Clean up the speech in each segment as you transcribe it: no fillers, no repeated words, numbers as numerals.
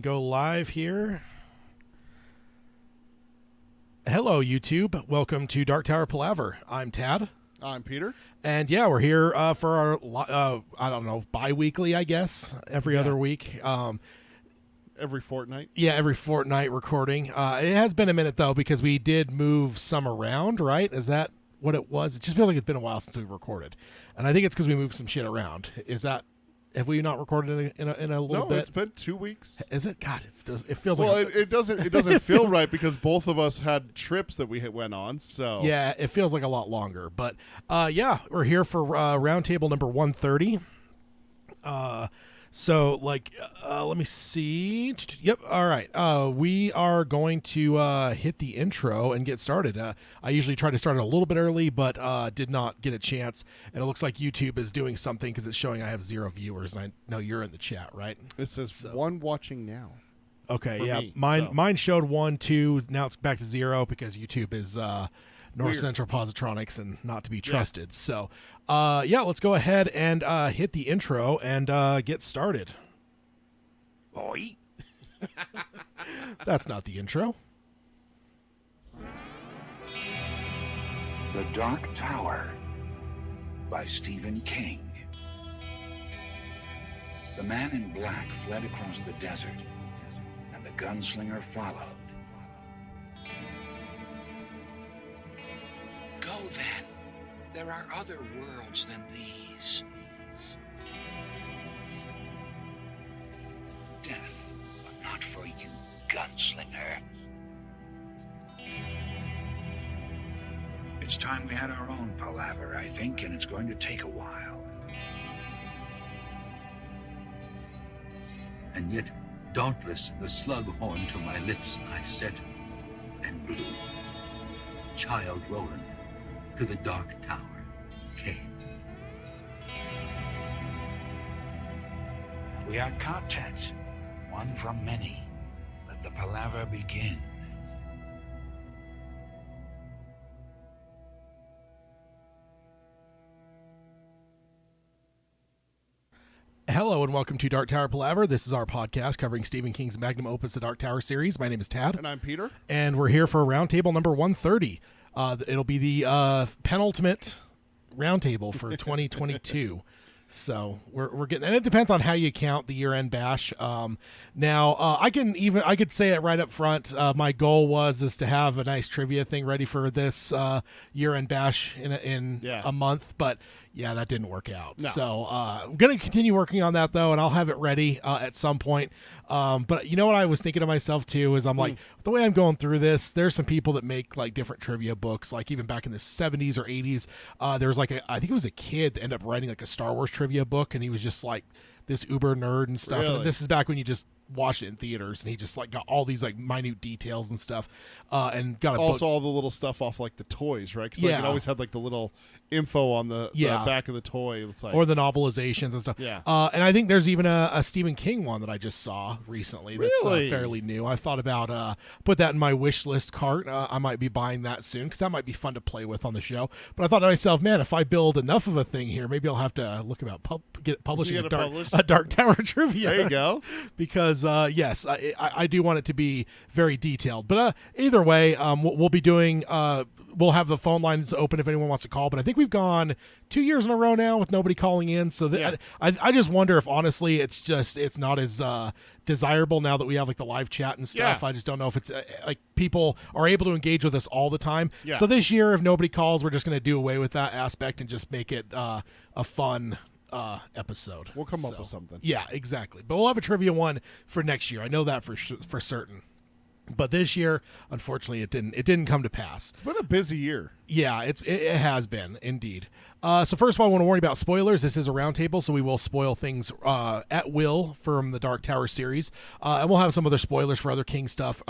Go live here. Hello, YouTube. Welcome to Dark Tower Palaver. I'm Tad. I'm Peter. And yeah, we're here for our, I don't know, bi-weekly, I guess, every other week. Every fortnight? Yeah, every fortnight recording. It has been a minute, though, because we did move some around, right? Is that what it was? It just feels like it's been a while since we recorded. And I think it's because we moved some shit around. Is that... Have we not recorded in a little bit? No, it's been 2 weeks. Is it? God, it feels well, like... it doesn't feel right because both of us had trips that we went on, so... Yeah, it feels like a lot longer. But, yeah, we're here for roundtable number 130. Let me see. Yep, all right. We are going to hit the intro and get started. I usually try to start it a little bit early, but did not get a chance. And it looks like YouTube is doing something because it's showing I have 0 viewers, and I know you're in the chat, right? It says one watching now. Okay, yeah. Mine showed 1, 2. Now it's back to 0 because YouTube is... North Weird. Central Positronics and not to be trusted. Yeah. So, let's go ahead and hit the intro and get started. Oi. That's not the intro. The Dark Tower by Stephen King. The man in black fled across the desert, and the gunslinger followed. Go then. There are other worlds than these. Death, but not for you, gunslinger. It's time we had our own palaver, I think, and it's going to take a while. And yet, dauntless, the slug horn to my lips I set, and blew. Child Roland to the Dark Tower came. We are Ka-Tet, one from many. Let the palaver begin. Hello and welcome to Dark Tower Palaver. This is our podcast covering Stephen King's magnum opus, the Dark Tower series. My name is Tad. And I'm Peter. And we're here for roundtable number 130. It'll be the penultimate roundtable for 2022. So we're getting, and it depends on how you count the year-end bash. I could say it right up front. My goal is to have a nice trivia thing ready for this year-end bash in a month, but yeah, that didn't work out. No. So I'm going to continue working on that, though, and I'll have it ready at some point. But you know what I was thinking to myself, too, is I'm like, the way I'm going through this, there's some people that make, like, different trivia books. Like, even back in the 70s or 80s, there was, I think it was a kid that ended up writing, like, a Star Wars trivia book, and he was just, like, this uber nerd and stuff. Really? And this is back when you just watched it in theaters, and he just like got all these like minute details and stuff, and got a Also, book. all the little stuff off like the toys, right? Because it always had like the little info on the back of the toy. It's like, or the novelizations and stuff. Yeah. And I think there's even a Stephen King one that I just saw recently that's Really? fairly new. I thought about put that in my wish list cart. I might be buying that soon because that might be fun to play with on the show. But I thought to myself, man, if I build enough of a thing here, maybe I'll have to look about publishing a Dark Tower trivia. There you go. Because yes, I do want it to be very detailed. But either way, we'll be doing. We'll have the phone lines open if anyone wants to call. But I think we've gone 2 years in a row now with nobody calling in. So I just wonder if honestly it's not as desirable now that we have like the live chat and stuff. Yeah. I just don't know if it's like people are able to engage with us all the time. Yeah. So this year, if nobody calls, we're just going to do away with that aspect and just make it a fun episode. We'll come up with something. Yeah, exactly. But we'll have a trivia one for next year. I know that for certain. But this year, unfortunately, it didn't come to pass. It's been a busy year. Yeah, it has been indeed. So first of all, I want to warn you about spoilers. This is a roundtable, so we will spoil things at will from the Dark Tower series, and we'll have some other spoilers for other King stuff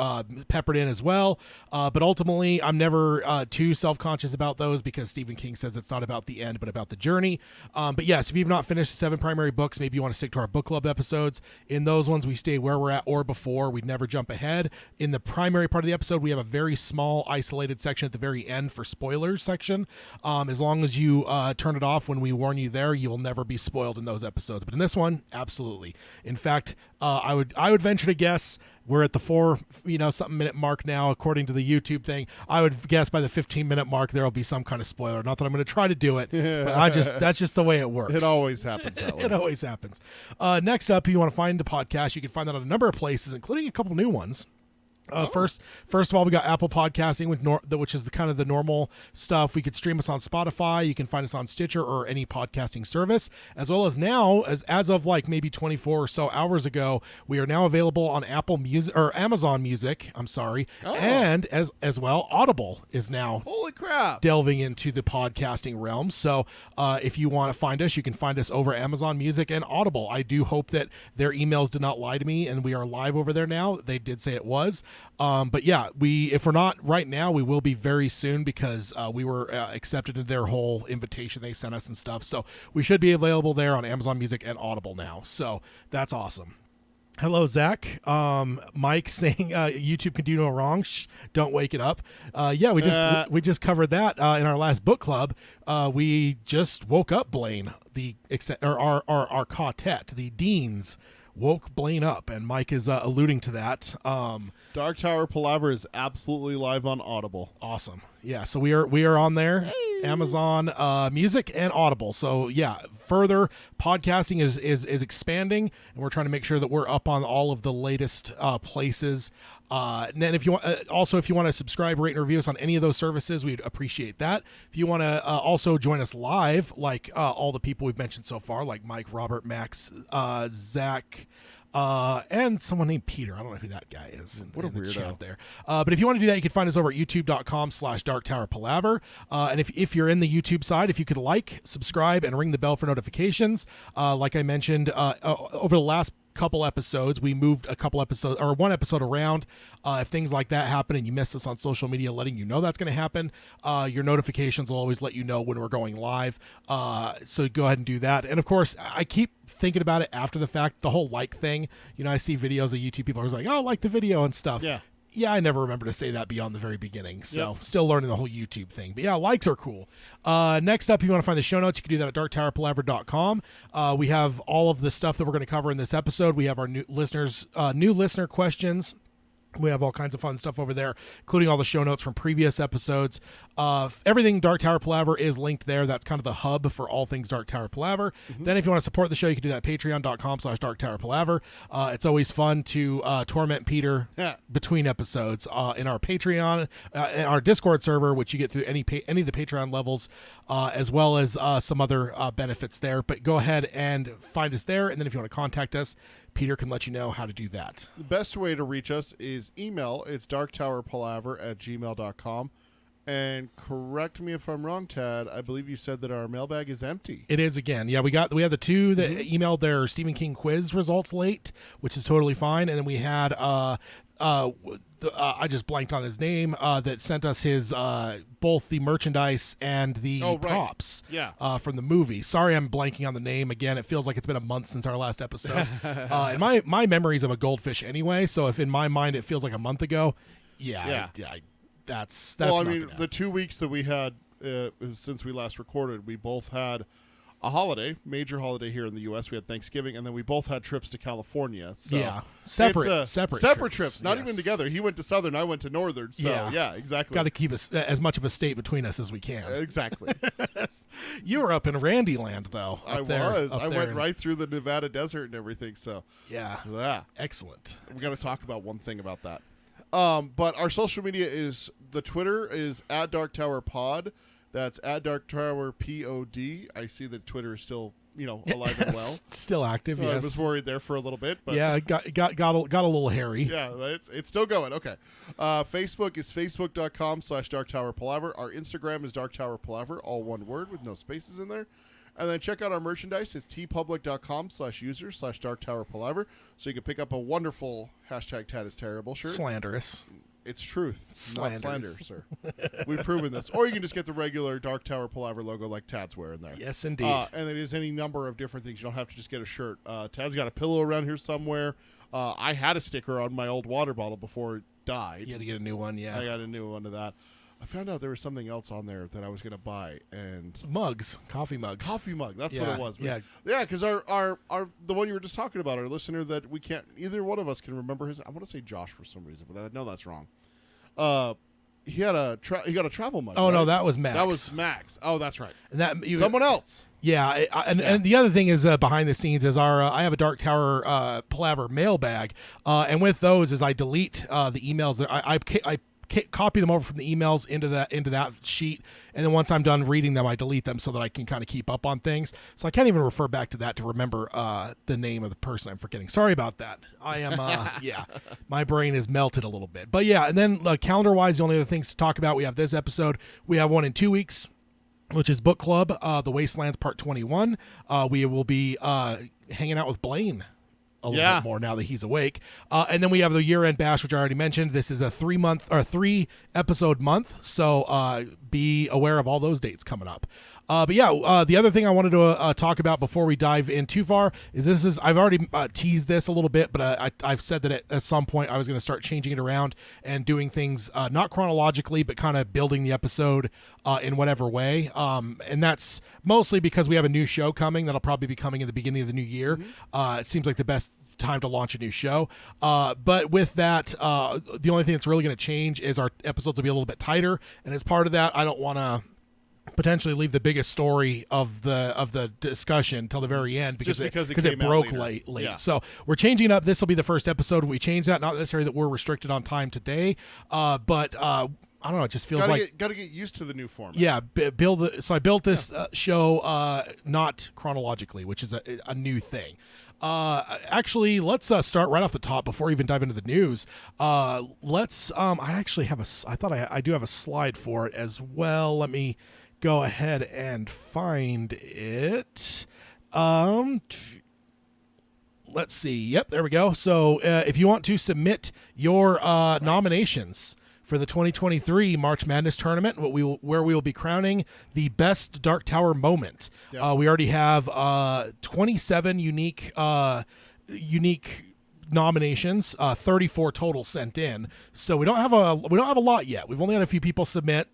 peppered in as well. But ultimately, I'm never too self-conscious about those because Stephen King says it's not about the end, but about the journey. But yes, if you've not finished the 7 primary books, maybe you want to stick to our book club episodes. In those ones, we stay where we're at or before. We'd never jump ahead. In the primary part of the episode, we have a very small, isolated section at the very end for spoilers. spoilers section. As long as you turn it off when we warn you there, you will never be spoiled in those episodes. But in this one, absolutely. In fact, I would venture to guess we're at the 4 minute mark now, according to the YouTube thing. I would guess by the 15-minute mark there will be some kind of spoiler. Not that I'm going to try to do it, but that's just the way it works. It always happens that way. It always happens. Next up, if you want to find the podcast, you can find that on a number of places, including a couple new ones. First of all, we got Apple Podcasting, which is kind of the normal stuff. We could stream us on Spotify. You can find us on Stitcher or any podcasting service, as well as now, as of like maybe 24 or so hours ago, we are now available on Apple Music or Amazon Music. I'm sorry, and as well, Audible is now holy crap delving into the podcasting realm. So if you want to find us, you can find us over Amazon Music and Audible. I do hope that their emails did not lie to me, and we are live over there now. They did say it was. But yeah, if we're not right now, we will be very soon because we were accepted into their whole invitation they sent us and stuff. So we should be available there on Amazon Music and Audible now. So that's awesome. Hello, Zach. Mike saying YouTube can do no wrong. Shh, don't wake it up. Yeah, we just covered that in our last book club. We just woke up Blaine, our Ka-Tet, the Deans. Woke Blaine up, and Mike is alluding to that. Dark Tower Palaver is absolutely live on Audible. Awesome. Yeah, so we are on there, hey. Amazon Music and Audible. So yeah, further podcasting is expanding, and we're trying to make sure that we're up on all of the latest places. And then if you want, if you want to subscribe, rate, and review us on any of those services, we'd appreciate that. If you want to also join us live, like all the people we've mentioned so far, like Mike, Robert, Max, Zach, and someone named Peter. I don't know who that guy is. What a weirdo. The chat there. But if you want to do that, you can find us over at youtube.com/darktowerpalaver. And if you're in the YouTube side, if you could like, subscribe, and ring the bell for notifications. Like I mentioned, over the last couple episodes, we moved one episode around. If things like that happen and you miss us on social media, letting you know that's going to happen, your notifications will always let you know when we're going live. So go ahead and do that. And of course, I keep thinking about it after the fact, the whole like thing. I see videos of YouTube people are like, oh, like the video and stuff. Yeah, I never remember to say that beyond the very beginning. So Still learning the whole YouTube thing. But yeah, likes are cool. Next up, if you want to find the show notes, you can do that at darktowerpalaver.com. We have all of the stuff that we're going to cover in this episode. We have our new listener questions. We have all kinds of fun stuff over there, including all the show notes from previous episodes. Everything Dark Tower Palaver is linked there. That's kind of the hub for all things Dark Tower Palaver. Mm-hmm. Then if you want to support the show, you can do that at patreon.com/darktowerpalaver. It's always fun to torment Peter between episodes in our Patreon, in our Discord server, which you get through any of the Patreon levels, as well as some other benefits there. But go ahead and find us there. And then if you want to contact us, Peter can let you know how to do that. The best way to reach us is email. It's darktowerpalaver@gmail.com. And correct me if I'm wrong, Tad, I believe you said that our mailbag is empty. It is again. Yeah, we had the two that emailed their Stephen King quiz results late, which is totally fine. And then we had I just blanked on his name, that sent us his both the merchandise and the props from the movie. Sorry, I'm blanking on the name again. It feels like it's been a month since our last episode. And my memories of a goldfish anyway, so if in my mind it feels like a month ago, that's well, I mean, the 2 weeks that we had since we last recorded, we both had a major holiday here in the U.S. We had Thanksgiving, and then we both had trips to California. So separate trips, not even together. He went to Southern, I went to Northern. So yeah exactly. Got to keep as much of a state between us as we can. Exactly. You were up in Randyland, though. I went right through the Nevada desert and everything. So yeah, excellent. We got to talk about one thing about that. But our social media is, the Twitter is @DarkTowerPod. That's @DarkTowerPod. I see that Twitter is still, alive and well. Still active, yes. I was worried there for a little bit. But yeah, got a little hairy. Yeah, it's still going. Okay. Facebook is facebook.com/DarkTowerPalaver. Our Instagram is DarkTowerPalaver, all one word with no spaces in there. And then check out our merchandise. It's tpublic.com/user/DarkTowerPalaver. So you can pick up a wonderful #TadIsTerrible shirt. Slanderous. It's truth, not slander, sir. We've proven this. Or you can just get the regular Dark Tower Palaver logo like Tad's wearing there. Yes, indeed. And it is any number of different things. You don't have to just get a shirt. Tad's got a pillow around here somewhere. I had a sticker on my old water bottle before it died. You had to get a new one, yeah. I got a new one of that. I found out there was something else on there that I was going to buy, and Mugs, coffee mugs. coffee mug. That's Yeah, what it was. yeah. Yeah, because our the one you were just talking about, our listener that we can't, either one of us can remember his. I want to say Josh for some reason, but I know that's wrong. He got a travel mug. Oh right? no, that was Max. That was Max. Oh, that's right. And that Someone else. Yeah, and the other thing is behind the scenes is I have a Dark Tower Palaver mailbag, and with those is I delete the emails that I copy them over from the emails into that sheet, and then once I'm done reading them, I delete them so that I can kind of keep up on things. So I can't even refer back to that to remember the name of the person I'm forgetting. Sorry about that. I am my brain is melted a little bit. But yeah, and then calendar wise, the only other things to talk about, we have this episode. We have one in 2 weeks, which is Book Club, The Wastelands Part 21. We will be hanging out with Blaine a little bit more now that he's awake. And then we have the year-end bash, which I already mentioned. This is a 3-episode month, so be aware of all those dates coming up. But yeah, the other thing I wanted to talk about before we dive in too far is I've already teased this a little bit, but I've said that at some point I was going to start changing it around and doing things not chronologically, but kind of building the episode in whatever way. And that's mostly because we have a new show coming that'll probably be coming in the beginning of the new year. It seems like the best time to launch a new show. But with that, the only thing that's really going to change is our episodes will be a little bit tighter. And as part of that, I don't want to potentially leave the biggest story of the discussion till the very end because it broke late. Yeah. So we're changing it up. This will be the first episode. We changed that, not necessarily that we're restricted on time today, but I don't know. It just feels gotta get used to the new format. Yeah, so I built this show not chronologically, which is a new thing. Actually, let's start right off the top before we even dive into the news. Let's. I actually have I do have a slide for it as well. Let me go ahead and find it. Let's see. Yep, there we go. So if you want to submit your nominations for the 2023 March Madness tournament, where we will be crowning the best Dark Tower moment. Yep. We already have 27 unique nominations, 34 total sent in. So we don't have a lot yet. We've only had a few people submit,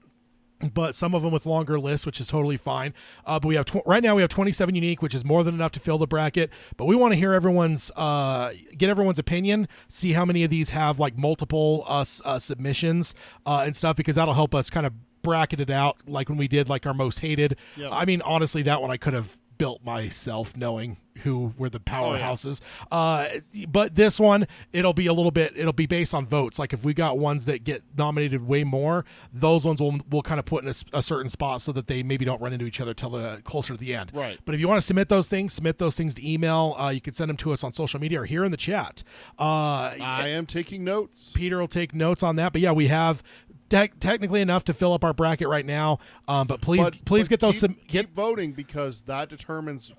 but some of them with longer lists, which is totally fine. But we have right now we have 27 unique, which is more than enough to fill the bracket. But we want to hear everyone's opinion, see how many of these have like multiple submissions and stuff, because that'll help us kind of bracket it out, like when we did like our most hated. Yep. I mean, honestly, that one I could have built myself, knowing who were the powerhouses. But this one, it'll be based on votes. Like if we got ones that get nominated way more, those ones we'll kind of put in a certain spot so that they maybe don't run into each other till closer to the end. Right. But if you want to submit those things to email. You can send them to us on social media or here in the chat. I am taking notes. Peter will take notes on that. But yeah, we have technically enough to fill up our bracket right now. But please get those. Keep voting, because that determines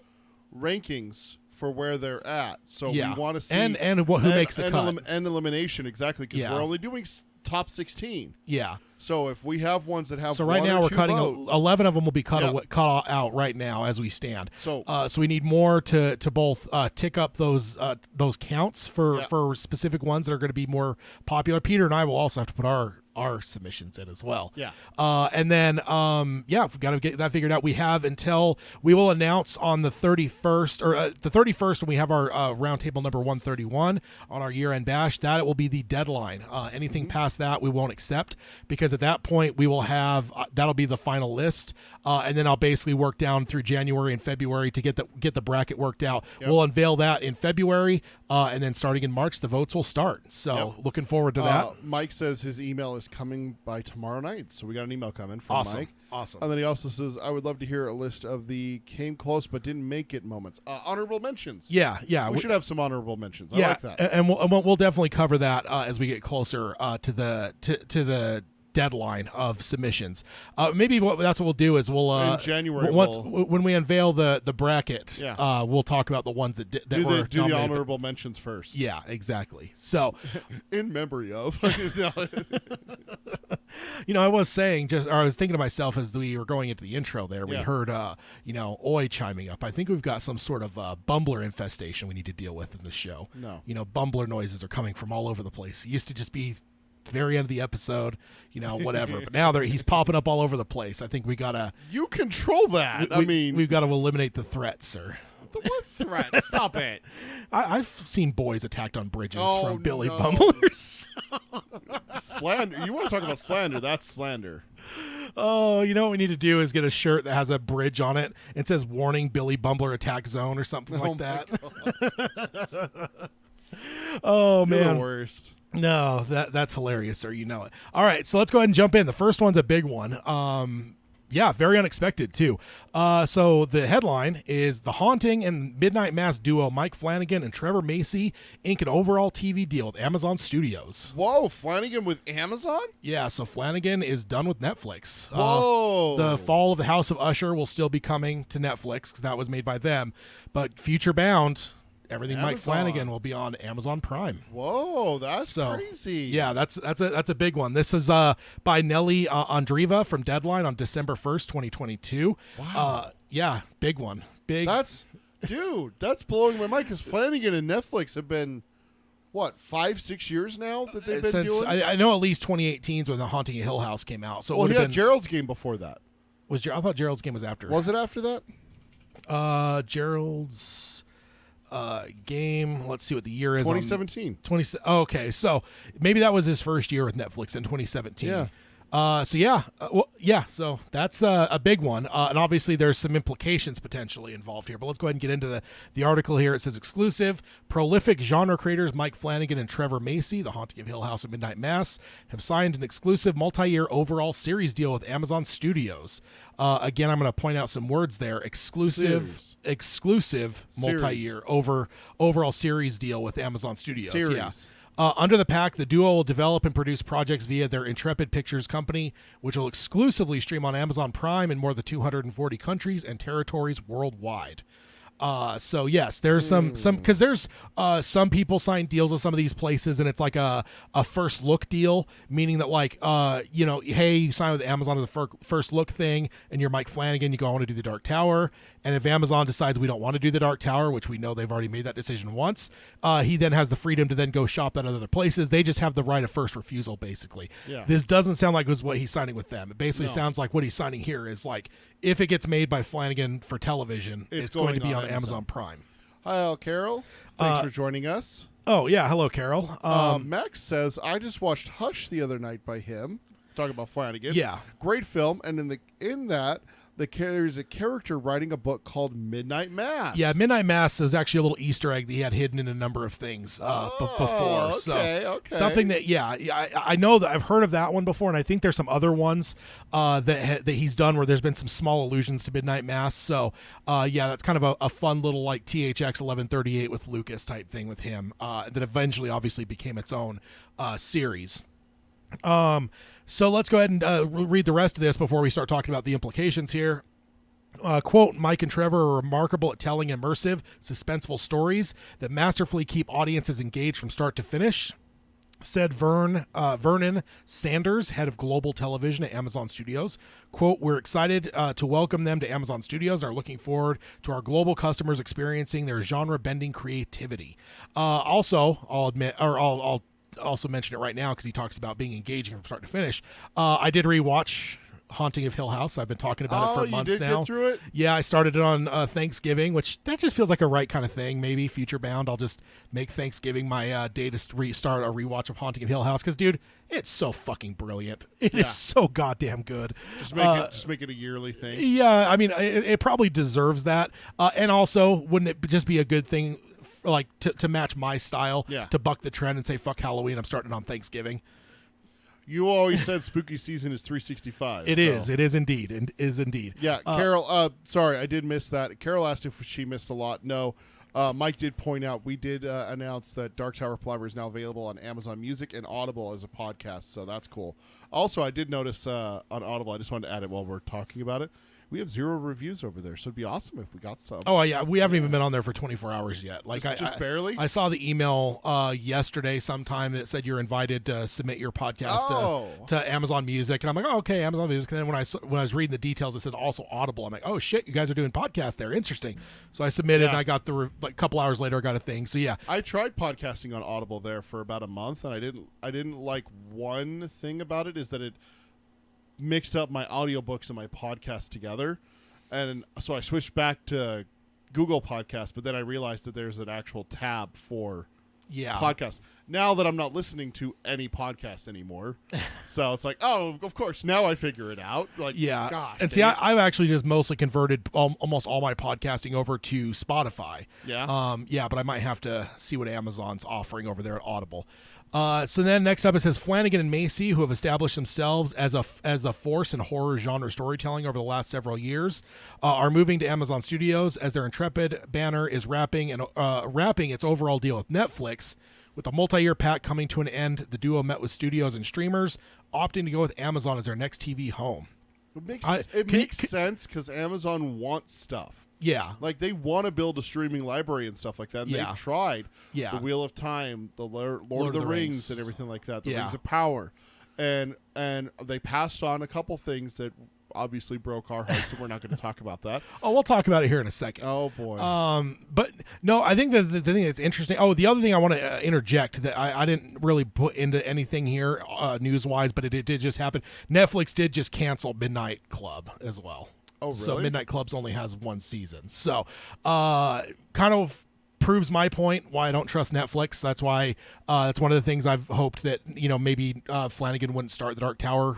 rankings for where they're at. So we want to see who makes the cut and elimination, exactly, because we're only doing top 16. Yeah. So if we have ones that have right now we're cutting votes, 11 of them will be cut out right now as we stand. So we need more to both tick up those counts for specific ones that are going to be more popular. Peter and I will also have to put our submissions in as well. Yeah. And then we've got to get that figured out. We have until we will announce on the 31st when we have our roundtable number 131 on our year-end bash. That it will be the deadline. Anything past that we won't accept, because at that point we will have that'll be the final list, and then I'll basically work down through January and February to get the bracket worked out. Yep. We'll unveil that in February, and then starting in March the votes will start. So looking forward to that. Mike says his email is coming by tomorrow night, so we got an email coming from Mike. Awesome. And then he also says, I would love to hear a list of the came close but didn't make it moments. Honorable mentions. Yeah. We should have some honorable mentions. I like that. And we'll definitely cover that as we get closer to the deadline of submissions. Maybe that's what we'll do is we'll in January when we unveil the bracket. We'll talk about the ones that were do the honorable mentions first. Yeah, exactly. So in memory of. I was thinking to myself as we were going into the intro there, we heard Oi chiming up. I think we've got some sort of bumbler infestation we need to deal with in this show. No. Bumbler noises are coming from all over the place. It used to just be very end of the episode, whatever. But now he's popping up all over the place. I think we gotta. You control that. We've got to eliminate the threat, sir. What threat? Stop it. I've seen boys attacked on bridges from Billy no. Bumblers. Slander. You want to talk about slander? That's slander. Oh, you know what we need to do is get a shirt that has a bridge on it. It says "Warning: Billy Bumbler Attack Zone" or something like that. Oh man, You're the worst. No, that's hilarious, sir. You know it. All right, so let's go ahead and jump in. The first one's a big one. Yeah, very unexpected, too. So the headline is The Haunting and Midnight Mass duo Mike Flanagan and Trevor Macy ink an overall TV deal with Amazon Studios. Whoa, Flanagan with Amazon? Yeah, so Flanagan is done with Netflix. Whoa. The Fall of the House of Usher will still be coming to Netflix because that was made by them. But future bound, everything Mike Flanagan will be on Amazon Prime. Whoa, that's crazy. Yeah, that's a big one. This is by Nelly Andriva from Deadline on December 1st, 2022. Wow. Yeah, big one. Big. That's blowing my mind because Flanagan and Netflix have been, what, 5-6 years now that they've been doing? I know at least 2018 is when The Haunting of Hill House came out. So well, he had Gerald's Game before that. I thought Gerald's Game was after. Was it after that? Gerald's game. Let's see what the year is. 2017. Okay, so maybe that was his first year with Netflix in 2017. Yeah. So that's a big one, and obviously there's some implications potentially involved here. But let's go ahead and get into the article here. It says exclusive: prolific genre creators Mike Flanagan and Trevor Macy, The Haunting of Hill House and Midnight Mass, have signed an exclusive multi-year overall series deal with Amazon Studios. Again, I'm going to point out some words there: exclusive multi-year overall series deal with Amazon Studios. Series. Yeah. Under the pact, the duo will develop and produce projects via their Intrepid Pictures company, which will exclusively stream on Amazon Prime in more than 240 countries and territories worldwide. So yes, there's some because there's some people sign deals with some of these places, and it's like a first look deal, meaning that like hey, you sign with Amazon as a first look thing, and you're Mike Flanagan, you go, I want to do the Dark Tower, and if Amazon decides we don't want to do the Dark Tower, which we know they've already made that decision once, he then has the freedom to then go shop that at other places. They just have the right of first refusal, basically. Yeah. This doesn't sound like it was what he's signing with them. It basically sounds like what he's signing here is like, if it gets made by Flanagan for television, it's going to be on Amazon Prime. Hi, Carol. Thanks for joining us. Oh, yeah. Hello, Carol. Max says, I just watched Hush the other night by him. Talking about Flanagan. Yeah. Great film. And in that, there's a character writing a book called Midnight Mass. Yeah, Midnight Mass is actually a little Easter egg that he had hidden in a number of things before. Okay. Something that, I know that I've heard of that one before, and I think there's some other ones that he's done where there's been some small allusions to Midnight Mass. So, that's kind of a fun little like THX 1138 with Lucas type thing with him that eventually obviously became its own series. So let's go ahead and read the rest of this before we start talking about the implications here. Quote, Mike and Trevor are remarkable at telling immersive, suspenseful stories that masterfully keep audiences engaged from start to finish, said Vernon Sanders, head of global television at Amazon Studios. Quote, we're excited to welcome them to Amazon Studios and are looking forward to our global customers experiencing their genre-bending creativity. Also, I'll also mention it right now because he talks about being engaging from start to finish. I did rewatch Haunting of Hill House. I've been talking about it for months you did now. Get through it? Yeah, I started it on Thanksgiving, which that just feels like a right kind of thing. Maybe future bound, I'll just make Thanksgiving my day to restart a rewatch of Haunting of Hill House because, dude, it's so fucking brilliant. It is so goddamn good. Just make it a yearly thing. Yeah, I mean, it probably deserves that. And also, wouldn't it just be a good thing? Like to match my style, to buck the trend and say fuck Halloween, I'm starting on Thanksgiving. You always said spooky season is 365. It is indeed. Yeah, Carol, sorry, I did miss that. Carol asked if she missed a lot. No, Mike did point out we did announce that Dark Tower Palaver is now available on Amazon Music and Audible as a podcast, so that's cool. Also, I did notice on Audible, I just wanted to add it while we're talking about it, we have 0 reviews over there, so it'd be awesome if we got some. Oh yeah, we haven't even been on there for 24 hours yet. Like just barely. I saw the email yesterday sometime that said you're invited to submit your podcast to Amazon Music, and I'm like, oh, okay, Amazon Music. And then when I was reading the details, it says also Audible. I'm like, oh shit, you guys are doing podcasts there. Interesting. So I submitted, and I got the like a couple hours later, I got a thing. So yeah, I tried podcasting on Audible there for about a month, and I didn't like one thing about it is that it mixed up my audiobooks and my podcast together, and so I switched back to Google Podcasts, but then I realized that there's an actual tab for podcasts now that I'm not listening to any podcast anymore. So it's like, oh, of course, now I figure it out. Like, God, and see, I've actually just mostly converted almost all my podcasting over to Spotify. But I might have to see what Amazon's offering over there at Audible. So then next up it says Flanagan and Macy, who have established themselves as a force in horror genre storytelling over the last several years, are moving to Amazon Studios as their Intrepid banner is wrapping its overall deal with Netflix. With a multi-year pact coming to an end, the duo met with studios and streamers, opting to go with Amazon as their next TV home. It makes sense because Amazon wants stuff. Yeah. Like, they want to build a streaming library and stuff like that. And they've tried. Yeah. The Wheel of Time, the Lord of the Rings and everything like that. The Rings of Power. And they passed on a couple things that obviously broke our hearts, and we're not going to talk about that. Oh, we'll talk about it here in a second. Oh, boy. But no, I think that the thing that's interesting. Oh, the other thing I want to interject that I didn't really put into anything here news-wise, but it did just happen. Netflix did just cancel Midnight Club as well. Oh, really? So Midnight Clubs only has one season. So kind of proves my point why I don't trust Netflix. That's why that's one of the things I've hoped that maybe Flanagan wouldn't start the Dark Tower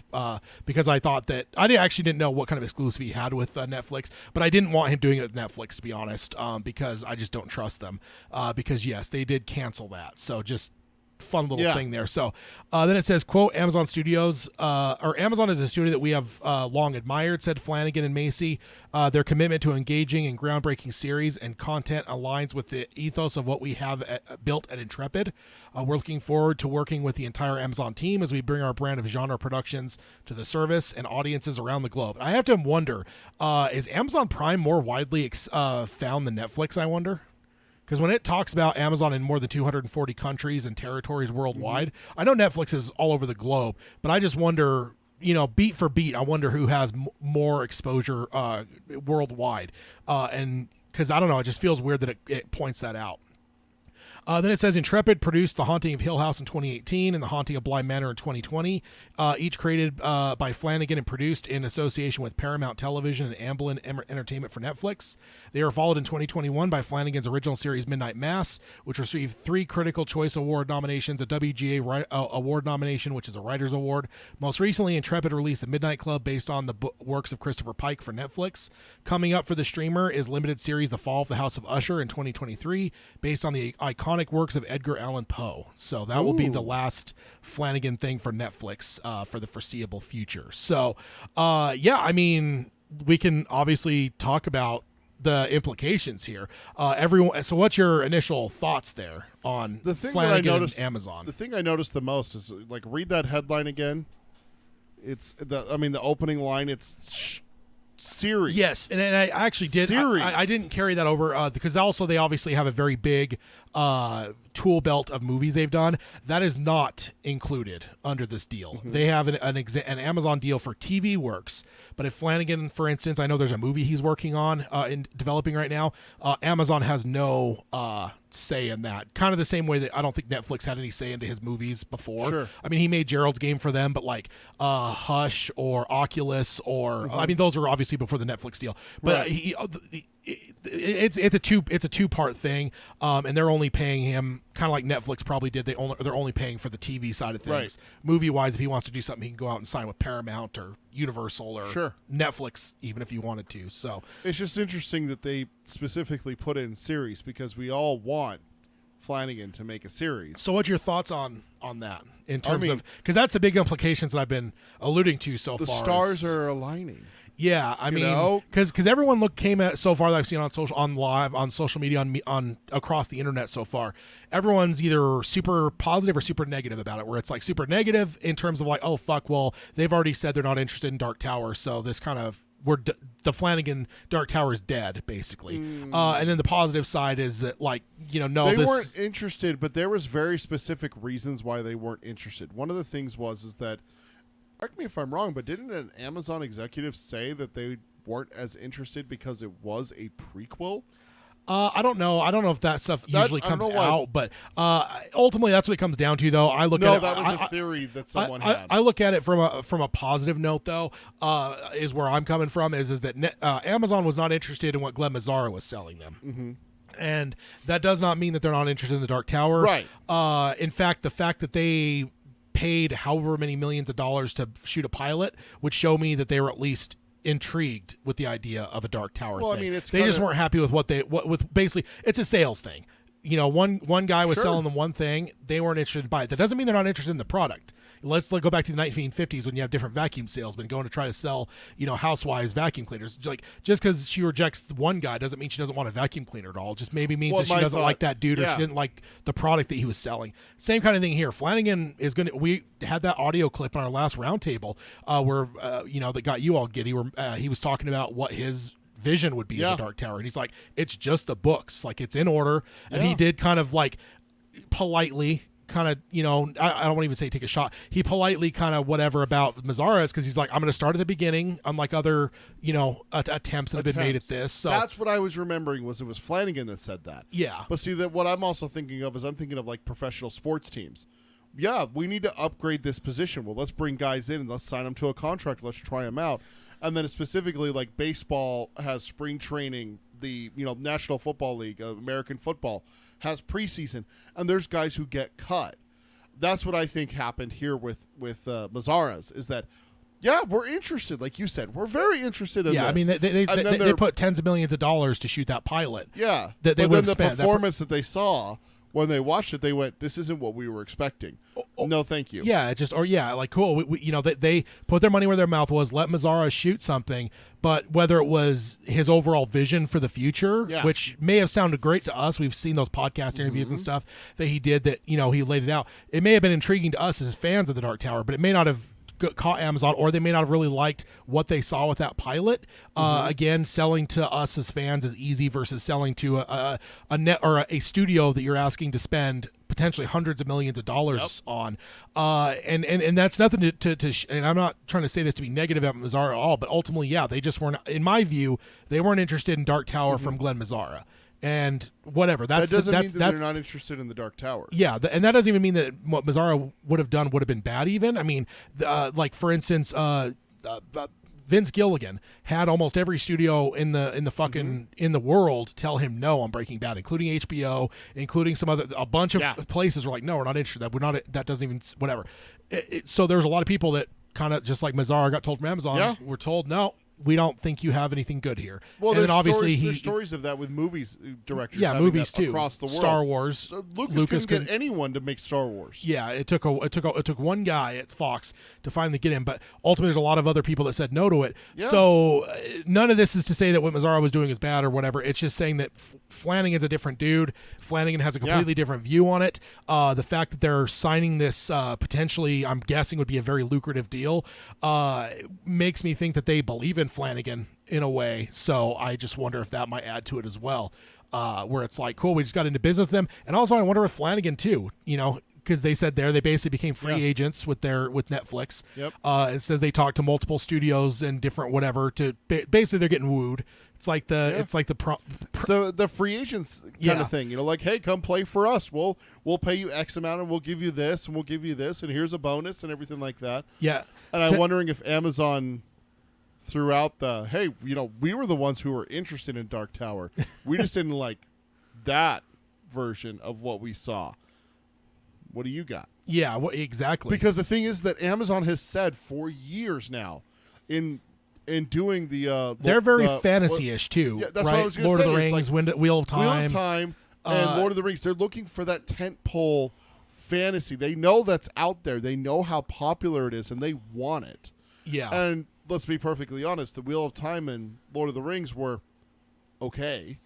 because I thought that I actually didn't know what kind of exclusive he had with Netflix, but I didn't want him doing it with Netflix, to be honest, because I just don't trust them. Because yes, they did cancel that. So just fun little thing there. So then it says, quote, Amazon Studios, or Amazon is a studio that we have long admired, said Flanagan and Macy. Their commitment to engaging and groundbreaking series and content aligns with the ethos of what we have built at Intrepid. We're looking forward to working with the entire Amazon team as we bring our brand of genre productions to the service and audiences around the globe. I have to wonder, is Amazon Prime more widely found than Netflix, I wonder? Because when it talks about Amazon in more than 240 countries and territories worldwide, I know Netflix is all over the globe, but I just wonder, beat for beat, I wonder who has more exposure worldwide. And because I don't know, it just feels weird that it points that out. Then it says Intrepid produced The Haunting of Hill House in 2018 and The Haunting of Bly Manor in 2020, each created by Flanagan and produced in association with Paramount Television and Amblin Entertainment for Netflix. They are followed in 2021 by Flanagan's original series Midnight Mass, which received 3 Critical Choice Award nominations, a WGA Award nomination, which is a Writers Award. Most recently, Intrepid released The Midnight Club based on the works of Christopher Pike for Netflix. Coming up for the streamer is limited series The Fall of the House of Usher in 2023, based on the iconic works of Edgar Allan Poe. So that will be the last Flanagan thing for Netflix for the foreseeable future. So I mean, we can obviously talk about the implications here. Everyone. So what's your initial thoughts there on the thing Flanagan that I noticed, and Amazon? The thing I noticed the most is, like, read that headline again. It's the opening line. It's series. Yes, and I actually did. I didn't carry that over because also they obviously have a very big tool belt of movies they've done. That is not included under this deal. Mm-hmm. They have an Amazon deal for TV works. But if Flanagan, for instance, I know there's a movie he's working on in developing right now, Amazon has no say in that. Kind of the same way that I don't think Netflix had any say into his movies before. Sure. I mean, he made Gerald's Game for them, but like Hush or Oculus or I mean, those are obviously before the Netflix deal. But it's a two-part thing, and they're only paying him kind of like Netflix probably did. They're only paying for the TV side of things. Right. Movie-wise, if he wants to do something, he can go out and sign with Paramount or Universal or Netflix, even if he wanted to. So it's just interesting that they specifically put in series because we all want Flanagan to make a series. So what's your thoughts on that in terms of, because that's the big implications that I've been alluding to so far. The stars are aligning. Yeah, I mean, because everyone came at so far that I've seen on social media on across the internet so far, everyone's either super positive or super negative about it. Where it's like super negative in terms of like, oh fuck, well they've already said they're not interested in Dark Tower, so this kind of the Flanagan Dark Tower is dead, basically. And then the positive side is that, like, no, they this weren't interested, but there was very specific reasons why they weren't interested. One of the things is that, correct me if I'm wrong, but didn't an Amazon executive say that they weren't as interested because it was a prequel? I don't know. I don't know if that stuff usually comes out, but ultimately that's what it comes down to, though. I look at it. That was a theory that someone had. I look at it from a positive note, though. Is where I'm coming from. Is that Amazon was not interested in what Glenn Mazzara was selling them. Mm-hmm. And that does not mean that they're not interested in the Dark Tower. Right. In fact, the fact that they paid however many millions of dollars to shoot a pilot would show me that they were at least intrigued with the idea of a Dark Tower thing. I mean, they just weren't happy with with basically it's a sales thing. One guy was selling them one thing, they weren't interested in buying it. That doesn't mean they're not interested in the product. Let's go back to the 1950s when you have different vacuum salesmen going to try to sell, housewives vacuum cleaners. Like, just because she rejects one guy doesn't mean she doesn't want a vacuum cleaner at all. Just maybe means that she doesn't like that dude, or she didn't like the product that he was selling. Same kind of thing here. Flanagan is going to. We had that audio clip on our last roundtable where that got you all giddy. Where he was talking about what his vision would be as a Dark Tower, and he's like, it's just the books, like it's in order, and he did kind of like politely. Kind of, I don't want to even say take a shot. He politely kind of whatever about Mazzara's, because he's like, I'm going to start at the beginning, unlike other, attempts that have been made at this. So that's what I was remembering it was Flanagan that said that. Yeah. But see, that what I'm also thinking of is I'm thinking of like professional sports teams. Yeah, we need to upgrade this position. Well, let's bring guys in and let's sign them to a contract. Let's try them out. And then specifically, like baseball has spring training, the National Football League, American football has preseason, and there's guys who get cut. That's what I think happened here with Mazzara's, is that, yeah, we're interested. Like you said, we're very interested in this. I mean, they put tens of millions of dollars to shoot that pilot. Yeah. That they would spend. The performance that they saw when they watched it, they went, this isn't what we were expecting. No, thank you. Yeah, like, cool. They put their money where their mouth was, let Mazzara shoot something, but whether it was his overall vision for the future, which may have sounded great to us, we've seen those podcast interviews and stuff that he did that, he laid it out. It may have been intriguing to us as fans of the Dark Tower, but it may not have caught Amazon, or they may not have really liked what they saw with that pilot. Again, selling to us as fans is easy versus selling to a net or a studio that you're asking to spend potentially hundreds of millions of dollars on. And that's nothing to and I'm not trying to say this to be negative about Mazzara at all, but ultimately, they just weren't, in my view, they weren't interested in Dark Tower from Glenn Mazzara. And whatever. That doesn't mean that they're not interested in the Dark Tower. Yeah, and that doesn't even mean that what Mazzara would have done would have been bad even. I mean, like, for instance, Vince Gilligan had almost every studio in the fucking in the world tell him no on Breaking Bad, including HBO, including a bunch of places were like, no, we're not interested. That doesn't even, whatever. So there's a lot of people that kind of, just like Mazzara got told from Amazon, were told, no, we don't think you have anything good here. Well, and there's then obviously there's stories of that with movies directors. Yeah, movies too, across the world. Star Wars. So Lucas couldn't get anyone to make Star Wars. Yeah, it took one guy at Fox to finally get him, but ultimately there's a lot of other people that said no to it. Yeah. So none of this is to say that what Mazzara was doing is bad or whatever. It's just saying that Flanagan's a different dude. Flanagan has a completely different view on it. The fact that they're signing this potentially, I'm guessing, would be a very lucrative deal, makes me think that they believe in Flanagan in a way. So I just wonder if that might add to it as well, where it's like, cool, we just got into business with them. And also I wonder with Flanagan too, because they said they basically became free agents with Netflix. Yep. It says they talked to multiple studios and different whatever to basically they're getting wooed. It's like the free agents kind of thing, like, hey, come play for us. We'll pay you X amount and we'll give you this and we'll give you this and here's a bonus and everything like that. Yeah. And I'm wondering if Amazon throughout hey, we were the ones who were interested in Dark Tower. We just didn't like that version of what we saw. What do you got? Yeah, exactly. Because the thing is that Amazon has said for years now in doing they're very fantasy-ish too. Yeah, that's right? what I was going to Lord say. of the Rings, like Wheel of Time. Wheel of Time and Lord of the Rings. They're looking for that tentpole fantasy. They know that's out there. They know how popular it is, and they want it. Yeah. And let's be perfectly honest, the Wheel of Time and Lord of the Rings were okay.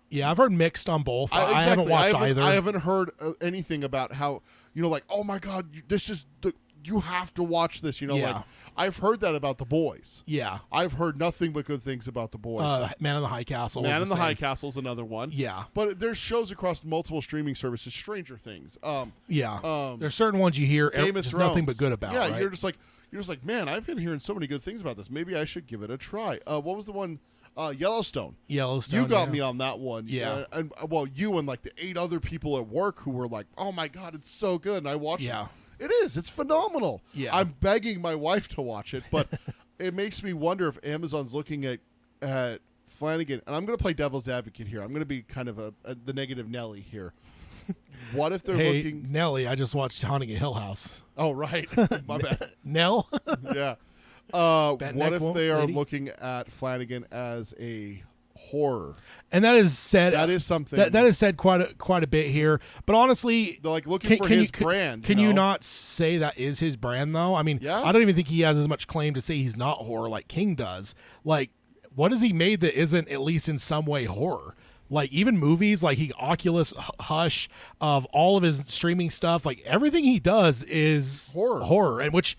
Yeah, I've heard mixed on both. I haven't watched either. I haven't heard anything about how, like, oh my God, this is you have to watch this. You know, Yeah. like I've heard that about The Boys. Yeah. I've heard nothing but good things about The Boys. Man in the High Castle. Man was in the same. High Castle is another one. Yeah. But there's shows across multiple streaming services. Stranger Things. Yeah. There's certain ones you hear Game of just Thrones. nothing but good about. Yeah, right? you're just like, man, I've been hearing so many good things about this. Maybe I should give it a try. What was the one? Yellowstone. Yellowstone. You got yeah. me on that one. Yeah. And well, you and like the 8 other people at work who were like, "Oh my god, it's so good." And I watched Yeah. it. It is. It's phenomenal. Yeah. I'm begging my wife to watch it, but it makes me wonder if Amazon's looking at Flanagan. And I'm going to play devil's advocate here. I'm going to be kind of the negative Nelly here. What if they're Hey, looking? Nelly, I just watched Haunting a Hill House. Oh, right. My bad. Nell? Yeah. Bent What neck if they are lady? looking at Flanagan as a horror? And that is said. That is something. That is said quite a bit here. But honestly, They're like looking for his brand. Can you you know? not say that is his brand though? I mean, Yeah. I don't even think he has as much claim to say he's not horror like King does. Like, what has he made that isn't at least in some way horror? Like even movies, like Oculus, Hush, of all of his streaming stuff, like everything he does is Horror. and which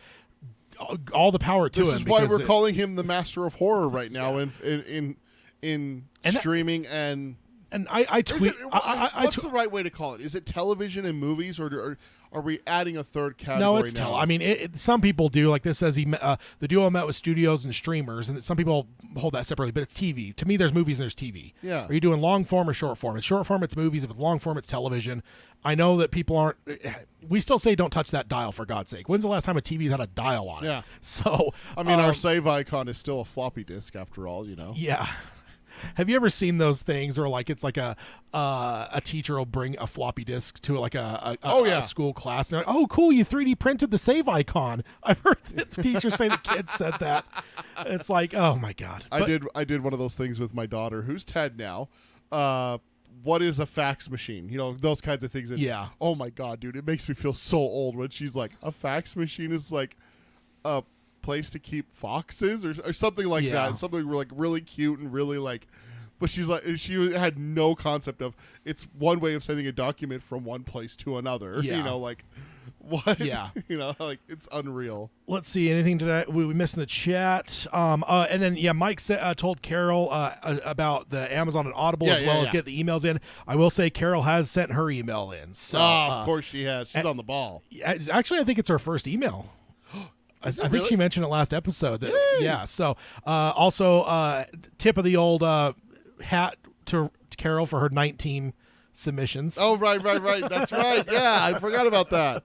all the power to This him. is why because we're calling him the master of horror right now in And that- streaming and. And I Is tweet. it, what's the right way to call it? Is it television and movies, or are we adding a third category? No, it's now? I mean, some people do. Like this says the duo met with studios and streamers, and some people hold that separately. But it's TV. To me, there's movies and there's TV. Yeah. Are you doing long form or short form? If it's short form, it's movies. If it's long form, it's television. I know that people aren't. We still say don't touch that dial for God's sake. When's the last time a TV's had a dial on it? Yeah. So I mean, our save icon is still a floppy disk after all. You know. Yeah. Have you ever seen those things where like it's like a teacher will bring a floppy disk to like a school class and they're like, oh cool, you 3D printed the save icon. I've heard the teachers say the kids said that. It's like, oh my god. I did one of those things with my daughter, who's 10 now. What is a fax machine? You know, those kinds of things. And, Yeah. oh my god, dude, it makes me feel so old when she's like, a fax machine is like a place to keep foxes or something like Yeah. that. Something like really cute and really like. But she's like, she had no concept of it's one way of sending a document from one place to another. Yeah. You know, like what? Yeah. You know, like it's unreal. Let's see, anything today we missed in the chat. And then Mike told Carol about the Amazon and Audible as well as get the emails in. I will say Carol has sent her email in. So of course she has. She's on the ball. Actually, I think it's her first email. I think really? she mentioned it last episode. Yeah. So also tip of the old hat to Carol for her 19 submissions. Oh, right. That's right. Yeah, I forgot about that.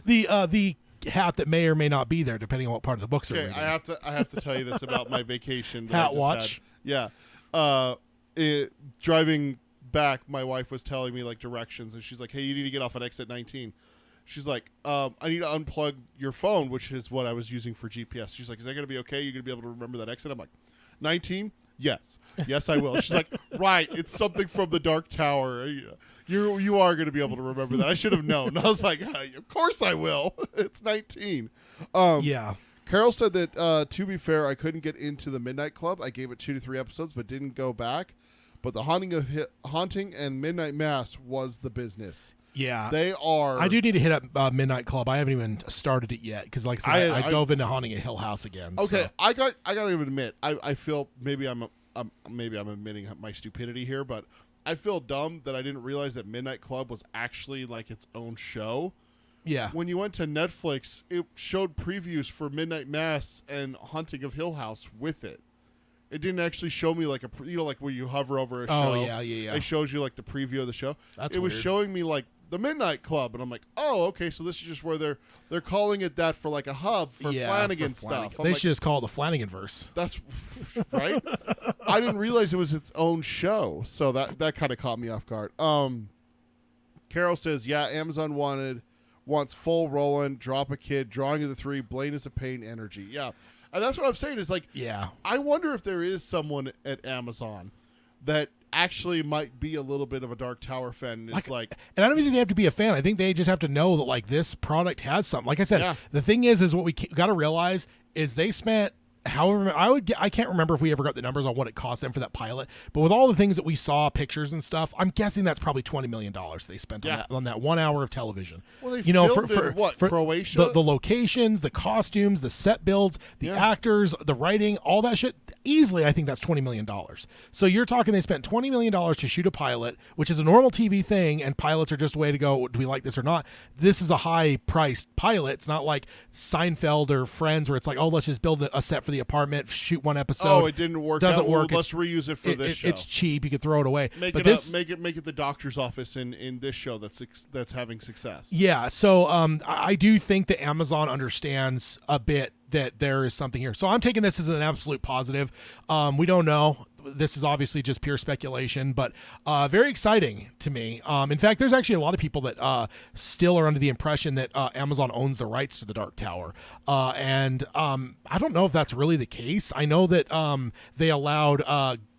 The hat that may or may not be there depending on what part of the books are Okay, reading. I have to tell you this about my vacation. That I Hat just watch. had. Yeah. Driving back, my wife was telling me like directions, and she's like, "Hey, you need to get off at exit 19." She's like, "I need to unplug your phone," which is what I was using for GPS. She's like, "Is that going to be okay? You're going to be able to remember that exit?" I'm like, 19? Yes, I will. She's like, "Right, it's something from the Dark Tower. You are going to be able to remember that. I should have known." And I was like, "Of course I will. It's 19." Yeah. Carol said that, to be fair, I couldn't get into the Midnight Club. I gave it 2 to 3 episodes, but didn't go back. But the Haunting and Midnight Mass was the business. Yeah. They are. I do need to hit up Midnight Club. I haven't even started it yet because, like I said, I dove into Haunting a Hill House again. Okay, so. I got to even admit, I feel maybe I'm admitting my stupidity here, but I feel dumb that I didn't realize that Midnight Club was actually like its own show. Yeah. When you went to Netflix, it showed previews for Midnight Mass and Haunting of Hill House with it. It didn't actually show me like like where you hover over a show. Oh yeah. It shows you like the preview of the show. That's it was weird. showing me like the Midnight Club, and I'm like, oh, okay, so this is just where they're calling it that for like a hub for Flanagan stuff. They should just call it the Flanagan verse. That's right. I didn't realize it was its own show, so that kind of caught me off guard. Carol says, yeah, Amazon wants full Roland, drop a kid, drawing of the 3, Blaine is a pain, energy. Yeah, and that's what I'm saying is like, Yeah. I wonder if there is someone at Amazon that actually might be a little bit of a Dark Tower fan. And it's like, and I don't even think they have to be a fan. I think they just have to know that like this product has something. Like I said, Yeah. the thing is what we got to realize is they spent however, I can't remember if we ever got the numbers on what it cost them for that pilot, but with all the things that we saw, pictures and stuff, I'm guessing that's probably $20 million they spent on that 1 hour of television. Well, they filmed in what, Croatia? The locations, the costumes, the set builds, the actors, the writing, all that shit. Easily, I think that's $20 million. So you're talking they spent $20 million to shoot a pilot, which is a normal TV thing, and pilots are just a way to go, do we like this or not? This is a high-priced pilot. It's not like Seinfeld or Friends where it's like, oh, let's just build a set for the apartment, shoot one episode. Oh, it didn't work. Doesn't work. Let's reuse it for this show. It's cheap. You could throw it away. Make it the doctor's office in this show that's having success. Yeah. So I do think that Amazon understands a bit that there is something here. So I'm taking this as an absolute positive. We don't know. This is obviously just pure speculation, but very exciting to me. In fact, there's actually a lot of people that still are under the impression that Amazon owns the rights to the Dark Tower. And I don't know if that's really the case. I know that they allowed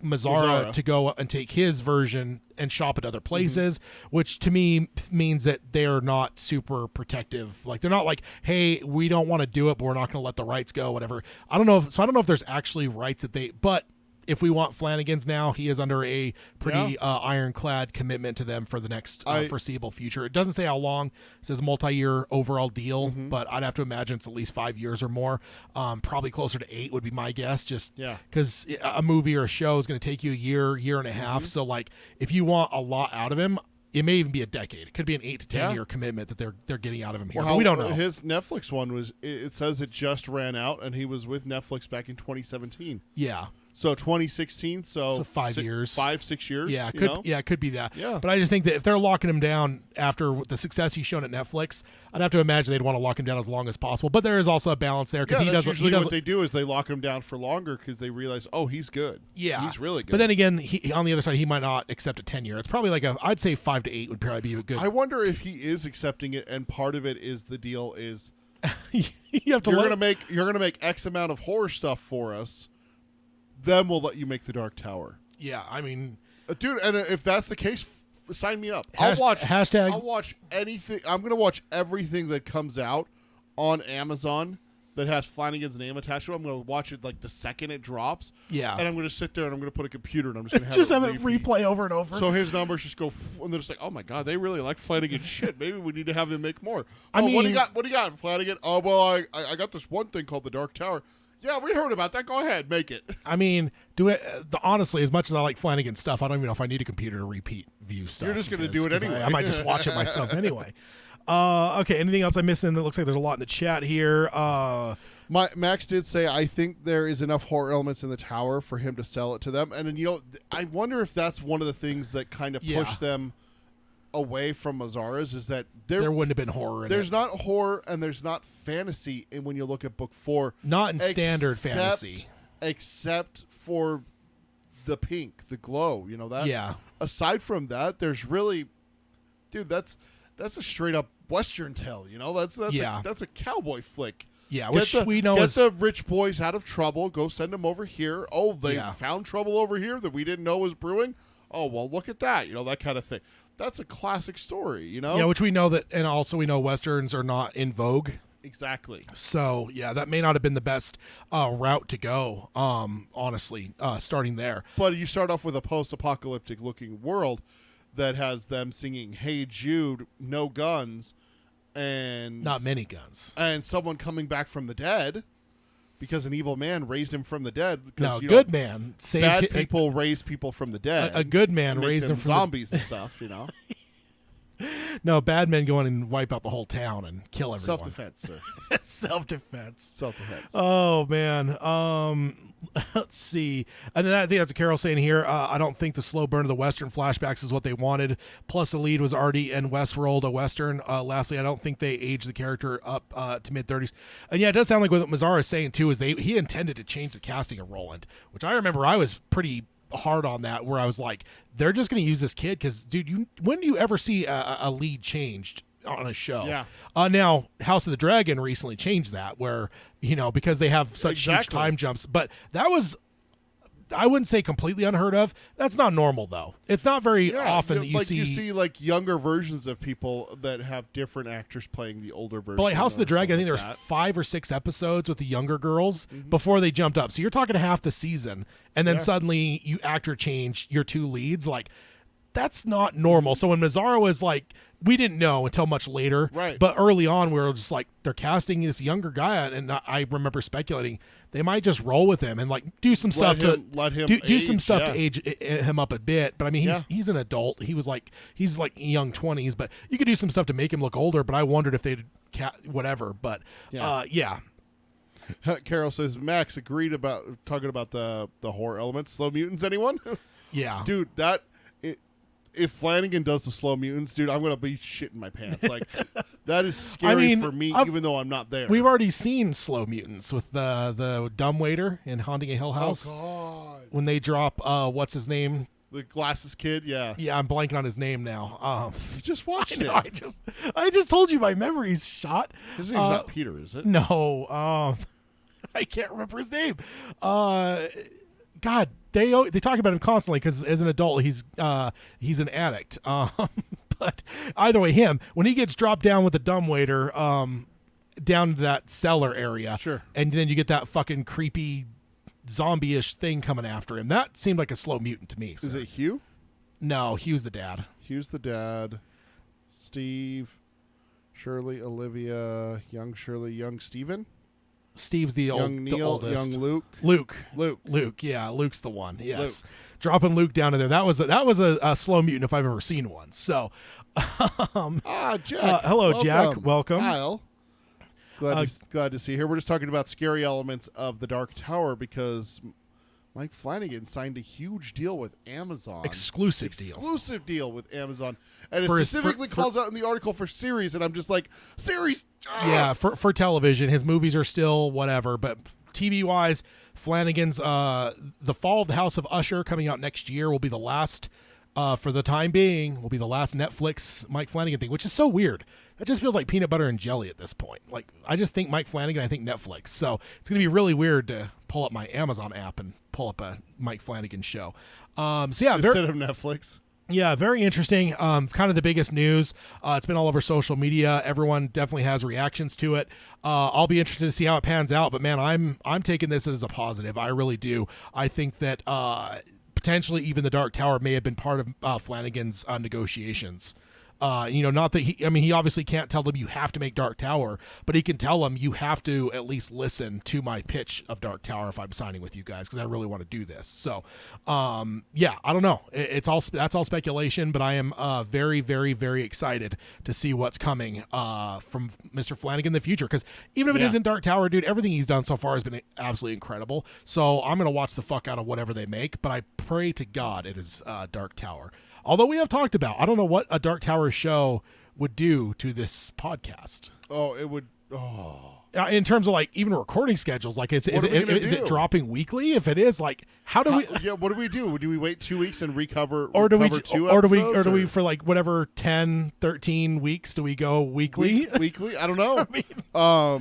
Mazzara to go and take his version and shop at other places, which to me means that they're not super protective. Like, they're not like, hey, we don't want to do it, but we're not going to let the rights go, whatever. I don't know if there's actually rights that but if we want Flanagan's now, he is under a pretty ironclad commitment to them for the next foreseeable future. It doesn't say how long. It says multi-year overall deal, but I'd have to imagine it's at least 5 years or more. Probably closer to 8 would be my guess, just because a movie or a show is going to take you a year and a half. So, like, if you want a lot out of him, it may even be a decade. It could be an 8 to 10 year commitment that they're getting out of him here. But we don't know. His Netflix one was. It says it just ran out, and he was with Netflix back in 2017. Yeah. So 2016, so 5 years. 5-6 years. Yeah, it could be that. Yeah. But I just think that if they're locking him down after the success he's shown at Netflix, I'd have to imagine they'd want to lock him down as long as possible. But there is also a balance there because what they do is they lock him down for longer because they realize, oh, he's good. Yeah, he's really good. But then again, he on the other shave he might not accept a 10-year. It's probably like I'd say 5 to 8 would probably be a good. I wonder if he is accepting it, and part of it is the deal is you have to. You're gonna make X amount of horror stuff for us. Then we'll let you make the Dark Tower. Yeah, I mean, dude, and if that's the case, sign me up. I'll watch anything. I'm gonna watch everything that comes out on Amazon that has Flanagan's name attached to it. I'm gonna watch it like the second it drops. Yeah, and I'm gonna sit there and I'm gonna put a computer and I'm just gonna have it replay over and over. So his numbers just go, and they're just like, oh my god, they really like Flanagan shit. Maybe we need to have him make more. I mean, what do you got, Flanagan? Oh well, I got this one thing called the Dark Tower. Yeah, we heard about that. Go ahead, make it. I mean, do it. Honestly, as much as I like Flanagan stuff, I don't even know if I need a computer to repeat view stuff. You're just going to do it anyway. I might just watch it myself anyway. Okay, anything else I'm missing? That looks like there's a lot in the chat here. Max did say, I think there is enough horror elements in the tower for him to sell it to them. And then, I wonder if that's one of the things that kind of pushed them away from Mazzara's, is that there wouldn't have been horror in there's not horror and there's not fantasy when you look at book 4. Not in standard fantasy. Except for the pink, the glow, that? Yeah. Aside from that, there's really, dude, that's a straight up Western tale, That's a cowboy flick. Yeah, we know get the rich boys out of trouble, go send them over here. Oh, they found trouble over here that we didn't know was brewing. Oh, well, look at that, that kind of thing. That's a classic story, Yeah, which we know that, and also we know Westerns are not in vogue. Exactly. So, yeah, that may not have been the best route to go, honestly, starting there. But you start off with a post-apocalyptic looking world that has them singing Hey Jude, no guns, and... Not many guns. And someone coming back from the dead because an evil man raised him from the dead. No, good man. Bad people raise people from the dead. A good man raised them from zombies and stuff, No, bad men go in and wipe out the whole town and kill everyone. Self-defense, sir. Self-defense. Self-defense. Oh, man. Let's see. And then I think that's a Carol saying here, I don't think the slow burn of the Western flashbacks is what they wanted. Plus, the lead was already in Westworld, a Western. Lastly, I don't think they aged the character up to mid-30s. And yeah, it does sound like what Mazzara is saying, too, is he intended to change the casting of Roland, which I remember I was pretty hard on that, where I was like, they're just going to use this kid because, dude, when do you ever see a lead changed on a show? Yeah. Now, House of the Dragon recently changed that, where because they have such huge time jumps, but that was I wouldn't say completely unheard of. That's not normal though. It's not very often that you like see. You see like younger versions of people that have different actors playing the older version. But like House of the Dragon, I think there's there's 5 or 6 episodes with the younger girls before they jumped up. So you're talking half the season, and then suddenly you actor change your 2 leads. Like that's not normal. So when Mazzaro was like, we didn't know until much later. Right. But early on, we were just like, they're casting this younger guy, and I remember speculating they might just roll with him and like do some stuff to do some stuff to age him up a bit. But I mean, he's an adult. He's like young 20s, but you could do some stuff to make him look older. But I wondered if they'd whatever. But yeah. Carol says Max agreed about talking about the horror elements. Slow mutants, anyone? Yeah, dude, if Flanagan does the slow mutants, dude, I'm gonna be shitting my pants. Like that is scary for me, even though I'm not there. We've already seen slow mutants with the dumbwaiter in Haunting a Hill House. Oh God! When they drop what's his name? The glasses kid. Yeah. Yeah, I'm blanking on his name now. You just watched it. I just told you my memory's shot. His name's not Peter, is it? No. I can't remember his name. God, they talk about him constantly because as an adult he's an addict. But either way, when he gets dropped down with the dumbwaiter down to that cellar area, sure, and then you get that fucking creepy zombie-ish thing coming after him. That seemed like a slow mutant to me. Is it Hugh? No, Hugh's the dad. Hugh's the dad. Steve, Shirley, Olivia, young Shirley, young Steven. Steve's the young Neil, the oldest. Young Luke. Luke. Yeah, Luke's the one. Yes, Luke. Dropping Luke down in there. That was a slow mutant if I've ever seen one. So, Jack. Hello, welcome. Jack. Welcome. Hile. Glad to see you here. We're just talking about scary elements of the Dark Tower because Mike Flanagan signed a huge deal with Amazon. Exclusive deal with Amazon. And it specifically calls out in the article for series, and I'm just like, series? Yeah, for television. His movies are still whatever, but TV-wise, Flanagan's The Fall of the House of Usher coming out next year will be the last, for the time being, will be the last Netflix Mike Flanagan thing, which is so weird. That just feels like peanut butter and jelly at this point. Like, I just think Mike Flanagan, I think Netflix. So it's going to be really weird to pull up my Amazon app and pull up a Mike Flanagan show. Instead of Netflix. Yeah, very interesting. Kind of the biggest news. It's been all over social media. Everyone definitely has reactions to it. I'll be interested to see how it pans out. But man, I'm taking this as a positive. I really do. I think that potentially even the Dark Tower may have been part of Flanagan's negotiations. Not that he obviously can't tell them you have to make Dark Tower, but he can tell them you have to at least listen to my pitch of Dark Tower if I'm signing with you guys because I really want to do this. So, I don't know. That's all speculation, but I am very, very, very excited to see what's coming from Mr. Flanagan in the future because even if it isn't Dark Tower, dude, everything he's done so far has been absolutely incredible. So I'm gonna watch the fuck out of whatever they make, but I pray to God it is Dark Tower. Although we have talked about, I don't know what a Dark Tower show would do to this podcast. Oh, it would. Oh. In terms of like even recording schedules, like is it dropping weekly? If it is, like how do we? Yeah, what do we do? Do we wait 2 weeks and recover? Or do we? Or do we or for like whatever 10, 13 weeks? Do we go weekly? Weekly? I don't know.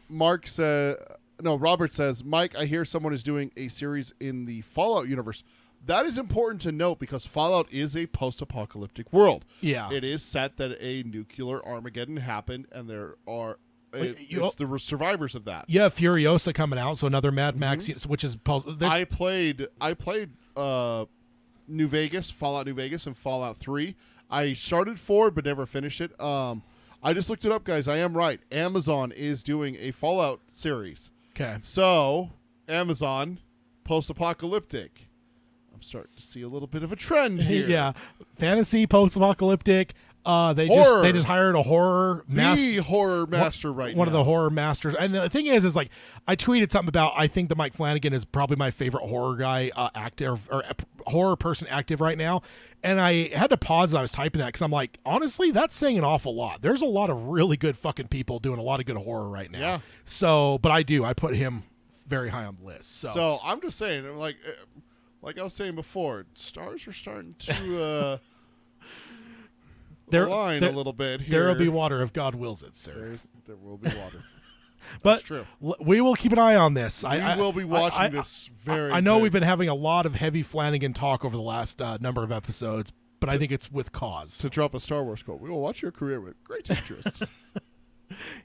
Mark said. No, Robert says, Mike, I hear someone is doing a series in the Fallout universe. That is important to note because Fallout is a post-apocalyptic world. Yeah. It is set that a nuclear Armageddon happened, and there are it's the survivors of that. Yeah, Furiosa coming out, so another Mad Max, which is... I played New Vegas, Fallout New Vegas, and Fallout 3. I started 4, but never finished it. I just looked it up, guys. I am right. Amazon is doing a Fallout series. Okay. So, Amazon, post-apocalyptic. I'm starting to see a little bit of a trend here. Yeah. Fantasy, post-apocalyptic. They just hired a horror master. Horror master right now. One of the horror masters. And the thing is like, I tweeted something about, I think that Mike Flanagan is probably my favorite horror guy active, or horror person active right now. And I had to pause as I was typing that because I'm like, honestly, that's saying an awful lot. There's a lot of really good fucking people doing a lot of good horror right now. Yeah. So, but I put him very high on the list. So I'm just saying, like I was saying before, stars are starting to align a little bit here. There will be water if God wills it, sir. There will be water. But true. We will keep an eye on this. We will be watching this very. I know big. we've been having a lot of heavy Flanagan talk over the last number of episodes, but I think it's with cause. To drop a Star Wars quote, we will watch your career with great interest.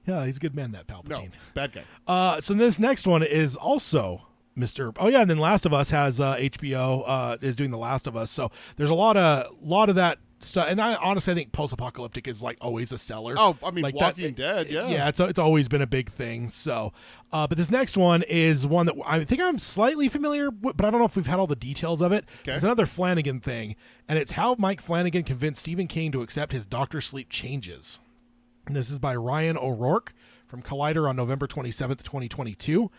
Yeah, he's a good man, that Palpatine. No, bad guy. So this next one is also Mr. Oh yeah, and then Last of Us has HBO is doing The Last of Us. So there's a lot of that stuff. And I honestly think post-apocalyptic is like always a seller. Oh, I mean, like Walking Dead, yeah. Yeah, it's always been a big thing. So, but this next one is one that I think I'm slightly familiar with, but I don't know if we've had all the details of it. Okay. It's another Flanagan thing, and it's how Mike Flanagan convinced Stephen King to accept his Dr. Sleep changes. And this is by Ryan O'Rourke from Collider on November 27th, 2022.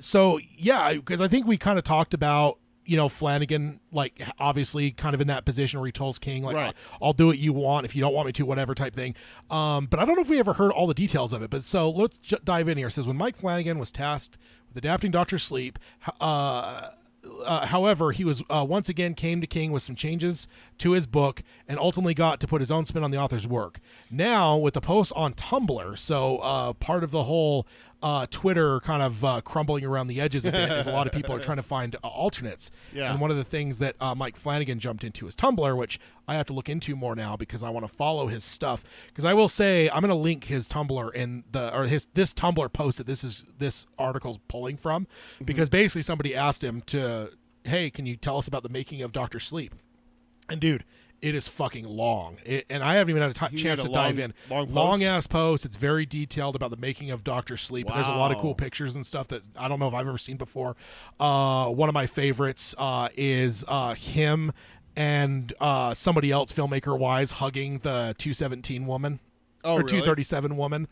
So yeah, because I think we kind of talked about, Flanagan, like obviously kind of in that position where he tells King, like, right. I'll do what you want. If you don't want me to, whatever type thing. But I don't know if we ever heard all the details of it. But so let's dive in here. It says, when Mike Flanagan was tasked with adapting Dr. Sleep, however, he was once again came to King with some changes to his book and ultimately got to put his own spin on the author's work. Now, with the post on Tumblr, so part of the whole Twitter kind of crumbling around the edges a bit is a lot of people are trying to find alternates. Yeah. And one of the things that Mike Flanagan jumped into is Tumblr, which I have to look into more now because I want to follow his stuff. Because I will say I'm going to link his Tumblr in this Tumblr post that this article's pulling from, because basically somebody asked him to, hey, can you tell us about the making of Dr. Sleep? And dude, it is fucking long, and I haven't even had a chance to dive in. Long ass post. It's very detailed about the making of Dr. Sleep. Wow. There's a lot of cool pictures and stuff that I don't know if I've ever seen before. One of my favorites is him and somebody else, filmmaker wise, hugging the 217 woman or really? 237 woman,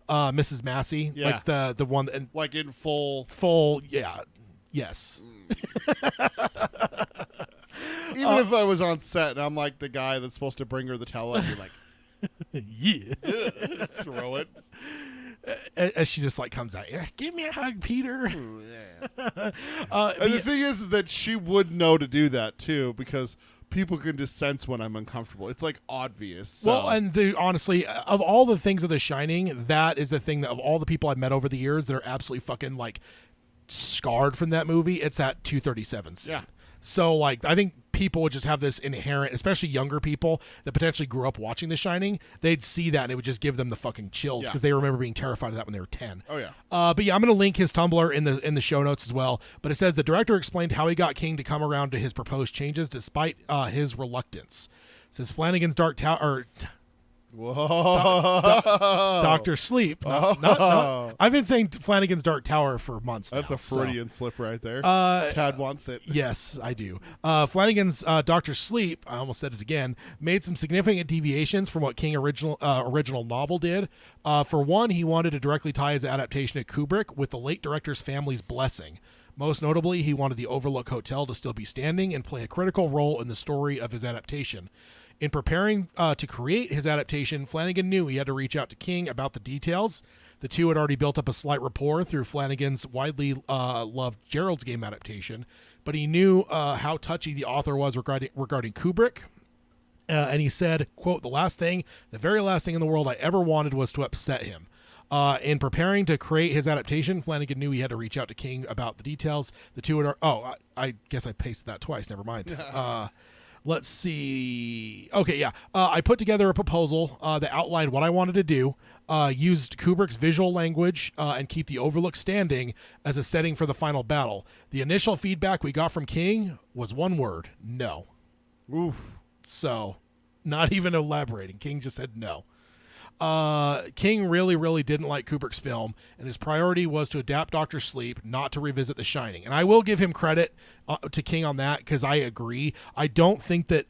Mrs. Massey, Yeah. like the one and Like in full, yeah, yes. even if I was on set and I'm like the guy that's supposed to bring her the towel, I'd be like, Yeah. just throw it. As she just like comes out, yeah, give me a hug, Peter. And the thing is that she would know to do that too, because people can just sense when I'm uncomfortable. It's like obvious. So. Well, and honestly, of all the things of The Shining, that is the thing that of all the people I've met over the years that are absolutely fucking like scarred from that movie, it's that 237 scene. Yeah. So like I think people would just have this inherent, especially younger people that potentially grew up watching The Shining, they'd see that and it would just give them the fucking chills because they remember being terrified of that when they were 10. Oh yeah. But yeah, I'm going to link his Tumblr in the show notes as well. But it says the director explained how he got King to come around to his proposed changes despite his reluctance. It says Flanagan's Dark Tower. Whoa. Dr. Sleep. Not, I've been saying Flanagan's Dark Tower for months now. That's a Freudian slip right there. Uh, Tad wants it. Yes, I do. Flanagan's Dr. Sleep, I almost said it again, made some significant deviations from what King original novel did. For one, he wanted to directly tie his adaptation to Kubrick with the late director's family's blessing. Most notably, he wanted the Overlook Hotel to still be standing and play a critical role in the story of his adaptation. In preparing to create his adaptation, Flanagan knew he had to reach out to King about the details. The two had already built up a slight rapport through Flanagan's widely loved Gerald's Game adaptation, but he knew how touchy the author was regarding Kubrick. And he said, quote, the very last thing in the world I ever wanted was to upset him. In preparing to create his adaptation, Flanagan knew he had to reach out to King about the details. The two had... I guess I pasted that twice. Never mind. Let's see. Okay, yeah. I put together a proposal that outlined what I wanted to do, used Kubrick's visual language, and keep the Overlook standing as a setting for the final battle. The initial feedback we got from King was one word: no. Oof. So, not even elaborating. King just said no. King really, really didn't like Kubrick's film, and his priority was to adapt Dr. Sleep, not to revisit The Shining. And I will give him credit to King on that, because I agree. I don't think that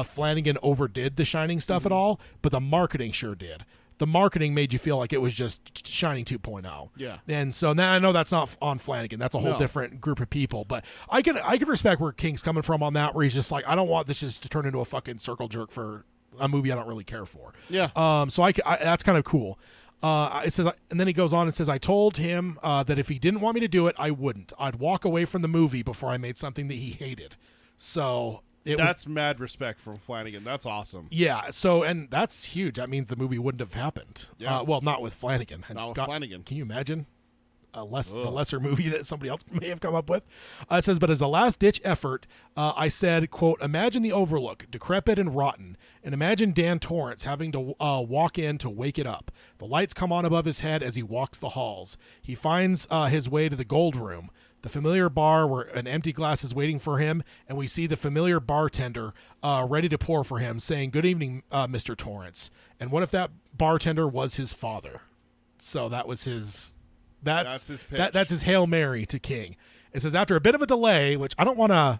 Flanagan overdid The Shining stuff at all, but the marketing sure did. The marketing made you feel like it was just Shining 2.0. Yeah. And so now I know that's not on Flanagan. That's a whole different group of people. But I can respect where King's coming from on that, where he's just like, I don't want this just to turn into a fucking circle jerk for a movie I don't really care for. Yeah. So I that's kind of cool. It says, and then he goes on and says, I told him that if he didn't want me to do it, I wouldn't. I'd walk away from the movie before I made something that he hated. So That's mad respect from Flanagan. That's awesome. Yeah, so, and that's huge. That means the movie wouldn't have happened. Yeah. Well, not with Flanagan. Not with Flanagan. Can you imagine the lesser movie that somebody else may have come up with? It says, but as a last-ditch effort, I said, quote, imagine the Overlook, decrepit and rotten, and imagine Dan Torrance having to walk in to wake it up. The lights come on above his head as he walks the halls. He finds his way to the Gold Room, the familiar bar where an empty glass is waiting for him, and we see the familiar bartender ready to pour for him, saying, good evening, Mr. Torrance. And what if that bartender was his father? So that was his... That's his pitch. That's his Hail Mary to King. It says, after a bit of a delay, which I don't want to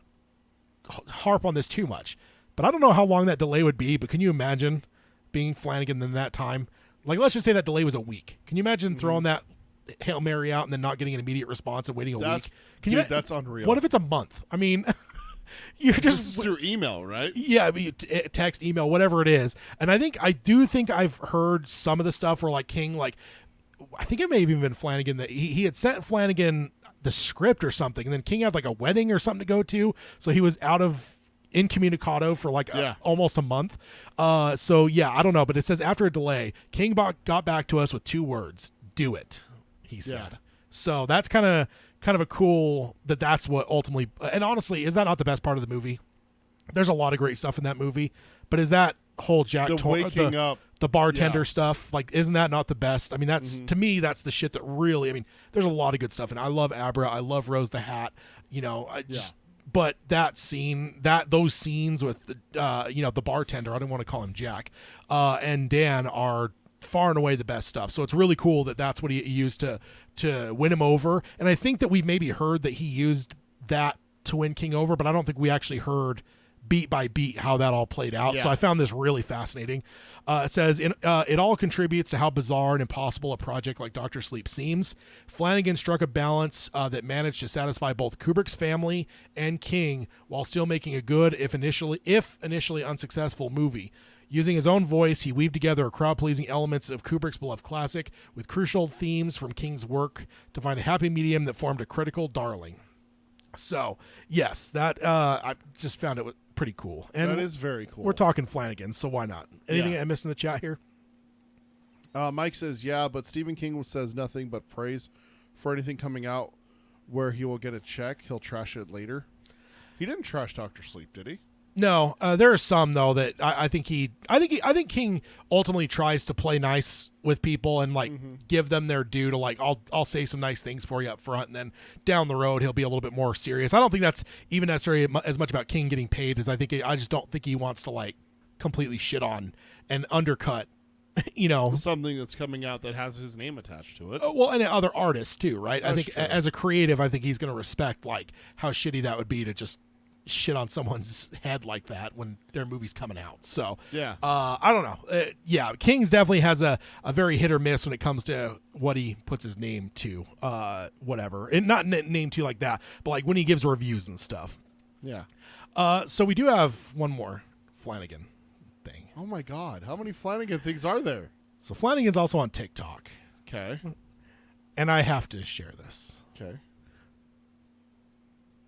harp on this too much, but I don't know how long that delay would be, but can you imagine being Flanagan in that time? Like, let's just say that delay was a week. Can you imagine throwing that Hail Mary out and then not getting an immediate response and waiting a week? That's unreal. What if it's a month? I mean, you're just through email, right? Yeah, I mean, text, email, whatever it is. And I do think I've heard some of the stuff where, like, King, like, I think it may have even been Flanagan that he had sent Flanagan the script or something, and then King had like a wedding or something to go to, so he was incommunicado for like almost a month. So yeah, I don't know, but it says after a delay, King got back to us with 2 words: "Do it," he said. Yeah. So that's kind of a cool that's what ultimately. And honestly, is that not the best part of the movie? There's a lot of great stuff in that movie, but is that whole waking up, the bartender stuff, like, isn't that not the best? I mean, that's to me, that's the shit that really, I mean, there's a lot of good stuff, and I love Abra, I love Rose the Hat, you know, but those scenes with the the bartender, I don't want to call him Jack, and Dan are far and away the best stuff. So it's really cool that that's what he used to win him over, and I think that we maybe heard that he used that to win King over, but I don't think we actually heard beat by beat how that all played out. So I found this really fascinating. It says, it all contributes to how bizarre and impossible a project like Dr. Sleep seems. Flanagan struck a balance that managed to satisfy both Kubrick's family and King while still making a good, if initially unsuccessful, movie. Using his own voice, he weaved together a crowd-pleasing elements of Kubrick's beloved classic with crucial themes from King's work to find a happy medium that formed a critical darling. So, yes, that I just found it pretty cool. And that is very cool. We're talking Flanagan, so why not? Anything I missed in the chat here? Mike says, yeah, but Stephen King says nothing but praise for anything coming out where he will get a check. He'll trash it later. He didn't trash Dr. Sleep, did he? No, there are some though that I think King ultimately tries to play nice with people and like give them their due to like I'll say some nice things for you up front, and then down the road he'll be a little bit more serious. I don't think that's even necessarily as much about King getting paid as I just don't think he wants to like completely shit on and undercut something that's coming out that has his name attached to it. Well, and other artists too, right? That's I think true. As a creative, I think he's going to respect like how shitty that would be to just shit on someone's head like that when their movie's coming out. So I don't know. King's definitely has a very hit or miss when it comes to what he puts his name to, whatever, and not name to like that, but like when he gives reviews and stuff. So we do have one more Flanagan thing. Oh my God, how many Flanagan things are there? So Flanagan's also on TikTok. Okay. And I have to share this. Okay.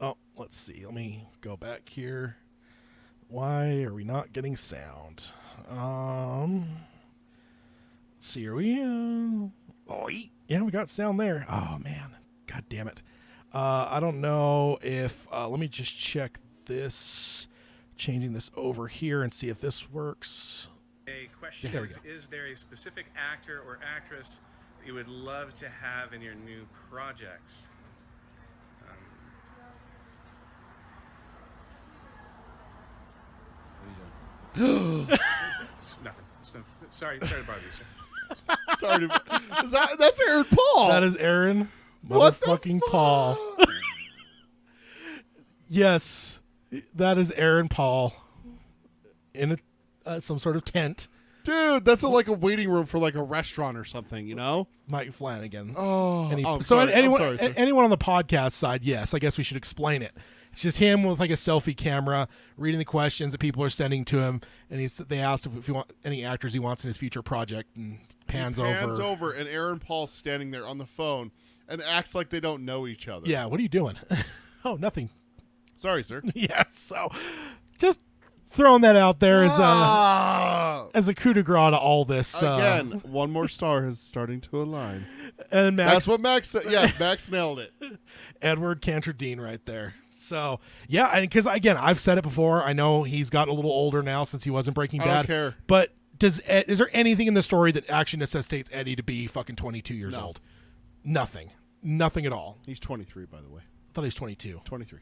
Oh, let's see. Let me go back here. Why are we not getting sound? Let's see. Here we yeah, we got sound there. Oh man, God damn it. I don't know if let me just check this, changing this over here and see if this works. A question is there a specific actor or actress that you would love to have in your new projects? It's nothing. Sorry to bother you, sir. Sorry, that's Aaron Paul. That is Aaron What motherfucking Paul. Yes, that is Aaron Paul in some sort of tent. Dude, that's like a waiting room for like a restaurant or something, you know? Mike Flanagan. Anyone on the podcast side, yes, I guess we should explain it. It's just him with like a selfie camera reading the questions that people are sending to him, and they asked if he wants any actors he wants in his future project, and pans over, and Aaron Paul's standing there on the phone and acts like they don't know each other. Yeah, what are you doing? Oh, nothing. Sorry, sir. Yeah, so throwing that out there as as a coup de grace to all this. again, one more star is starting to align. And Max, That's what Max said. Yeah, Max nailed it. Edward Cantor Dean right there. So, yeah, because, again, I've said it before. I know he's gotten a little older now since he wasn't Breaking Bad. I don't care. But is there anything in the story that actually necessitates Eddie to be fucking 22 years No. old? Nothing. Nothing at all. He's 23, by the way. I thought he was 22. 23.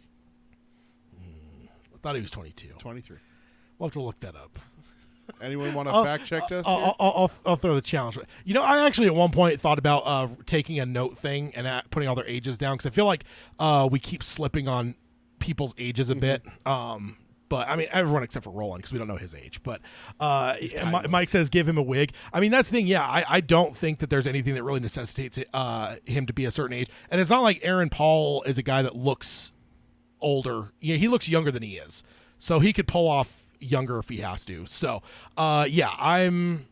I thought he was 22. 23. We'll have to look that up. Anyone want to fact check us? here? I'll throw the challenge. You know, I actually at one point thought about taking a note thing and putting all their ages down because I feel like we keep slipping on people's ages a bit. But I mean, everyone except for Roland because we don't know his age. But Mike says give him a wig. I mean, that's the thing. Yeah, I don't think that there's anything that really necessitates him to be a certain age. And it's not like Aaron Paul is a guy that looks older. You know, he looks younger than he is, so he could pull off younger if he has to. So yeah, I'm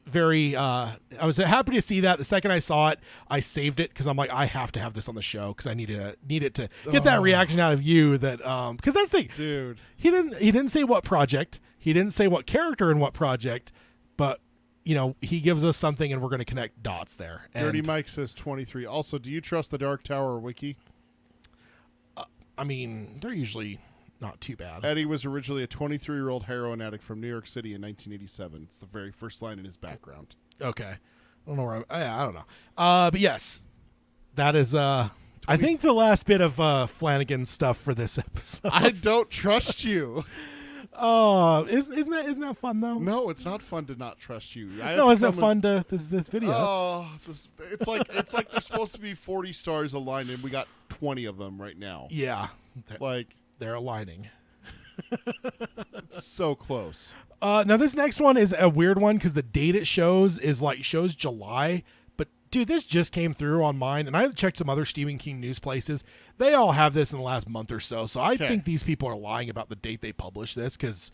very I was happy to see that. The second I saw it, I saved it because I'm like, I have to have this on the show because I need it to get that reaction out of you. That because that's the thing, Dude. he didn't say what project, he didn't say what character in what project, but you know, he gives us something and we're going to connect dots there. Dirty And, Mike says 23. Also, do you trust the Dark Tower wiki? I mean, they're usually not too bad. Eddie was originally a 23-year-old heroin addict from New York City in 1987. It's the very first line in his background. Okay. I don't know where I don't know. But yes, that is I think the last bit of Flanagan stuff for this episode. I don't trust you. Oh, isn't that fun though? No, it's not fun to not trust you. No, isn't it fun to this video? Oh, it's like there's supposed to be 40 stars aligned, and we got 20 of them right now. Yeah. Like, They're aligning. it's so close. Now this next one is a weird one because the date it shows shows July, but dude, this just came through on mine, and I checked some other Stephen King news places. They all have this in the last month or so, so I think these people are lying about the date they published this because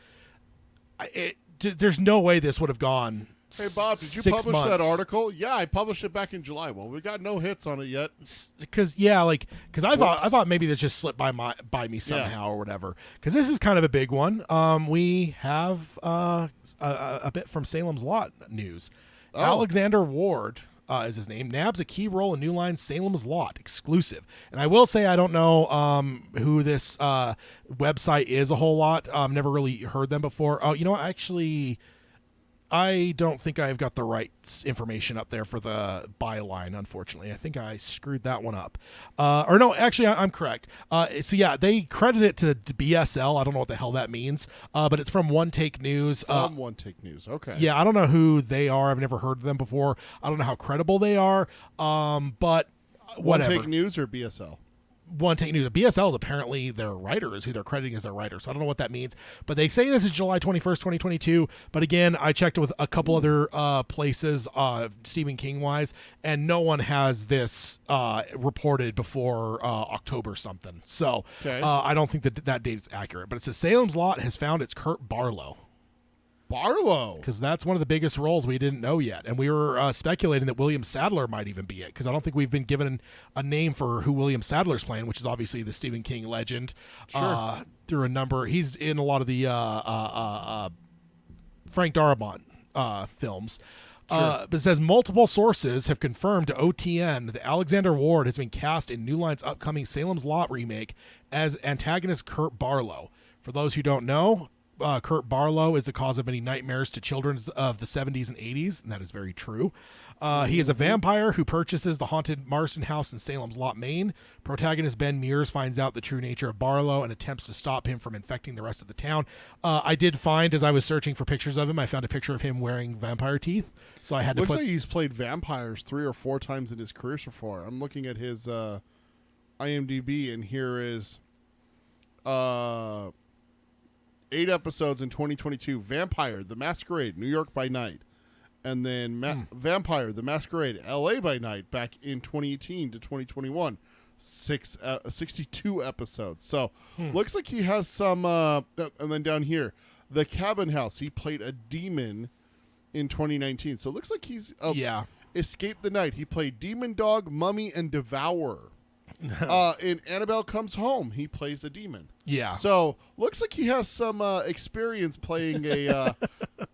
there's no way this would have gone. Hey Bob, did you 6 publish months. that article? Yeah, I published it back in July. Well, we got no hits on it yet. Because I thought maybe this just slipped by me somehow or whatever. Because this is kind of a big one. We have a bit from Salem's Lot news. Oh. Alexander Ward is his name. Nabs a key role in New Line's Salem's Lot exclusive. And I will say I don't know who this website is a whole lot. I've never really heard them before. Oh, you know what? Actually, I don't think I've got the right information up there for the byline, unfortunately. I think I screwed that one up. Or no, actually, I'm correct. So yeah, they credit it to BSL. I don't know what the hell that means, but it's from One Take News. One Take News. Okay. Yeah, I don't know who they are. I've never heard of them before. I don't know how credible they are, but whatever. One Take News or BSL? One Take News. BSL is apparently their writer, is who they're crediting as their writer. So I don't know what that means. But they say this is July 21st, 2022. But again, I checked with a couple other places, Stephen King-wise, and no one has this reported before October something. So I don't think that date is accurate. But it says Salem's Lot has found its Kurt Barlow. Barlow, because that's one of the biggest roles we didn't know yet, and we were speculating that William Sadler might even be it, because I don't think we've been given a name for who William Sadler's playing, which is obviously the Stephen King legend. Sure. Through a number, he's in a lot of the Frank Darabont films. Sure. But it says multiple sources have confirmed to OTN that Alexander Ward has been cast in New Line's upcoming Salem's Lot remake as antagonist Kurt Barlow. For those who don't know, Kurt Barlow is the cause of many nightmares to children of the 70s and 80s, and that is very true. He is a vampire who purchases the haunted Marston house in Salem's Lot, Maine. Protagonist Ben Mears finds out the true nature of Barlow and attempts to stop him from infecting the rest of the town. I did find, as I was searching for pictures of him, I found a picture of him wearing vampire teeth, so I had to Looks put... like he's played vampires 3 or 4 times in his career so far. I'm looking at his IMDb, and here is 8 episodes in 2022. Vampire, The Masquerade, New York by Night. And then Vampire, The Masquerade, LA by Night, back in 2018 to 2021. 62 episodes. So, looks like he has some... and then down here, The Cabin House. He played a demon in 2019. So, it looks like he's... Escape the Night. He played Demon Dog, Mummy, and Devourer. In Annabelle Comes Home, he plays a demon. Yeah. So looks like he has some experience playing a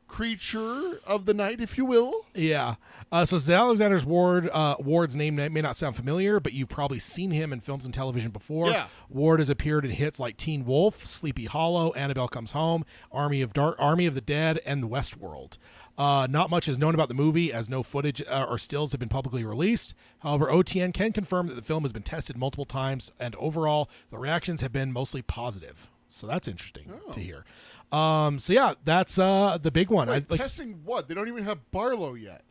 creature of the night, if you will. Yeah. So Alexander Ward's name may not sound familiar, but you've probably seen him in films and television before. Yeah. Ward has appeared in hits like Teen Wolf, Sleepy Hollow, Annabelle Comes Home, Army of the Dead, and The Westworld. Not much is known about the movie, as no footage or stills have been publicly released. However, OTN can confirm that the film has been tested multiple times, and overall, the reactions have been mostly positive. So that's interesting to hear. So yeah, that's the big one. Wait, testing what? They don't even have Barlow yet.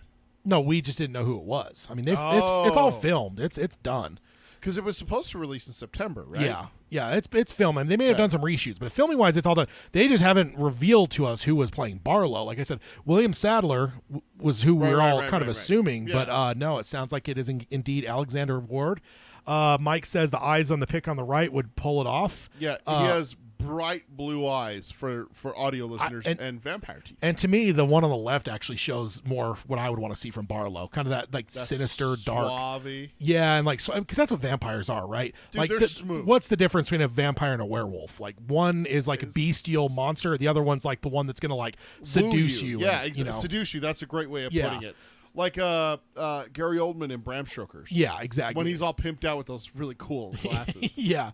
No, we just didn't know who it was. I mean, it's all filmed. It's done. Because it was supposed to release in September, right? Yeah, it's filming. They may have done some reshoots, but filming wise, it's all done. They just haven't revealed to us who was playing Barlow. Like I said, William Sadler was who we were all kind of assuming, Yeah. but no, it sounds like it is indeed Alexander Ward. Mike says the eyes on the pic on the right would pull it off. Yeah, he has bright blue eyes for audio listeners and vampire teeth. And to me, the one on the left actually shows more what I would want to see from Barlow, kind of that like sinister, dark. Suave. Yeah, and like because that's what vampires are, right? Dude, like, they're smooth. What's the difference between a vampire and a werewolf? Like one is like a bestial monster, the other one's like the one that's gonna like seduce you. Yeah, and, exactly. Seduce you. That's a great way of Yeah. putting it. Like Gary Oldman in Bram Stoker's. Yeah, exactly. When he's all pimped out with those really cool glasses. Yeah.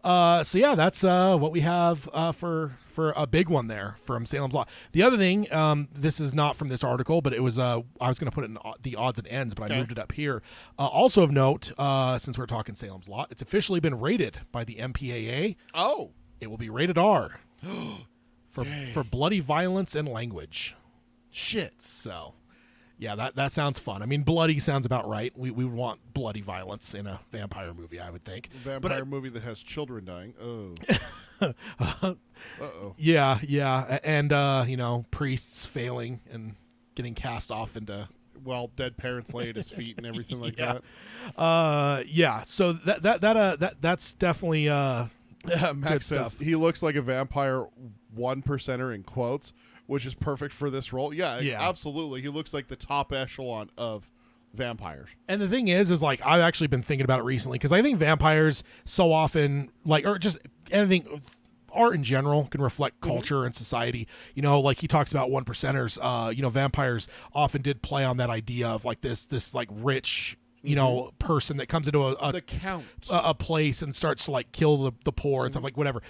So yeah, that's what we have for a big one there from Salem's Lot. The other thing, this is not from this article, but it was I was going to put it in the odds and ends, but I moved it up here. Also of note, since we're talking Salem's Lot, it's officially been rated by the MPAA. Oh. It will be rated R for bloody violence and language. Shit. So. Yeah, that sounds fun. I mean, bloody sounds about right. We would want bloody violence in a vampire movie, I would think. Vampire movie that has children dying. Oh. Uh-oh. Yeah. And, priests failing and getting cast off into... Well, dead parents lay at his feet and everything like Yeah. that. Yeah, so that's definitely Max good says stuff. he looks like a vampire 1%er in quotes, which is perfect for this role. Yeah, absolutely. He looks like the top echelon of vampires. And the thing is like I've actually been thinking about it recently because I think vampires so often or just anything art in general can reflect culture and society. Like he talks about 1%ers. Vampires often did play on that idea of like this like rich person that comes into the count a place and starts to like kill the poor and stuff like whatever.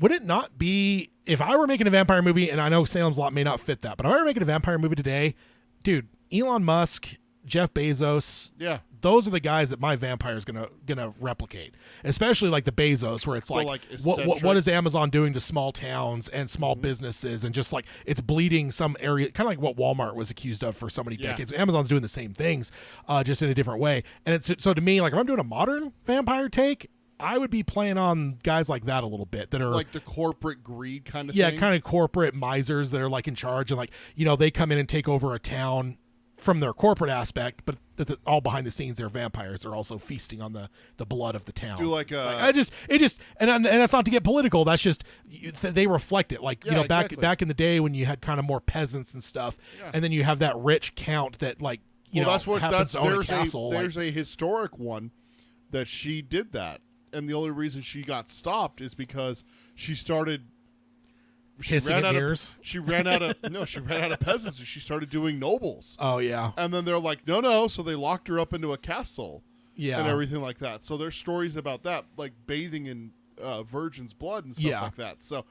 Would it not be if I were making a vampire movie, and I know Salem's Lot may not fit that, but if I were making a vampire movie today, dude, Elon Musk, Jeff Bezos, those are the guys that my vampire is gonna replicate. Especially like the Bezos, where it's like what is Amazon doing to small towns and small businesses, and just like it's bleeding some area, kind of like what Walmart was accused of for so many decades. Amazon's doing the same things, just in a different way. And it's so to me, like if I'm doing a modern vampire take, I would be playing on guys like that a little bit that are like the corporate greed kind of thing. Yeah, kind of corporate misers that are like in charge and like, they come in and take over a town from their corporate aspect, but all behind the scenes they're vampires. They're also feasting on the blood of the town. Do like and that's not to get political. That's just they reflect it. Like, back in the day when you had kind of more peasants and stuff, and then you have that rich count that like, happens to own a castle. There's a historic one that she did that. And the only reason she got stopped is because she ran out of peasants and she started doing nobles. Oh yeah. And then they're like, no, so they locked her up into a castle. Yeah. And everything like that. So there's stories about that, like bathing in virgin's blood and stuff like that. So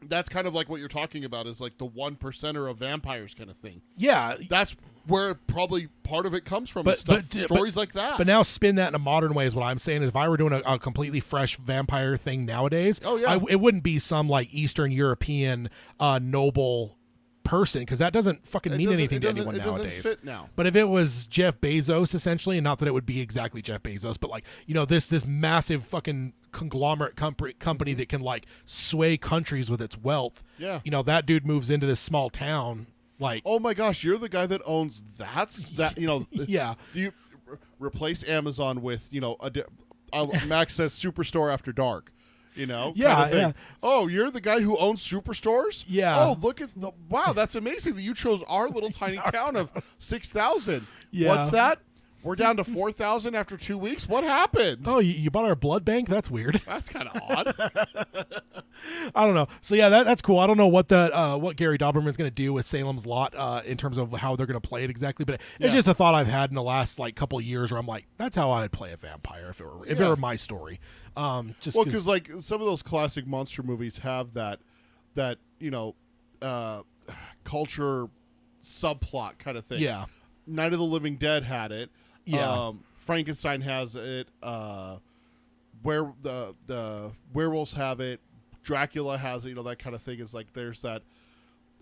that's kind of like what you're talking about is like the 1%er of vampires kind of thing. Yeah. That's where probably part of it comes from. Stories like that. But now spin that in a modern way is what I'm saying. Is if I were doing a completely fresh vampire thing nowadays, it wouldn't be some like Eastern European noble person, because that doesn't fucking mean anything to anyone nowadays. It doesn't fit now. But if it was Jeff Bezos, essentially, and not that it would be exactly Jeff Bezos, but like, this massive fucking conglomerate company that can like sway countries with its wealth. Yeah. That dude moves into this small town. Like, oh my gosh, you're the guy that owns that. Yeah. You replace Amazon with Max says Superstore After Dark. Yeah. Oh, you're the guy who owns superstores? Yeah. Oh, look at wow, that's amazing that you chose our little tiny town of 6,000. Yeah. What's that? We're down to 4,000 after 2 weeks. What happened? Oh, you bought our blood bank? That's weird. That's kind of odd. I don't know. So yeah, that's cool. I don't know what what Gary Doberman's going to do with Salem's Lot in terms of how they're going to play it exactly, but it's just a thought I've had in the last like couple of years where I'm like, that's how I'd play a vampire if it were my story. Because like some of those classic monster movies have that culture subplot kind of thing. Yeah. Night of the Living Dead had it. Yeah. Frankenstein has it. Where the werewolves have it. Dracula has it. That kind of thing. Is like there's that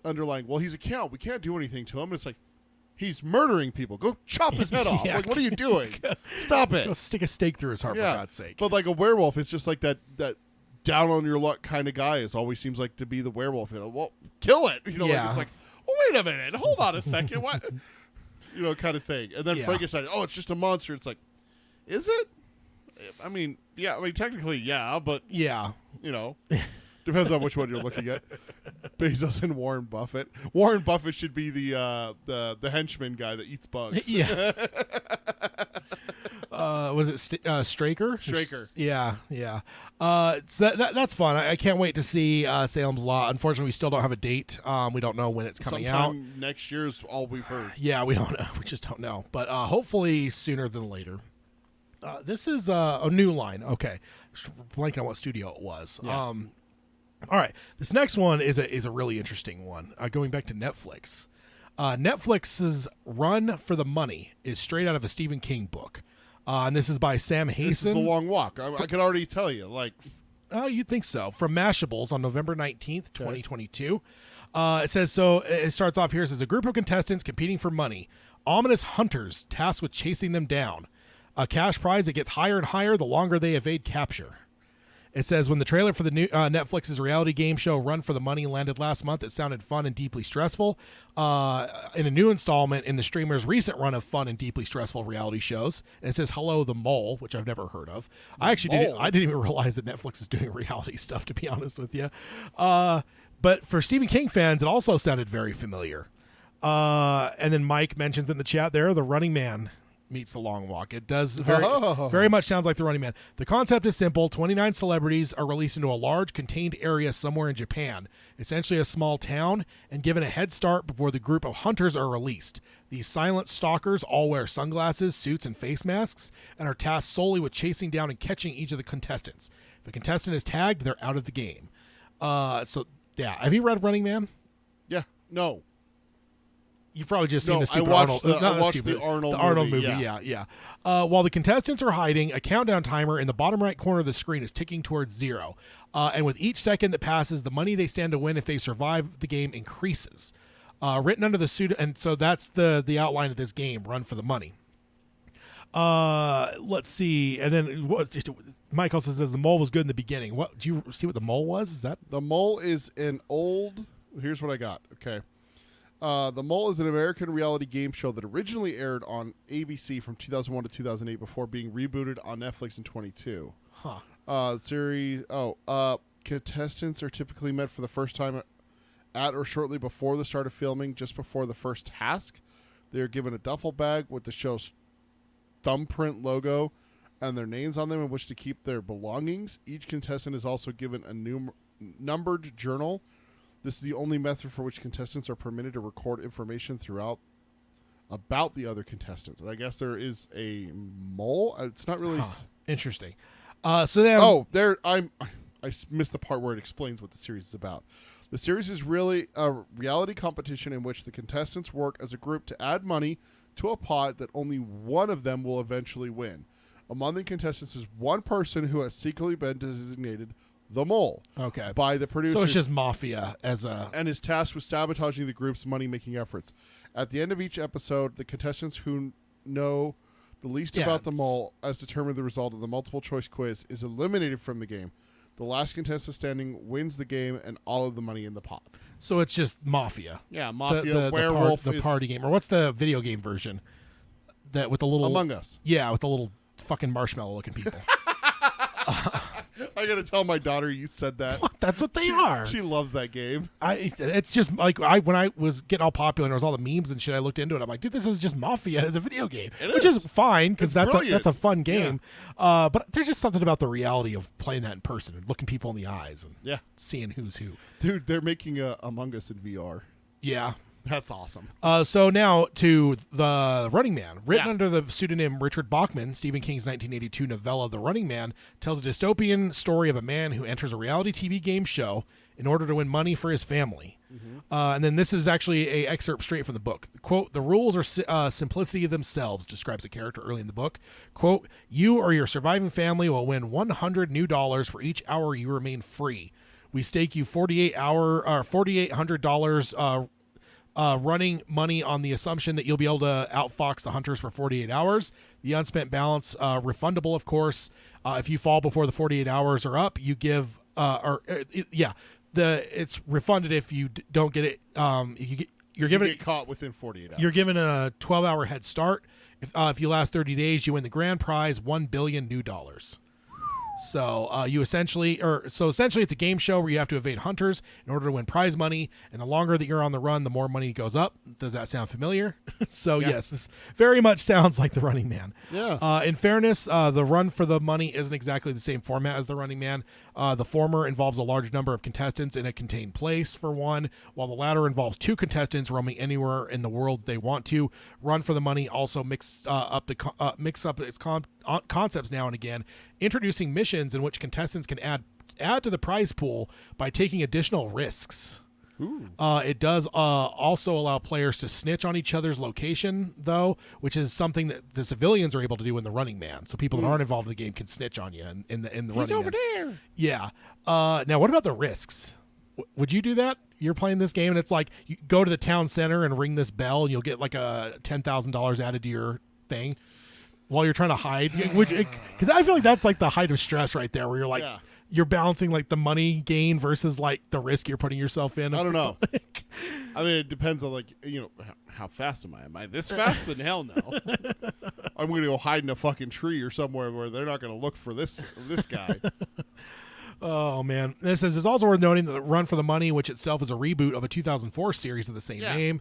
underlying. Well, he's a count. We can't do anything to him. It's like he's murdering people. Go chop his head off. Like, what are you doing? Stop it. Go stick a stake through his heart for God's sake. But like a werewolf, it's just like that down on your luck kind of guy. Is always seems like to be the werewolf. Well, kill it. Like, it's like, oh, wait a minute. Hold on a second. What? Kind of thing. And then Frankenstein, it's just a monster. It's like, is it? I mean, technically, but depends on which one you're looking at. Bezos and Warren Buffett. Warren Buffett should be the henchman guy that eats bugs. Yeah. Was it Straker? Straker. Yeah. So that's fun. I can't wait to see Salem's Lot. Unfortunately, we still don't have a date. We don't know when it's coming out. Next year is all we've heard. Yeah, we don't know. We just don't know. But hopefully sooner than later. This is a new line. Okay. Blanking on what studio it was. Yeah. All right. This next one is a really interesting one. Going back to Netflix. Netflix's Run for the Money is straight out of a Stephen King book. And this is by Sam Hazen. This is The Long Walk. I can already tell you. Like, you'd think so. From Mashables on November 19th, 2022. It says, so it starts off here. It says, a group of contestants competing for money. Ominous hunters tasked with chasing them down. A cash prize that gets higher and higher the longer they evade capture. It says, when the trailer for the new Netflix's reality game show Run for the Money landed last month, it sounded fun and deeply stressful. In a new installment in the streamer's recent run of fun and deeply stressful reality shows, and it says, Hello the Mole, which I've never heard of. I didn't even realize that Netflix is doing reality stuff, to be honest with you. But for Stephen King fans, it also sounded very familiar. And then Mike mentions in the chat there, The Running Man meets The Long Walk. It does very much sounds like The Running Man. The concept is simple. 29 celebrities are released into a large contained area somewhere in Japan, essentially a small town, and given a head start before the group of hunters are released. These silent stalkers all wear sunglasses, suits, and face masks, and are tasked solely with chasing down and catching each of the contestants. If a contestant is tagged, they're out of the game. Have you read Running Man? Yeah. No. You've probably just seen the stupid I Arnold. watched the Arnold movie. Yeah. While the contestants are hiding, a countdown timer in the bottom right corner of the screen is ticking towards 0. And with each second that passes, the money they stand to win if they survive the game increases. Written under the pseudo, and so that's the outline of this game, Run for the Money. Let's see, and then Mike also says the mole was good in the beginning. What do you see? What the mole was? Is that the mole? Is an old. Here's what I got. Okay. The Mole is an American reality game show that originally aired on ABC from 2001 to 2008 before being rebooted on Netflix in 2022. Series. Contestants are typically met for the first time at or shortly before the start of filming, just before the first task. They are given a duffel bag with the show's thumbprint logo and their names on them in which to keep their belongings. Each contestant is also given a numbered journal. This is the only method for which contestants are permitted to record information throughout about the other contestants. And I guess there is a mole. It's not really interesting. So then, I missed the part where it explains what the series is about. The series is really a reality competition in which the contestants work as a group to add money to a pot that only one of them will eventually win. Among the contestants is one person who has secretly been designated the Mole. Okay. By the producers. So it's just mafia and is tasked with sabotaging the group's money-making efforts. At the end of each episode, the contestants who know the least about the Mole, as determined the result of the multiple-choice quiz, is eliminated from the game. The last contestant standing wins the game and all of the money in the pot. So it's just mafia. Yeah, mafia, werewolf. The party game. Or what's the video game version? That with the little... Among Us. Yeah, with the little fucking marshmallow-looking people. I gotta tell my daughter you said that. That's what they are. She loves that game. It's just like when I was getting all popular and there was all the memes and shit, I looked into it. I'm like, dude, this is just Mafia as a video game, which is fine because that's a fun game. Yeah. But there's just something about the reality of playing that in person and looking people in the eyes and seeing who's who. Dude, they're making Among Us in VR. Yeah. That's awesome. So now to The Running Man. Written under the pseudonym Richard Bachman, Stephen King's 1982 novella The Running Man tells a dystopian story of a man who enters a reality TV game show in order to win money for his family. Mm-hmm. And then this is actually an excerpt straight from the book. Quote, "The rules are simplicity themselves," describes a character early in the book. Quote, "You or your surviving family will win $100 new for each hour you remain free. We stake you $4,800 running money on the assumption that you'll be able to outfox the hunters for 48 hours. The unspent balance, refundable, of course. If you fall before the 48 hours are up, you give, it's refunded if you don't get it. You're given get caught within 48 hours. You're given a 12-hour head start. If you last 30 days, you win the grand prize, $1 billion new. So essentially it's a game show where you have to evade hunters in order to win prize money, and the longer that you're on the run, the more money goes up. Does that sound familiar? So yes, this very much sounds like The Running Man. Yeah. In fairness, the Run for the Money isn't exactly the same format as The Running Man. The former involves a large number of contestants in a contained place, for one, while the latter involves two contestants roaming anywhere in the world they want to. Run for the Money also mix up its concepts now and again, introducing missions in which contestants can add to the prize pool by taking additional risks. It does also allow players to snitch on each other's location, though, which is something that the civilians are able to do in The Running Man. So people that aren't involved in the game can snitch on you in the Running Man. He's over there. Yeah. Now, what about the risks? Would you do that? You're playing this game, and it's like you go to the town center and ring this bell, and you'll get like a $10,000 added to your thing while you're trying to hide. Because I feel like that's like the height of stress right there, where you're like, you're balancing like the money gain versus like the risk you're putting yourself in. I don't know. I mean, it depends on how fast am I? Am I this fast? Then hell no. I'm going to go hide in a fucking tree or somewhere where they're not going to look for this guy. Oh, man. This is, it's also worth noting that the Run for the Money, which itself is a reboot of a 2004 series of the same name,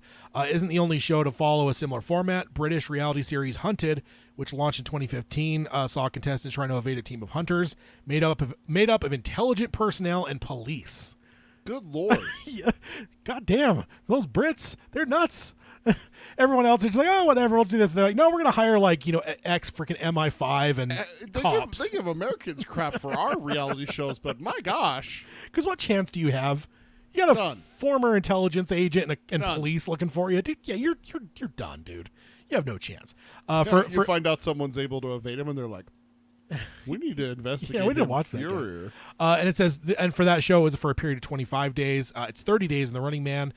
isn't the only show to follow a similar format. British reality series Hunted, which launched in 2015, saw contestants trying to evade a team of hunters made up of intelligent personnel and police. Good Lord. God damn. Those Brits, they're nuts. Everyone else is just like, oh, whatever, we'll do this. And they're like, no, we're going to hire X freaking MI5 and cops. They give Americans crap for our reality shows, but my gosh. Because what chance do you have? You got a former intelligence agent and police looking for you. Dude, you're done, dude. You have no chance. You find out someone's able to evade him, and they're like, we need to investigate. We need to watch that guy. And it says, and for that show, it was for a period of 25 days. It's 30 days in The Running Man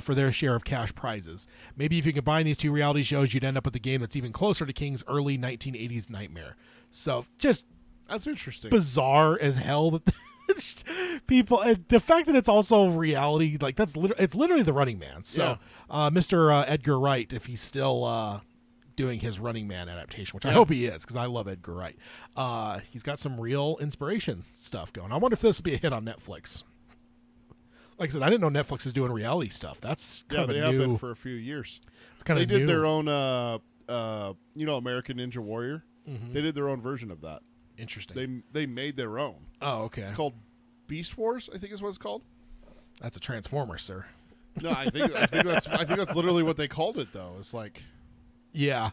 for their share of cash prizes. Maybe if you combine these two reality shows, you'd end up with a game that's even closer to King's early 1980s nightmare. So just that's interesting, bizarre as hell that people. The fact that it's also reality, like it's literally The Running Man. So Mr. Edgar Wright, if he's still doing his Running Man adaptation, which I hope he is, because I love Edgar Wright. He's got some real inspiration stuff going. I wonder if this will be a hit on Netflix. Like I said, I didn't know Netflix is doing reality stuff. That's kind of they new. have been for a few years. It's kind of new. They did their own, American Ninja Warrior. Mm-hmm. They did their own version of that. Interesting. They made their own. Oh, okay. It's called Beast Wars, I think is what it's called. That's a Transformer, sir. No, I think that's literally what they called it, though. It's like. Yeah.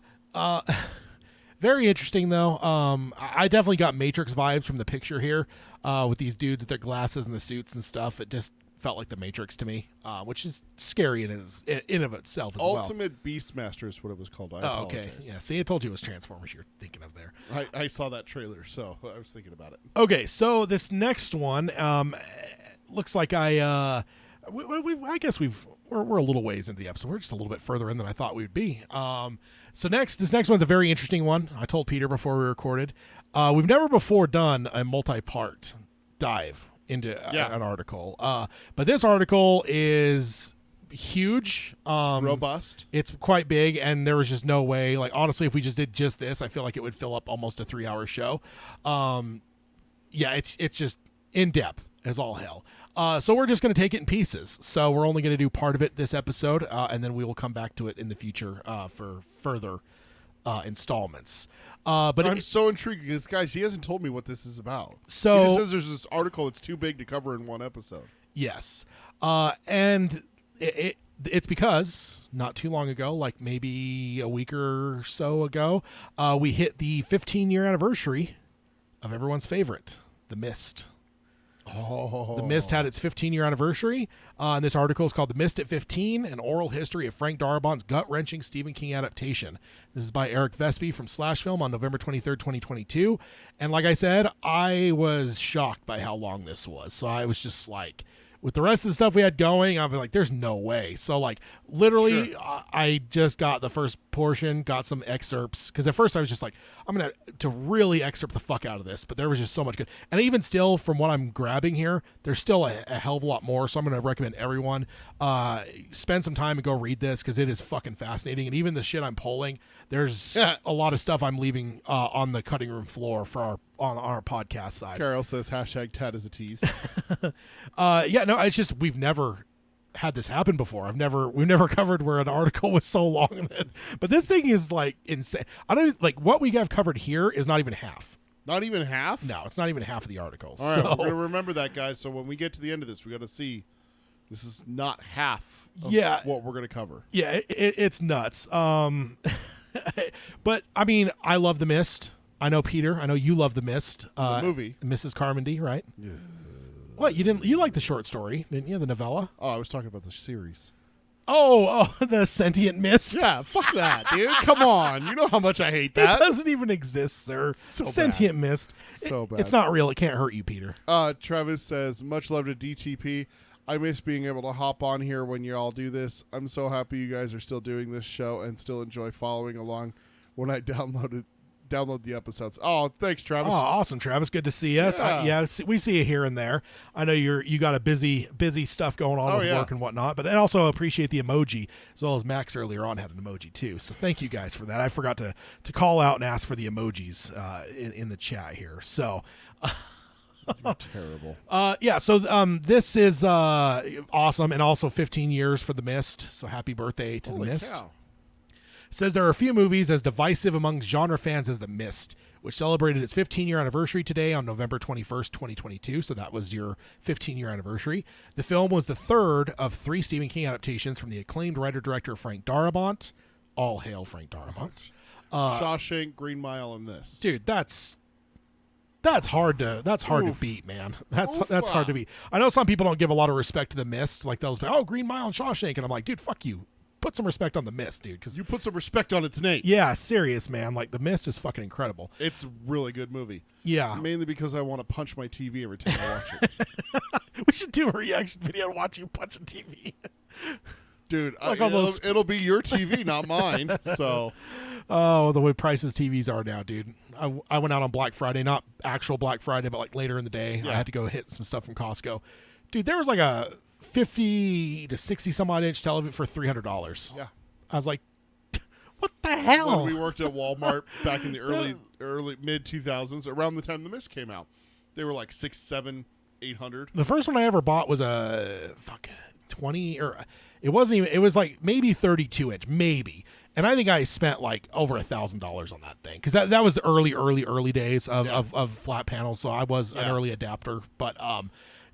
Very interesting, though. I definitely got Matrix vibes from the picture here with these dudes with their glasses and the suits and stuff. It just felt like the Matrix to me, which is scary in of itself as well. Ultimate Beastmaster is what it was called. I apologize. Okay. Yeah, see, I told you it was Transformers you're thinking of there. I saw that trailer, so I was thinking about it. Okay, so this next one looks like I guess we're a little ways into the episode. We're just a little bit further in than I thought we would be. So this next one's a very interesting one. I told Peter before we recorded. We've never before done a multi-part dive into an article. But this article is huge. Robust. It's quite big, and there was just no way. Like, honestly, if we just did just this, I feel like it would fill up almost a 3-hour show. yeah, it's just in depth as all hell. So we're just going to take it in pieces. So we're only going to do part of it this episode, and then we will come back to it in the future for further installments. But I'm so intrigued because, guys, he hasn't told me what this is about. So he just says there's this article that's too big to cover in one episode. Yes, and it's because not too long ago, like maybe a week or so ago, we hit the 15-year anniversary of everyone's favorite, The Mist. Oh. The Mist had its 15-year anniversary, and this article is called The Mist at 15, An Oral History of Frank Darabont's Gut-Wrenching Stephen King Adaptation. This is by Eric Vespi from Slash Film on November 23rd, 2022. And like I said, I was shocked by how long this was. So I was just like, with the rest of the stuff we had going, I was like, there's no way. So, like, literally, Sure. I just got the first portion, got some excerpts. Because at first I was just like, I'm going to really excerpt the fuck out of this. But there was just so much good. And even still, from what I'm grabbing here, there's still a hell of a lot more. So I'm going to recommend everyone spend some time and go read this because it is fucking fascinating. And even the shit I'm pulling, there's a lot of stuff I'm leaving on the cutting room floor for on our podcast side. Carol says #Tat is a tease. Yeah, no, it's just we've never had this happen before. We've never covered where an article was so long. But this thing is like insane. I don't like what we have covered here is not even half. Not even half? No, it's not even half of the article. All right, so, we're going to remember that, guys. So when we get to the end of this, we got to see this is not half of what we're going to cover. Yeah, it's nuts. But I mean, I love The Mist. I know Peter. I know you love The Mist. The movie. Mrs. Carmody, right? Yeah. What, you didn't? You liked the short story, didn't you? The novella. Oh, I was talking about the series. Oh, the sentient mist. Yeah, fuck that, dude. Come on. You know how much I hate that. It doesn't even exist, sir. So sentient mist. So bad. It's not real. It can't hurt you, Peter. Travis says, much love to DTP. I miss being able to hop on here when you all do this. I'm so happy you guys are still doing this show and still enjoy following along when I download the episodes. Oh, thanks, Travis. Oh, awesome, Travis. Good to see you. Yeah. We see you here and there. I know you got a busy stuff going on with yeah. work and whatnot, but I also appreciate the emoji, as well as Max earlier on had an emoji too. So thank you guys for that. I forgot to call out and ask for the emojis in the chat here. So. You're terrible. So this is awesome, and also 15 years for The Mist. So happy birthday to Holy The Mist. cow. Says there are a few movies as divisive among genre fans as The Mist, which celebrated its 15-year anniversary today on November 21st, 2022. So that was your 15-year anniversary. The film was the third of 3 Stephen King adaptations from the acclaimed writer-director Frank Darabont. All hail Frank Darabont. Shawshank, Green Mile, and this. Dude, that's hard to beat, man. That's hard to beat. I know some people don't give a lot of respect to The Mist. Like they'll say, "Oh, Green Mile and Shawshank," and I'm like, dude, fuck you. Put some respect on The Mist, dude. Because You put some respect on its name. yeah, serious, man. Like The Mist is fucking incredible. It's a really good movie. Yeah, Mainly because I want to punch my TV every time I watch it. we should do a reaction video and watch you punch a TV. Dude, Like almost- it'll be your TV, not mine. So, Oh, the way prices TVs are now, dude. I went out on Black Friday, not actual Black Friday, but like later in the day. Yeah. I had to go hit some stuff from Costco. Dude, there was like a 50 to 60 some odd inch television for $300. yeah. I was like, what the hell? When we worked at Walmart back in the early mid 2000s, around the time The Mist came out, they were like 6, 7, 800. The first one I ever bought was a 20, or it wasn't even, it was like maybe 32 inch, maybe. And I think I spent like over $1,000 on that thing because that was the early days of flat panels. So I was an early adapter, but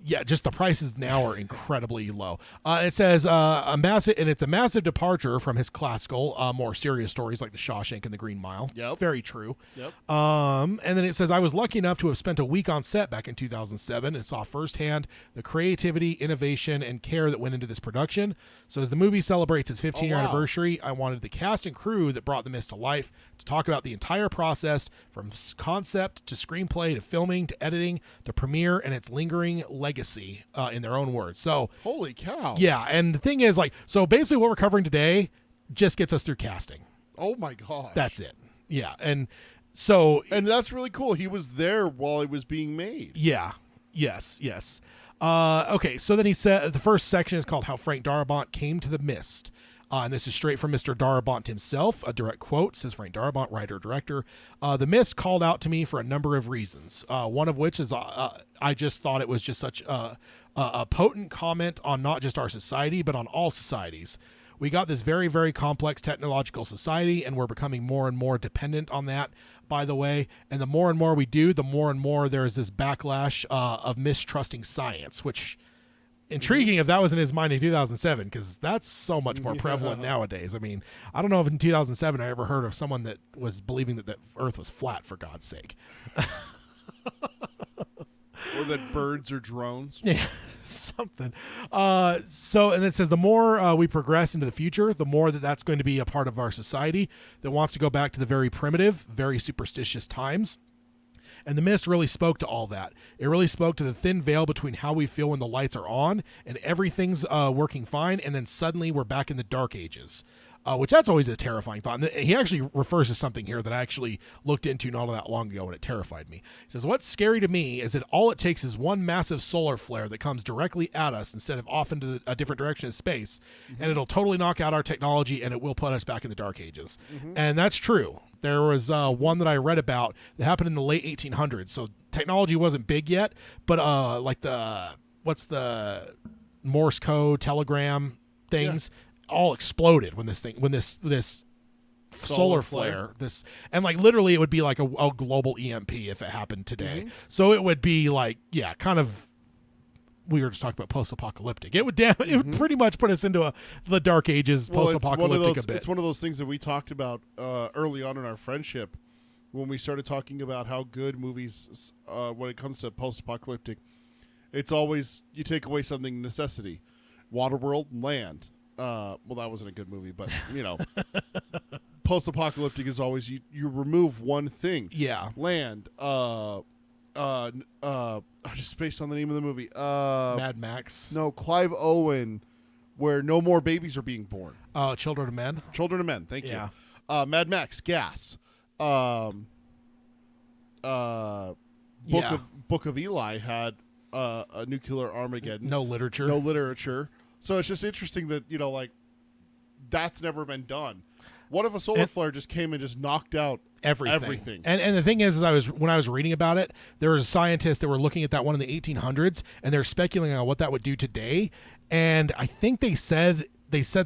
yeah, just the prices now are incredibly low. It says it's a massive departure from his classical, more serious stories like The Shawshank and The Green Mile. Yep. Very true. Yep. And then it says, I was lucky enough to have spent a week on set back in 2007 and saw firsthand the creativity, innovation, and care that went into this production. So as the movie celebrates its 15-year anniversary, I wanted the cast and crew that brought The Mist to life to talk about the entire process from concept to screenplay to filming to editing, the premiere, and its lingering legacy in their own words. So Holy cow. yeah, and the thing is, like, so basically what we're covering today just gets us through casting. Oh my gosh. That's it. Yeah, and so And that's really cool. He was there while it was being made. yeah, yes. Okay, so then he said the first section is called "How Frank Darabont Came to the Mist." And this is straight from Mr. Darabont himself. A direct quote says, Frank Darabont, writer, director. The mist called out to me for a number of reasons. One of which is I just thought it was just such a potent comment on not just our society, but on all societies. We got this very, very complex technological society, and we're becoming more and more dependent on that, by the way. And the more and more we do, the more and more there's this backlash of mistrusting science, which intriguing if that was in his mind in 2007, because that's so much more prevalent nowadays. I mean, I don't know if in 2007 I ever heard of someone that was believing that the Earth was flat, for God's sake. Or that birds are drones. Yeah, something. And it says the more we progress into the future, the more that's going to be a part of our society that wants to go back to the very primitive, very superstitious times. And the mist really spoke to all that. It really spoke to the thin veil between how we feel when the lights are on and everything's working fine, and then suddenly we're back in the dark ages. Which that's always a terrifying thought. And he actually refers to something here that I actually looked into not all that long ago, and it terrified me. He says, what's scary to me is that all it takes is one massive solar flare that comes directly at us instead of off into a different direction of space, and it'll totally knock out our technology, and it will put us back in the dark ages. And that's true. There was one that I read about that happened in the late 1800s. So technology wasn't big yet, but what's the Morse code, telegram things? Yeah. All exploded when this solar flare, and like literally it would be like a global EMP if it happened today. So it would be like, yeah, kind of, we were just talking about post-apocalyptic. It would it would pretty much put us into the dark ages, post-apocalyptic a bit. It's one of those things that we talked about early on in our friendship when we started talking about how good movies, when it comes to post-apocalyptic, it's always you take away something necessity. Waterworld, land. Well, that wasn't a good movie, but post-apocalyptic is always you remove one thing. Yeah, land. I just spaced on the name of the movie. Mad Max. No, Clive Owen, where no more babies are being born. Children of Men. Children of Men. Thank you. Mad Max. Gas. Book of Eli had a nuclear Armageddon. No literature. So it's just interesting that, like, that's never been done. What if a solar flare just came and just knocked out everything? And the thing is when I was reading about it, there was scientists that were looking at that one in the 1800s, and they're speculating on what that would do today. And I think they said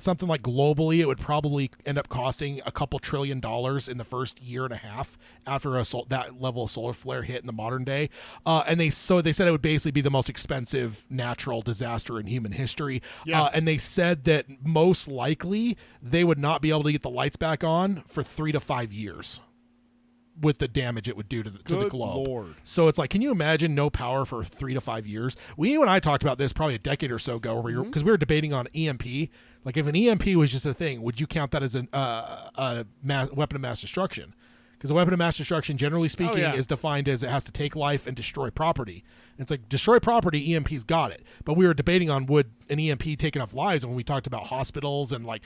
something like globally it would probably end up costing a couple $1 trillion in the first year and a half after that level of solar flare hit in the modern day. And they said it would basically be the most expensive natural disaster in human history. Yeah. And they said that most likely they would not be able to get the lights back on for 3 to 5 years with the damage it would do to the globe. Lord. So it's like, can you imagine no power for 3 to 5 years? You and I talked about this probably a decade or so ago, because we were debating on EMP. Like, if an EMP was just a thing, would you count that as a weapon of mass destruction? Because a weapon of mass destruction, generally speaking, is defined as it has to take life and destroy property. And it's like, destroy property, EMP's got it. But we were debating on would an EMP take enough lives, and when we talked about hospitals and like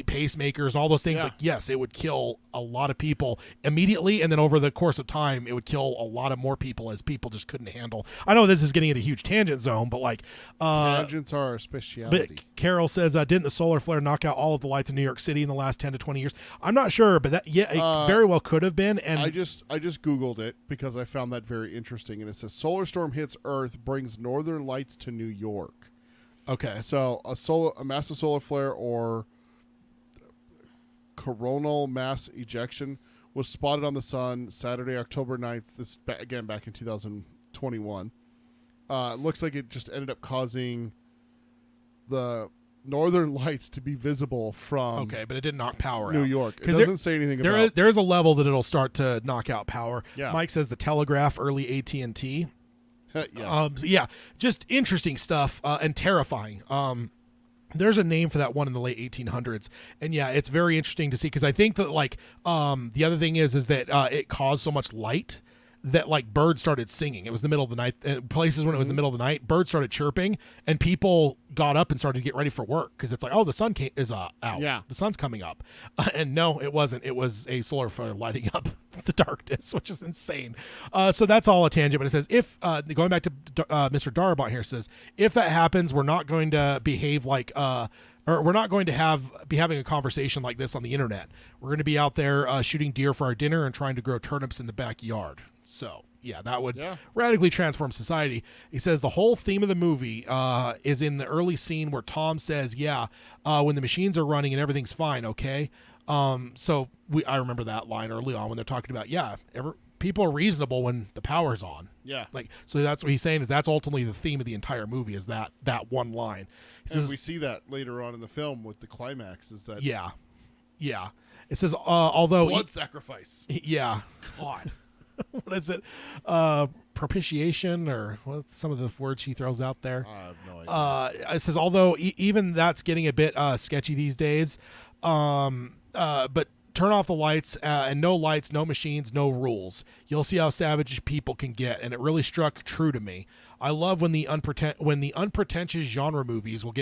pacemakers and all those things, like, yes, it would kill a lot of people immediately, and then over the course of time, it would kill a lot of more people as people just couldn't handle. I know this is getting into a huge tangent zone, but like... tangents are our speciality. But Carol says, didn't the solar flare knock out all of the lights in New York City in the last 10 to 20 years? I'm not sure, but that it very well could have been. And I just Googled it because I found that very interesting, and it says solar storm hits Earth, brings northern lights to New York. Okay. So a massive solar flare or coronal mass ejection was spotted on the sun Saturday, October 9th. This again back in 2021. It looks like it just ended up causing the northern lights to be visible from okay, but it didn't knock power New out. York. It doesn't say anything about. There's a level that it'll start to knock out power. Yeah. Mike says the telegraph, early AT&T. Yeah. Just interesting stuff and terrifying. There's a name for that one in the late 1800s, and yeah, it's very interesting to see because I think that like the other thing is that it caused so much light that like birds started singing. It was the middle of the night. Places when it was the middle of the night, birds started chirping, and people got up and started to get ready for work because it's like, oh, the sun is out. Yeah. The sun's coming up. And no, it wasn't. It was a solar flare lighting up the darkness, which is insane. So that's all a tangent. But it says, if going back to Mr. Darabont here, says, if that happens, we're not going to behave like or we're not going to be having a conversation like this on the internet. We're going to be out there shooting deer for our dinner and trying to grow turnips in the backyard. So, yeah, that would radically transform society. He says the whole theme of the movie is in the early scene where Tom says, when the machines are running and everything's fine, okay? So I remember that line early on when they're talking about, people are reasonable when the power's on. Yeah. Like, so that's what he's saying is that's ultimately the theme of the entire movie is that one line. He And says, we see that later on in the film with the climax is that Yeah. It says, although... blood sacrifice. Yeah. God. What is it? Propitiation, or what's some of the words she throws out there? I have no idea. It says, although even that's getting a bit sketchy these days, but turn off the lights and no lights, no machines, no rules. You'll see how savage people can get, and it really struck true to me. I love when the unpretentious genre movies will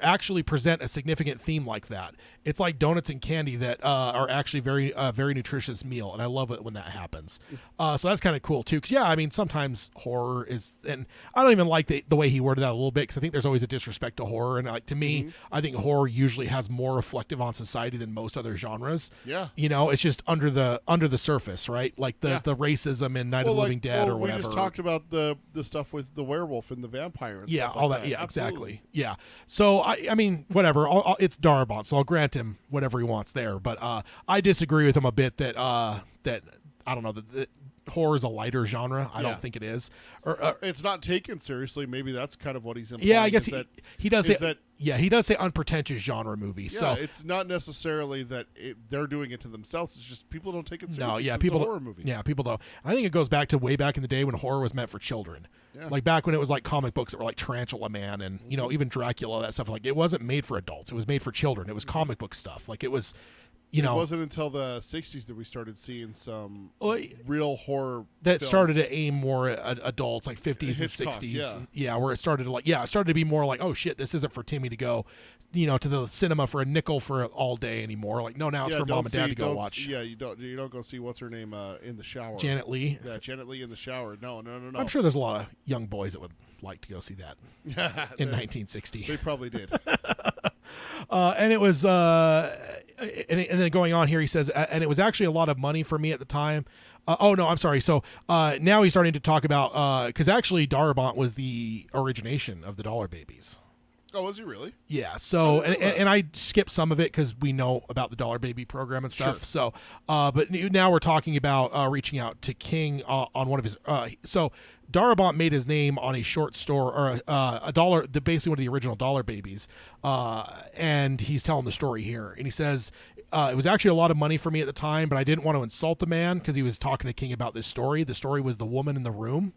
actually present a significant theme like that. It's like donuts and candy that are actually very nutritious meal, and I love it when that happens. So that's kind of cool too. Because I mean, sometimes horror is, and I don't even like the way he worded that a little bit because I think there's always a disrespect to horror, and like to me, I think horror usually has more reflective on society than most other genres. Yeah, it's just under the surface, right? Like the racism in Night of the Living Dead or whatever. We just talked about the stuff with the werewolf and the vampire. And stuff all like that. Yeah, Absolutely. Exactly. Yeah. So I mean, whatever. It's Darabont, so I'll grant him whatever he wants there. But I disagree with him a bit that I don't know that horror is a lighter genre. I don't think it is. Or it's not taken seriously. Maybe that's kind of what he's implying. Yeah, I guess he does say that. Yeah, he does say unpretentious genre movie. Yeah, so it's not necessarily that they're doing it to themselves. It's just people don't take it seriously. No, yeah, it's people a horror movie. Yeah, people don't. I think it goes back to way back in the day when horror was meant for children. Yeah. Like back when it was like comic books that were like Tarantula Man and even Dracula, that stuff. Like it wasn't made for adults. It was made for children. It was comic book stuff. Like it was. It wasn't until the 60s that we started seeing some real horror that films. started to aim more at adults, like 50s Hitchcock, and 60s. Yeah, where it started to be more like, oh shit, this isn't for Timmy to go, to the cinema for a nickel for all day anymore. Like, no, now it's for mom and dad to go watch. Yeah, you don't go see what's her name in the shower. Janet Leigh. Yeah, Janet Leigh in the shower. No. I'm sure there's a lot of young boys that would like to go see that in 1960. They probably did. And it was, and then going on here, he says, and it was actually a lot of money for me at the time. I'm sorry. So now he's starting to talk about, because actually Darabont was the origination of the Dollar Babies. Oh, was he really? Yeah. So, and I skipped some of it because we know about the Dollar Baby program and stuff. Sure. So, but now we're talking about reaching out to King on one of his. So, Darabont made his name on a short store or a dollar, basically one of the original Dollar Babies. And he's telling the story here, and he says it was actually a lot of money for me at the time, but I didn't want to insult the man because he was talking to King about this story. The story was The Woman in the Room.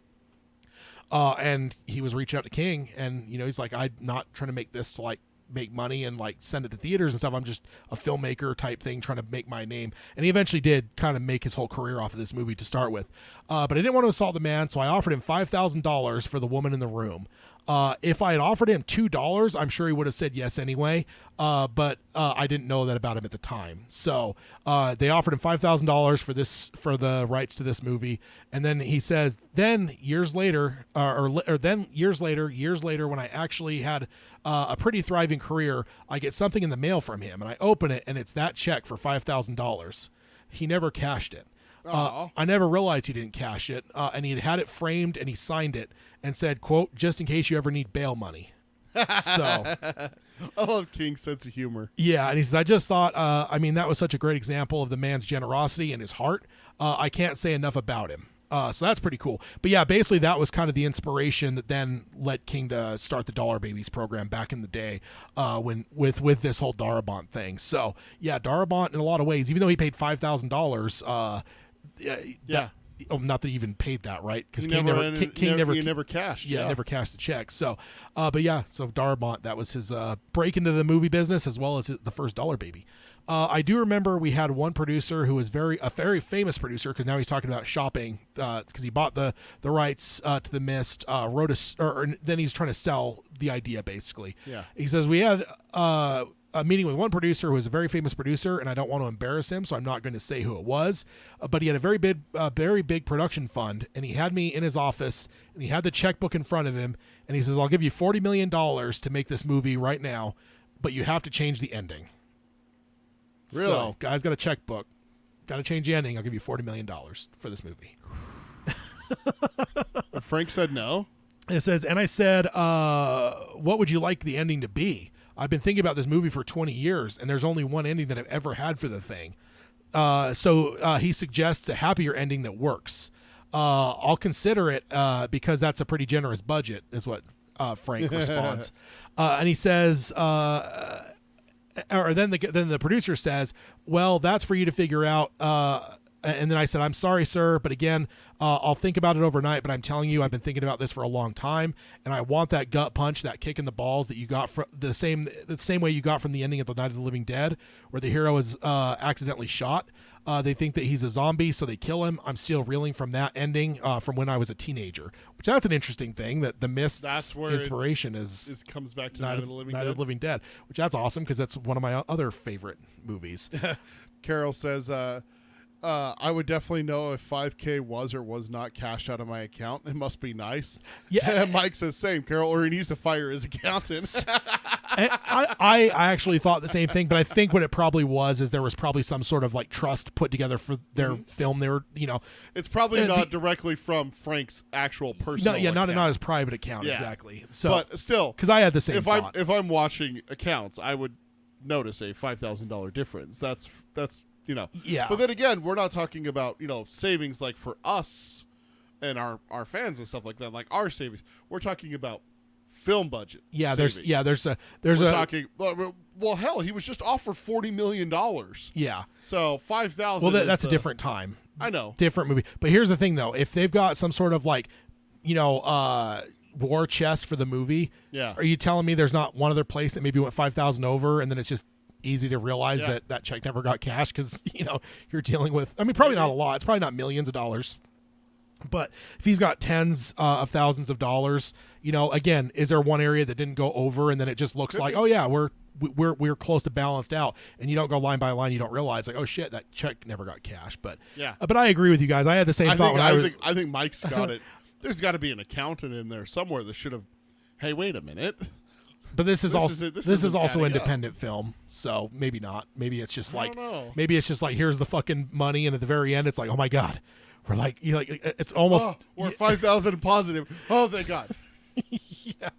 And he was reaching out to King, and he's like, I'm not trying to make this to like make money and like send it to theaters and stuff. I'm just a filmmaker type thing trying to make my name. And he eventually did kind of make his whole career off of this movie to start with. But I didn't want to assault the man, so I offered him $5,000 for The Woman in the Room. If I had offered him $2, I'm sure he would have said yes anyway. But I didn't know that about him at the time. So they offered him $5,000 for the rights to this movie. And then he says, years later, when I actually had a pretty thriving career, I get something in the mail from him, and I open it, and it's that check for $5,000. He never cashed it. I never realized he didn't cash it, and he had it framed, and he signed it and said, quote, just in case you ever need bail money. So I love King's sense of humor. Yeah, and he says, I just thought, that was such a great example of the man's generosity and his heart. I can't say enough about him. So that's pretty cool. But yeah, basically that was kind of the inspiration that then led King to start the Dollar Babies program back in the day when with this whole Darabont thing. So yeah, Darabont in a lot of ways, even though he paid $5,000, not that he even paid that, right? Because He King never cashed. Yeah, never cashed the check. So, but yeah, so Darabont, that was his break into the movie business as well as the first dollar baby. I do remember we had one producer who was a very famous producer, because now he's talking about shopping, because he bought the rights to The Mist, then he's trying to sell the idea, basically. Yeah. He says, we had a meeting with one producer who was a very famous producer, and I don't want to embarrass him, so I'm not going to say who it was, but he had a very big production fund, and he had me in his office, and he had the checkbook in front of him, and he says, I'll give you $40 million to make this movie right now, but you have to change the ending. Really? So, guy's got a checkbook. Got to change the ending. I'll give you $40 million for this movie. Frank said no. It says, and I said, what would you like the ending to be? I've been thinking about this movie for 20 years, and there's only one ending that I've ever had for the thing. So he suggests a happier ending that works. I'll consider it because that's a pretty generous budget, is what Frank responds. And he says, or then the producer says, well, that's for you to figure out. And then I said, I'm sorry, sir, but again, I'll think about it overnight, but I'm telling you, I've been thinking about this for a long time, and I want that gut punch, that kick in the balls that you got from the same way you got from the ending of The Night of the Living Dead, where the hero is accidentally shot. They think that he's a zombie, so they kill him. I'm still reeling from that ending from when I was a teenager, which that's an interesting thing, that The Mist's inspiration is comes back to Night of the Living Dead, which that's awesome because that's one of my other favorite movies. Carol says, I would definitely know if $5,000 was or was not cashed out of my account. It must be nice. Yeah. Mike says same, Carol, or he needs to fire his accountant. I actually thought the same thing, but I think what it probably was is there was probably some sort of like trust put together for their film. They were, it's probably not directly from Frank's actual personal account. Not his private account, exactly. So, but still, because I had the same thought. If I'm watching accounts, I would notice a $5,000 difference. That's. Yeah. But then again, we're not talking about, savings like for us and our fans and stuff like that, like our savings. We're talking about film budget. Yeah, savings. we're talking, well, hell, he was just offered $40 million. Yeah. So 5,000. Well, that's a different time. I know. Different movie. But here's the thing though, if they've got some sort of like, war chest for the movie, are you telling me there's not one other place that maybe went 5,000 over and then it's just easy to realize that check never got cashed because you're dealing with, probably not a lot, it's probably not millions of dollars, but if he's got tens of thousands of dollars, again, is there one area that didn't go over and then it just looks like oh yeah, we're close to balanced out, and you don't go line by line, you don't realize like, oh shit, that check never got cashed. But but I agree with you guys. I had the same thought I think Mike's got it. There's got to be an accountant in there somewhere that should have, hey, wait a minute. But this is also independent film, so maybe not. Maybe it's just like here's the fucking money, and at the very end, it's like, oh my god, we're like it's almost we're 5,000 positive. Oh, thank God. Yeah.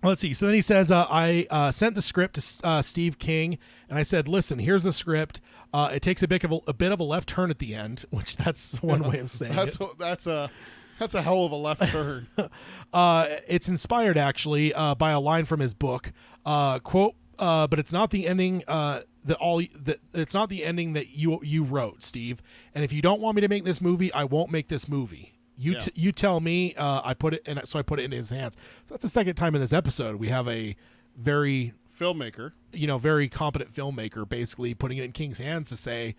Let's see. So then he says, I sent the script to Steve King, and I said, listen, here's the script. It takes a bit of a left turn at the end, which that's one way of saying it. That's a hell of a left turn. It's inspired actually by a line from his book. Quote, but it's not the ending it's not the ending that you wrote, Steve. And if you don't want me to make this movie, I won't make this movie. You tell me. I put it in, so I put it in his hands. So that's the second time in this episode we have a very very competent filmmaker basically putting it in King's hands to say,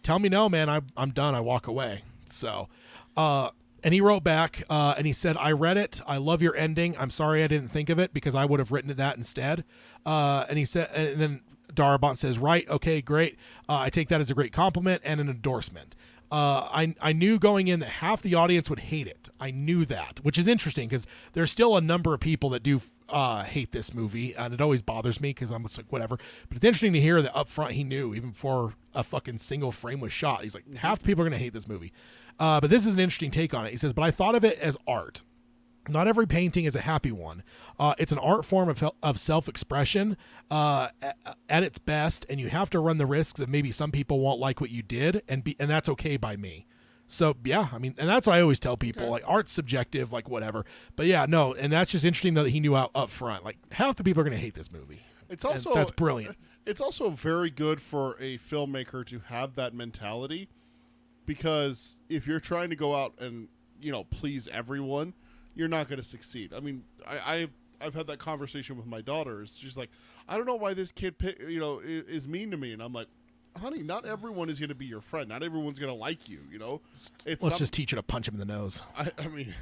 tell me no, man, I'm done. I walk away. So, and he wrote back and he said, I read it. I love your ending. I'm sorry I didn't think of it because I would have written that instead. And he said, and then Darabont says, right, okay, great. I take that as a great compliment and an endorsement. I knew going in that half the audience would hate it. I knew that, which is interesting because there's still a number of people that do hate this movie, and it always bothers me because I'm just like, whatever. But it's interesting to hear that up front he knew, even before a fucking single frame was shot. He's like, half the people are going to hate this movie. But this is an interesting take on it. He says, but I thought of it as art. Not every painting is a happy one. It's an art form of self-expression at its best, and you have to run the risks that maybe some people won't like what you did, and that's okay by me. So, yeah, and that's what I always tell people. Like, art's subjective, like, whatever. But, yeah, no, and that's just interesting, though, that he knew up front. Like, half the people are going to hate this movie. That's brilliant. It's also very good for a filmmaker to have that mentality because if you're trying to go out and please everyone, you're not going to succeed. I mean, I've had that conversation with my daughter. She's like, I don't know why this kid is mean to me, and I'm like, honey, not everyone is going to be your friend. Not everyone's going to like you. Let's just teach her to punch him in the nose. I mean,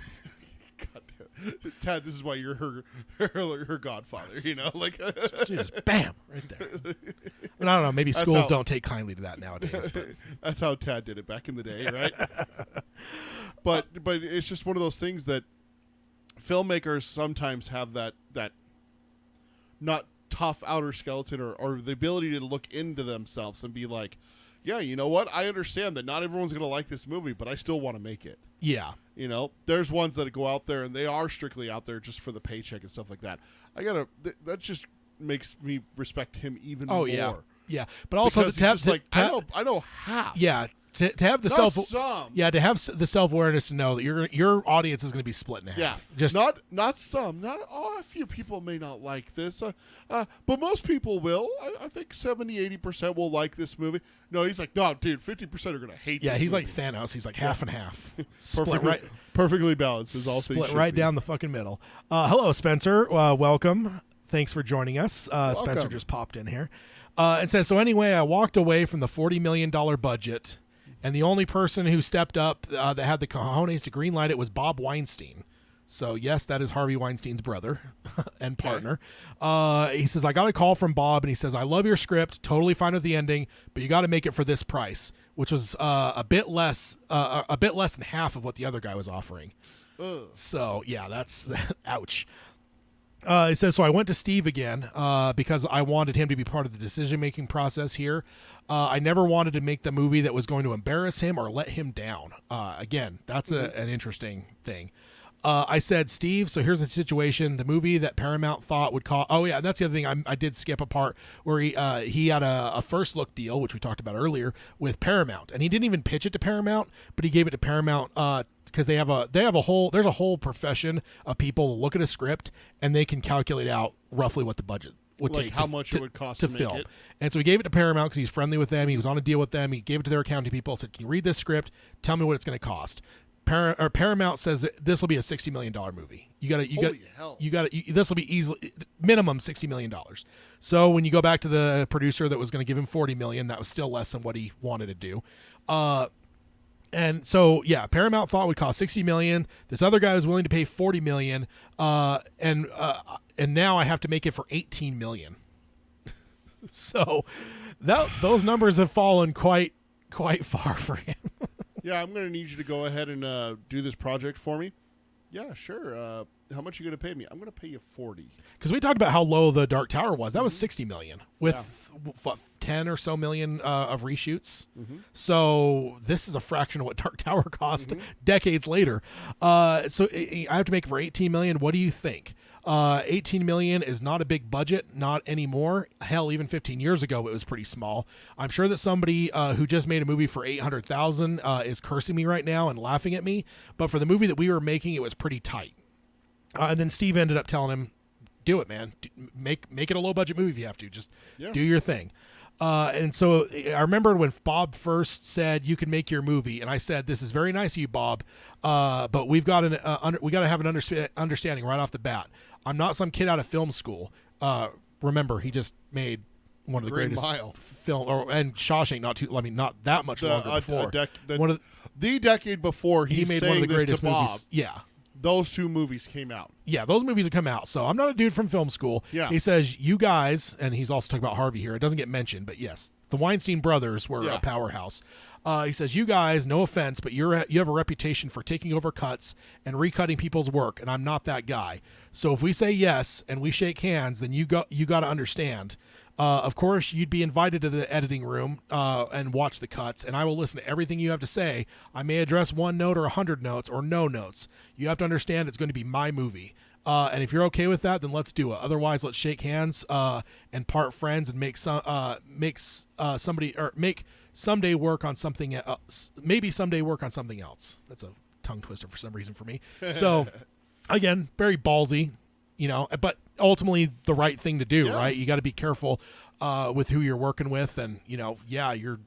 God damn. Tad, this is why you're her godfather. Just bam, right there. And I don't know. Maybe schools don't take kindly to that nowadays. But. That's how Tad did it back in the day, right? but it's just one of those things that filmmakers sometimes have that not tough outer skeleton or the ability to look into themselves and be like, yeah, you know what? I understand that not everyone's going to like this movie, but I still want to make it. Yeah. There's ones that go out there and they are strictly out there just for the paycheck and stuff like that. That just makes me respect him even more. Yeah. But also I know half. Yeah. To have the to have the self-awareness to know that your audience is going to be split in half. Yeah, just not some, a few people may not like this, but most people will. I think 70-80% will like this movie. No, he's like, no, dude, 50% are going to hate. Yeah, this he's movie. like Thanos. He's like half and half, perfectly balanced. Is all split right down the fucking middle. Hello, Spencer. Welcome. Thanks for joining us. Spencer just popped in here and says, so anyway, I walked away from the $40 million budget. And the only person who stepped up that had the cojones to greenlight it was Bob Weinstein. So, yes, that is Harvey Weinstein's brother and partner. He says, I got a call from Bob, and he says, I love your script, totally fine with the ending, but you got to make it for this price, which was a bit less than half of what the other guy was offering. So, yeah, that's ouch. He says, so I went to Steve again because I wanted him to be part of the decision-making process here. I never wanted to make the movie that was going to embarrass him or let him down. Again, that's an interesting thing. I said, Steve, so here's the situation. The movie that Paramount thought would cost... Oh, yeah, that's the other thing. I did skip a part where he had a first-look deal, which we talked about earlier, with Paramount. And he didn't even pitch it to Paramount, but he gave it to Paramount because there's a whole profession of people who look at a script and they can calculate out roughly what the budget would take, how much it would cost to film make it. And so he gave it to Paramount because he's friendly with them. He was on a deal with them. He gave it to their accounting people. Said, "Can you read this script? Tell me what it's going to cost." Paramount says this will be a $60 million movie. This will be easily minimum $60 million. So when you go back to the producer that was going to give him $40 million, that was still less than what he wanted to do. And so, yeah, Paramount thought it would cost $60 million. This other guy was willing to pay $40 million, and now I have to make it for $18 million. So those numbers have fallen quite far for him. Yeah, I'm going to need you to go ahead and do this project for me. Yeah, sure. How much are you going to pay me? I'm going to pay you $40. Because we talked about how low the Dark Tower was. That was $60 million with 10 or so million of reshoots. Mm-hmm. So this is a fraction of what Dark Tower cost decades later. So I have to make it for $18 million. What do you think? $18 million is not a big budget, not anymore. Hell, even 15 years ago, it was pretty small. I'm sure that somebody who just made a movie for $800,000 is cursing me right now and laughing at me. But for the movie that we were making, it was pretty tight. And then Steve ended up telling him, do it, man. Make it a low-budget movie if you have to. Just do your thing. And so I remember when Bob first said you can make your movie, and I said, this is very nice of you, Bob, but we've got we got to have an understanding right off the bat. I'm not some kid out of film school. Remember, he just made one of the greatest film, and Shawshank not that much longer before. The decade before he made one of the greatest movies. Yeah. Those two movies came out. Yeah, those movies have come out. So I'm not a dude from film school. Yeah. He says, you guys, and he's also talking about Harvey here. It doesn't get mentioned, but yes, the Weinstein brothers were a powerhouse. He says, you guys, no offense, but you have a reputation for taking over cuts and recutting people's work, and I'm not that guy. So if we say yes and we shake hands, then you got to understand. Of course, you'd be invited to the editing room and watch the cuts, and I will listen to everything you have to say. I may address one note or 100 notes or no notes. You have to understand it's going to be my movie. And if you're okay with that, then let's do it. Otherwise, let's shake hands and part friends and make someday work on something else. Maybe someday work on something else. That's a tongue twister for some reason for me. So, again, very ballsy. But ultimately the right thing to do, right? You got to be careful with who you're working with, and you're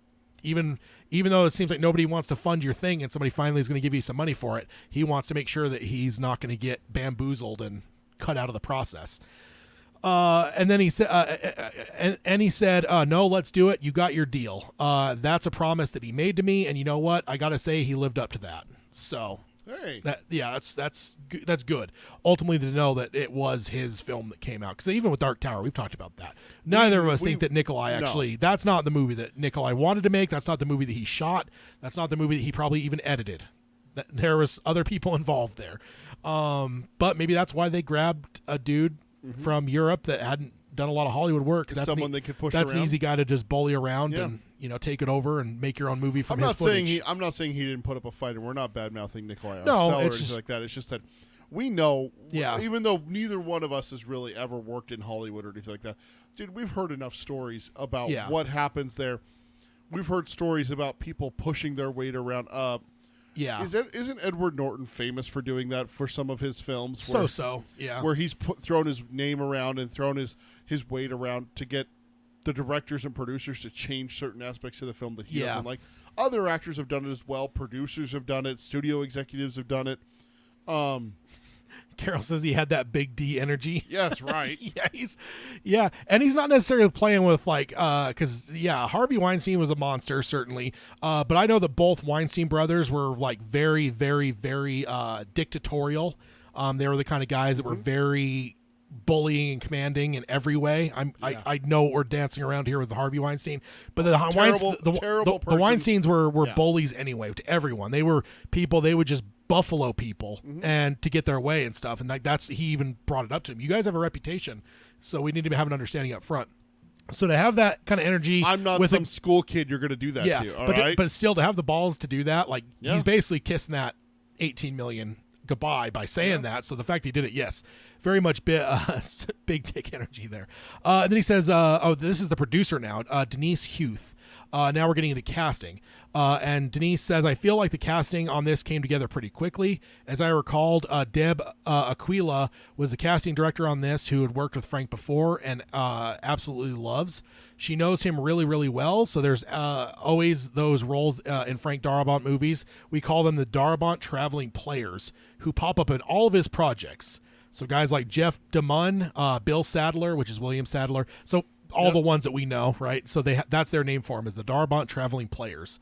even though it seems like nobody wants to fund your thing and somebody finally is going to give you some money for it, he wants to make sure that he's not going to get bamboozled and cut out of the process. And then he said, no, let's do it. You got your deal. That's a promise that he made to me. And you know what? I got to say he lived up to that. So Hey. that's good. Ultimately, to know that it was his film that came out, because even with Dark Tower, we've talked about that. Neither of us think that Nikolai actually. That's not the movie that Nikolai wanted to make. That's not the movie that he shot. That's not the movie that he probably even edited. There was other people involved there, but maybe that's why they grabbed a dude from Europe that hadn't done a lot of Hollywood work. That's someone they could push. That's around. an easy guy to just bully around and take it over and make your own movie from his footage. I'm not saying he didn't put up a fight, and we're not bad mouthing Nikolai No, or it's anything just like that. It's just that we know, Yeah. even though neither one of us has really ever worked in Hollywood or anything like that, dude, we've heard enough stories about what happens there. We've heard stories about people pushing their weight around. Yeah. Isn't Edward Norton famous for doing that for some of his films? Yeah. Where he's thrown his name around and thrown his weight around to get the directors and producers to change certain aspects of the film that he doesn't like. Other actors have done it as well. Producers have done it. Studio executives have done it. Carol says he had that big D energy. Yes, right. And he's not necessarily playing with because Harvey Weinstein was a monster certainly, but I know that both Weinstein brothers were like very, very, very dictatorial. They were the kind of guys that were very bullying and commanding in every way. I know we're dancing around here with Harvey Weinstein, but the Weinsteins were bullies anyway to everyone. They were people. They would just buffalo people and to get their way and stuff. And that's he even brought it up to him. You guys have a reputation, so we need to have an understanding up front. So to have that kind of energy, I'm not with some school kid you're going to do that to. All right? But still to have the balls to do that, he's basically kissing that 18 million goodbye by saying that. So the fact he did it, yes, very much big dick energy there. And then he says, this is the producer now, Denise Huth. Now we're getting into casting. And Denise says, I feel like the casting on this came together pretty quickly. As I recalled, Deb Aquila was the casting director on this, who had worked with Frank before and absolutely loves. She knows him really, really well. So there's always those roles in Frank Darabont movies. We call them the Darabont traveling players, who pop up in all of his projects. So guys like Jeff DeMunn, Bill Sadler, which is William Sadler. So all the ones that we know, right? So that's their name for them, is the Darabont Traveling Players.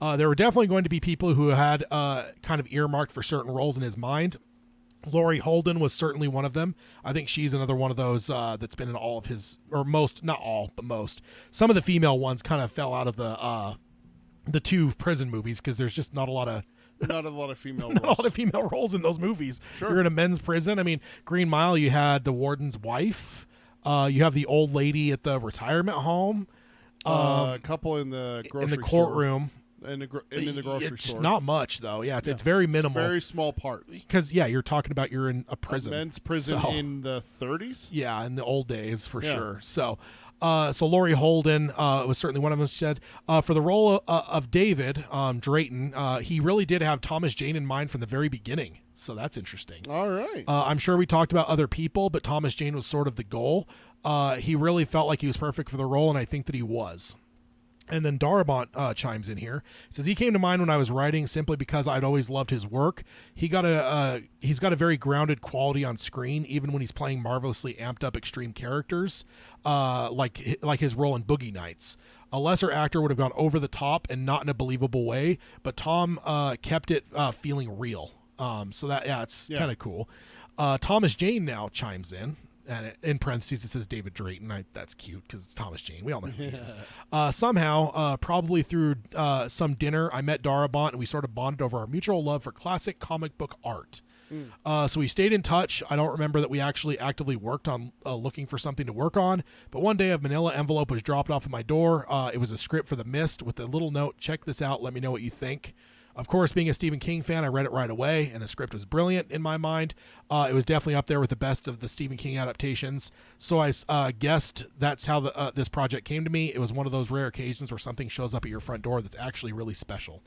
There were definitely going to be people who had kind of earmarked for certain roles in his mind. Laurie Holden was certainly one of them. I think she's another one of those that's been in all of his, or most, not all, but most. Some of the female ones kind of fell out of the two prison movies because there's just not a lot of female not roles. a lot of female roles in those movies. Sure. You're in a men's prison. I mean, Green Mile, you had the warden's wife. You have the old lady at the retirement home. A couple in the grocery in the courtroom. Store. In the grocery it's store. Not much, though. Yeah, it's very minimal. Very small parts. Because, you're talking about you're in a prison. A men's prison in the 30s? Yeah, in the old days, for sure. So Laurie Holden was certainly one of them. She said, for the role of David Drayton, he really did have Thomas Jane in mind from the very beginning. So that's interesting. All right. I'm sure we talked about other people, but Thomas Jane was sort of the goal. He really felt like he was perfect for the role, and I think that he was. And then Darabont chimes in here. He says, he came to mind when I was writing simply because I'd always loved his work. He's got a very grounded quality on screen, even when he's playing marvelously amped up extreme characters, like his role in Boogie Nights. A lesser actor would have gone over the top and not in a believable way, but Tom kept it feeling real. So it's kind of cool. Thomas Jane now chimes in. And in parentheses, it says David Drayton. That's cute because it's Thomas Jane. We all know who he is. Somehow, probably through some dinner, I met Darabont, and we sort of bonded over our mutual love for classic comic book art. So we stayed in touch. I don't remember that we actually actively worked on looking for something to work on, but one day a manila envelope was dropped off at my door. It was a script for The Mist with a little note, check this out, let me know what you think. Of course, being a Stephen King fan, I read it right away, and the script was brilliant in my mind. It was definitely up there with the best of the Stephen King adaptations. So I guessed that's how this project came to me. It was one of those rare occasions where something shows up at your front door that's actually really special.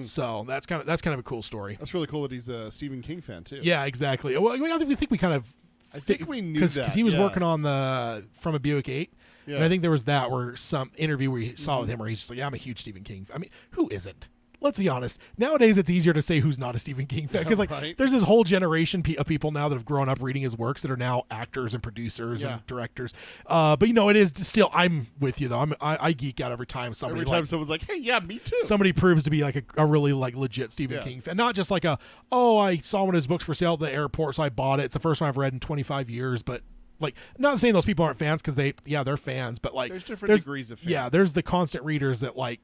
So that's kind of a cool story. That's really cool that he's a Stephen King fan too. Yeah, exactly. Well, I think we kind of. I think we knew that because he was working on the From a Buick 8. Yeah. And I think there was that where some interview we saw with him where he's just like, yeah, I'm a huge Stephen King. I mean, who isn't? Let's be honest. Nowadays, it's easier to say who's not a Stephen King fan because Right. there's this whole generation of people now that have grown up reading his works that are now actors and producers and directors. But it is still. I'm with you though. I geek out every time somebody someone's like, hey, yeah, me too. somebody proves to be like a really like legit Stephen King fan, not just like I saw one of his books for sale at the airport, so I bought it. It's the first one I've read in 25 years, but. Like, not saying those people aren't fans because they're fans, but like there's different degrees of fans. Yeah, there's the constant readers that like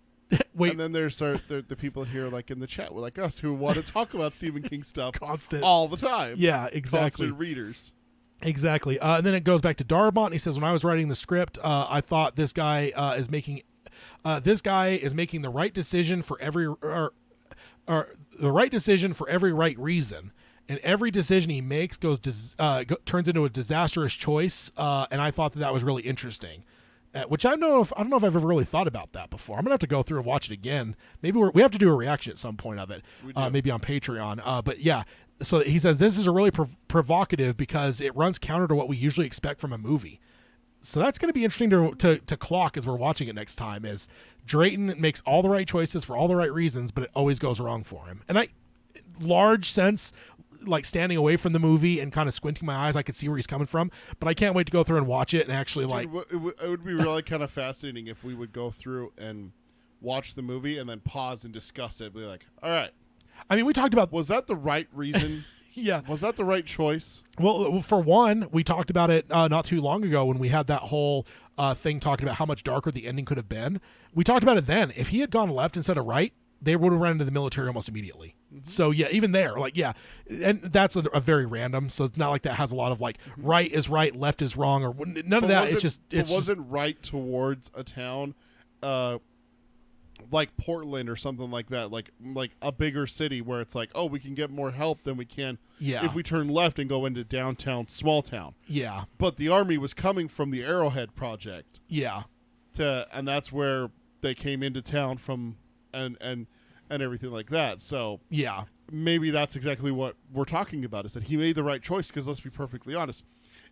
wait. And then there's the people here like in the chat like us who want to talk about Stephen King stuff Constant. all the time. Yeah, exactly. Constant readers. Exactly. And then it goes back to Darabont. And he says, when I was writing the script, I thought this guy is making the right decision for every or the right decision for every right reason. And every decision he makes turns into a disastrous choice. And I thought that was really interesting, which I don't know if I've ever really thought about that before. I'm gonna have to go through and watch it again. Maybe we have to do a reaction at some point of it, maybe on Patreon. But yeah, so he says this is a really provocative because it runs counter to what we usually expect from a movie. So that's going to be interesting to clock as we're watching it next time. Is Drayton makes all the right choices for all the right reasons, but it always goes wrong for him. And large sense. Like standing away from the movie and kind of squinting my eyes, I could see where he's coming from, but I can't wait to go through and watch it and actually It would be really kind of fascinating if we would go through and watch the movie and then pause and discuss it. Be like, all right. I mean, we talked about Was that the right reason? Yeah. Was that the right choice? Well, for one, we talked about it not too long ago when we had that whole thing talking about how much darker the ending could have been. We talked about it then. If he had gone left instead of right, they would have run into the military almost immediately. So yeah, even there, and that's a very random. So it's not like that has a lot of like right is right, left is wrong, or none of that. It wasn't right towards a town, like Portland or something like that, like a bigger city where it's like, oh, we can get more help than we can if we turn left and go into downtown small town. Yeah, but the army was coming from the Arrowhead Project. Yeah, and that's where they came into town from, and everything like that. So yeah, maybe that's exactly what we're talking about, is that he made the right choice. Because let's be perfectly honest,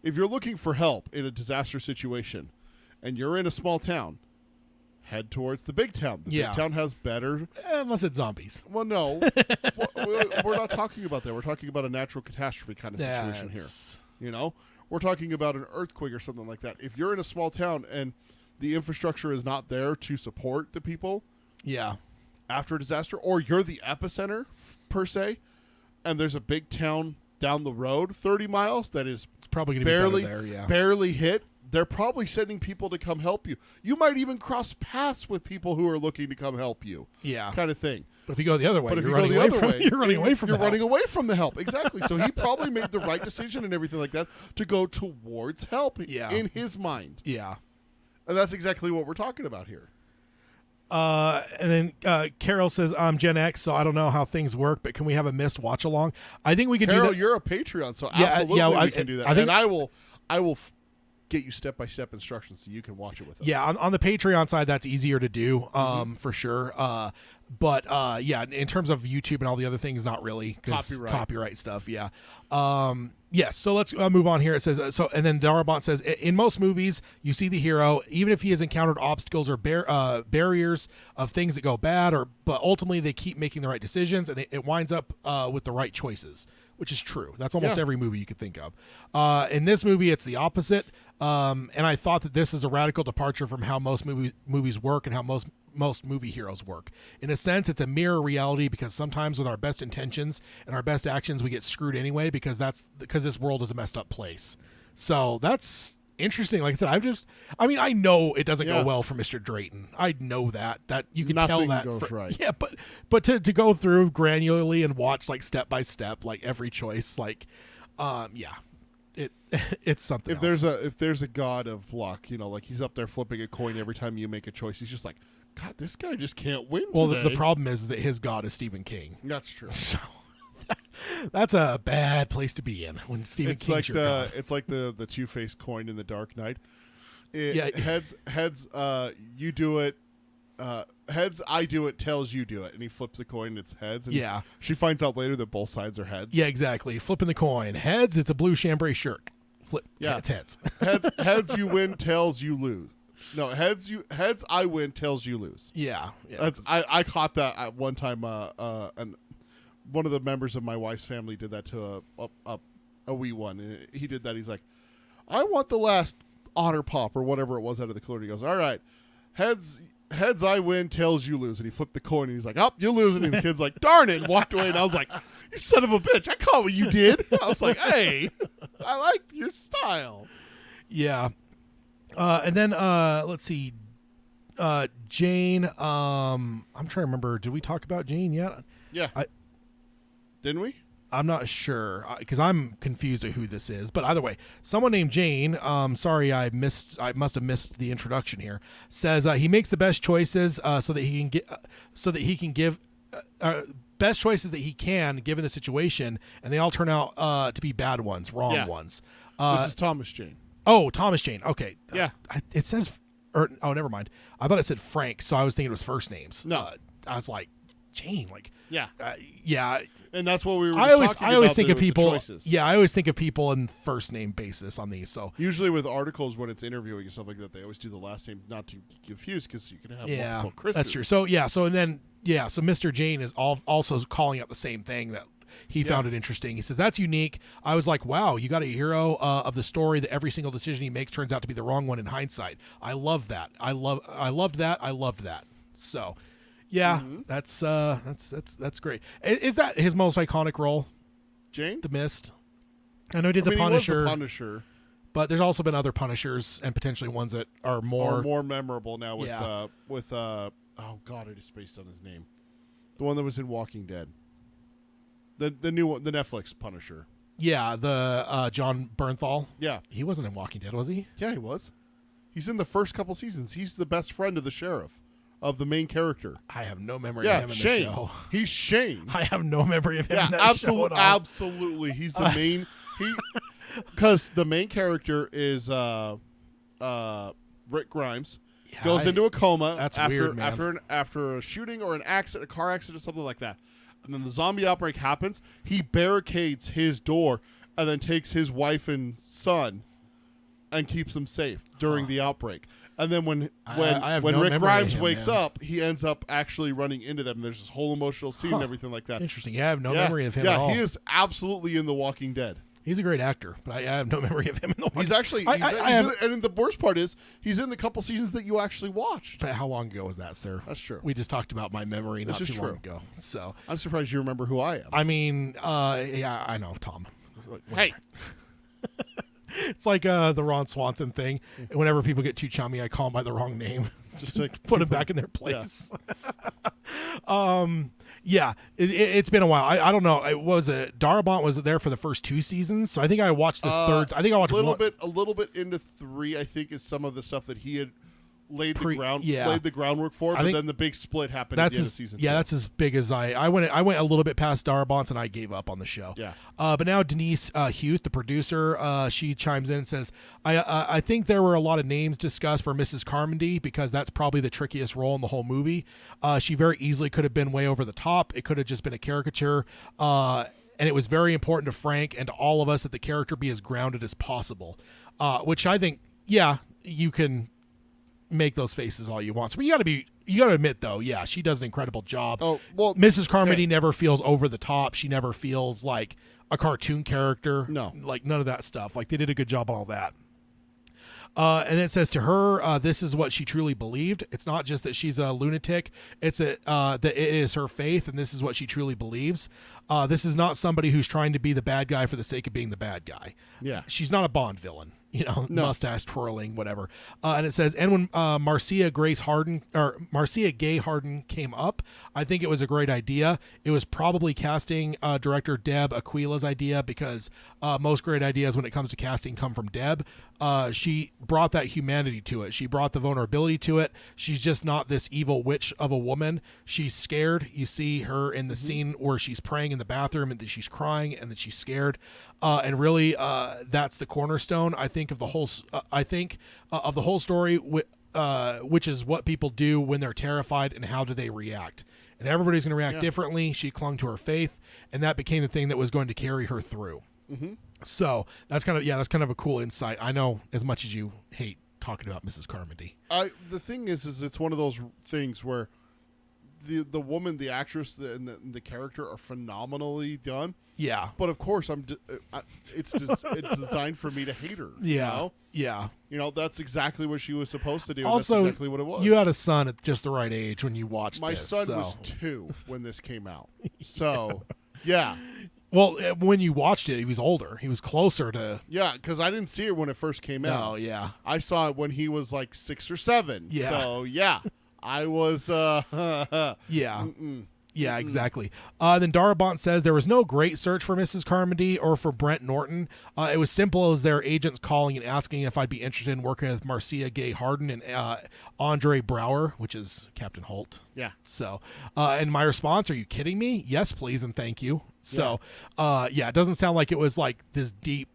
if you're looking for help in a disaster situation and you're in a small town, head towards the big town. The big town has better... Unless it's zombies. Well, no. We're not talking about that. We're talking about a natural catastrophe kind of situation here. We're talking about an earthquake or something like that. If you're in a small town and the infrastructure is not there to support the people... Yeah. After a disaster, or you're the epicenter per se, and there's a big town down the road 30 miles that is it's probably going to be better there, barely hit, they're probably sending people to come help you. You might even cross paths with people who are looking to come help you. Yeah. Kind of thing. But if you go the other way, you're running away from the help. Exactly. So he probably made the right decision and everything like that to go towards help in his mind. Yeah. And that's exactly what we're talking about here. And then Carol says, I'm Gen X, so I don't know how things work, but can we have a missed watch along? I think we could do that. You're a Patreon, so absolutely we can do that. And I will get you step-by-step instructions so you can watch it with us. Yeah, on the Patreon side, that's easier to do, for sure. But in terms of YouTube and all the other things, not really. Copyright stuff, yeah. Yes, so let's move on here. It says, and then Darabont says, in most movies, you see the hero, even if he has encountered obstacles or barriers of things that go bad, but ultimately they keep making the right decisions, and it winds up with the right choices, which is true. That's almost every movie you could think of. In this movie, it's the opposite. And I thought that this is a radical departure from how most movies work and how most movie heroes work. In a sense, it's a mirror reality because sometimes with our best intentions and our best actions, we get screwed anyway because this world is a messed up place. So that's interesting. Like I said, I know it doesn't go well for Mr. Drayton. I know that you can tell that. Goes right. Yeah, but to go through granularly and watch like step by step, like every choice, like, it's something. If there's a god of luck, like he's up there flipping a coin every time you make a choice, he's just like, God, this guy just can't win. Well, today. The problem is that his god is Stephen King. That's true. So that's a bad place to be in when Stephen King's your god. It's like the two-faced coin in the Dark Knight. Heads, you do it. Heads, I do it. Tails, you do it. And he flips the coin. It's heads. And she finds out later that both sides are heads. Yeah, exactly. Flipping the coin. Heads, it's a blue chambray shirt. Flip. Yeah, it's heads. Heads, you win. Tails, you lose. No, heads I win, tails you lose. Yeah. That's I caught that at one time. And one of the members of my wife's family did that to a wee one. And he did that. He's like, I want the last otter pop or whatever it was out of the cooler. He goes, all right, heads I win, tails you lose. And he flipped the coin and he's like, oh, you lose. And the kid's like, darn it, and walked away. And I was like, you son of a bitch, I caught what you did. I was like, hey, I liked your style. Yeah. And then let's see. Jane, I'm trying to remember. Did we talk about Jane yet? Yeah. Didn't we? I'm not sure because I'm confused at who this is. But either way, someone named Jane. Sorry, I must have missed the introduction here. Says he makes the best choices so that he can give best choices that he can given the situation, and they all turn out to be bad ones, wrong ones. This is Thomas Jane. Oh, Thomas Jane. Okay. Yeah. It says, never mind. I thought it said Frank, so I was thinking it was first names. No. I was like, Jane, like. Yeah. Yeah. And that's what we were I just always talking about think of people. choices. Yeah, I always think of people in first name basis on these. So usually with articles when it's interviewing and stuff like that, they always do the last name not to confuse because you can have multiple Chris's. That's true. So so Mr. Jane is also calling out the same thing that he found it interesting. He says that's unique. I was like, wow, you got a hero of the story that every single decision he makes turns out to be the wrong one in hindsight. I love that. I loved that. So. Yeah, that's great. Is that his most iconic role? Jane? The Mist. I know he did the Punisher. He was the Punisher. But there's also been other Punishers and potentially ones that are more memorable now with oh god, I just spaced on his name. The one that was in Walking Dead. The new one, the Netflix Punisher. Yeah, the John Bernthal. Yeah. He wasn't in Walking Dead, was he? Yeah, he was. He's in the first couple seasons. He's the best friend of the sheriff. Of the main character. I have no memory of him in Shane. the show. He's Shane. I have no memory of him in that show at all. Absolutely. He's the main because the main character is Rick Grimes. Yeah, goes into a coma after weird, man. after a shooting or an accident, a car accident or something like that. And then the zombie outbreak happens. He barricades his door and then takes his wife and son and keeps them safe during the outbreak. And then when Rick Grimes wakes up, he ends up actually running into them. And there's this whole emotional scene and everything like that. Interesting. Yeah, I have no memory of him at all. Yeah, he is absolutely in The Walking Dead. He's a great actor, but I have no memory of him in The Walking Dead. He's actually, and the worst part is, he's in the couple seasons that you actually watched. But how long ago was that, sir? That's true. We just talked about my memory not too long ago. So I'm surprised you remember who I am. I mean, yeah, I know, Tom. Hey. It's like the Ron Swanson thing. Whenever people get too chummy, I call them by the wrong name. Just to put them back in their place. Yeah. It's been a while. I don't know. What was it? Darabont was there for the first 2 seasons, so I think I watched the third. I think I watched a little bit into 3. I think is some of the stuff that he had laid the groundwork for, but then the big split happened at the end of season 2. Yeah, that's as big as I went a little bit past Darabont and I gave up on the show. Yeah. But now Denise Hughes, the producer, she chimes in and says, I think there were a lot of names discussed for Mrs. Carmody because that's probably the trickiest role in the whole movie. She very easily could have been way over the top. It could have just been a caricature. And it was very important to Frank and to all of us that the character be as grounded as possible. Which I think, yeah, you can make those faces all you want. So, but you got to admit though, yeah, she does an incredible job. Oh, well, Mrs. Carmody never feels over the top. She never feels like a cartoon character. No, like none of that stuff. Like they did a good job on all that. And it says to her, this is what she truly believed. It's not just that she's a lunatic. It's that it is her faith, and this is what she truly believes. This is not somebody who's trying to be the bad guy for the sake of being the bad guy. Yeah. She's not a Bond villain. Mustache twirling, whatever. And it says, and when Marcia Gay Harden came up, I think it was a great idea. It was probably casting director Deb Aquila's idea because most great ideas when it comes to casting come from Deb. She brought that humanity to it. She brought the vulnerability to it. She's just not this evil witch of a woman. She's scared. You see her in the scene where she's praying in the bathroom and that she's crying and that she's scared. And really, that's the cornerstone, I think, of the whole. Of the whole story, which is what people do when they're terrified and how do they react. And everybody's going to react differently. She clung to her faith, and that became the thing that was going to carry her through. So that's kind of a cool insight. I know as much as you hate talking about Mrs. Carmody. The thing is it's one of those things where the woman, the actress, and the character are phenomenally done. Yeah. But of course, it's designed for me to hate her. Yeah. You know? Yeah. You know, that's exactly what she was supposed to do. Also, that's exactly what it was. You had a son at just the right age when you watched My this. son was 2 when this came out. So, yeah. Well, when you watched it, he was older. He was closer to... Yeah, because I didn't see it when it first came out. Oh, yeah. I saw it when he was like 6 or 7. Yeah. So, yeah. I was... Yeah. Mm-mm. Yeah, exactly. Then Darabont says there was no great search for Mrs. Carmody or for Brent Norton. It was simple as their agents calling and asking if I'd be interested in working with Marcia Gay Harden and Andre Brower, which is Captain Holt. Yeah. So, and my response, are you kidding me? Yes, please, and thank you. So, yeah, it doesn't sound like it was like this deep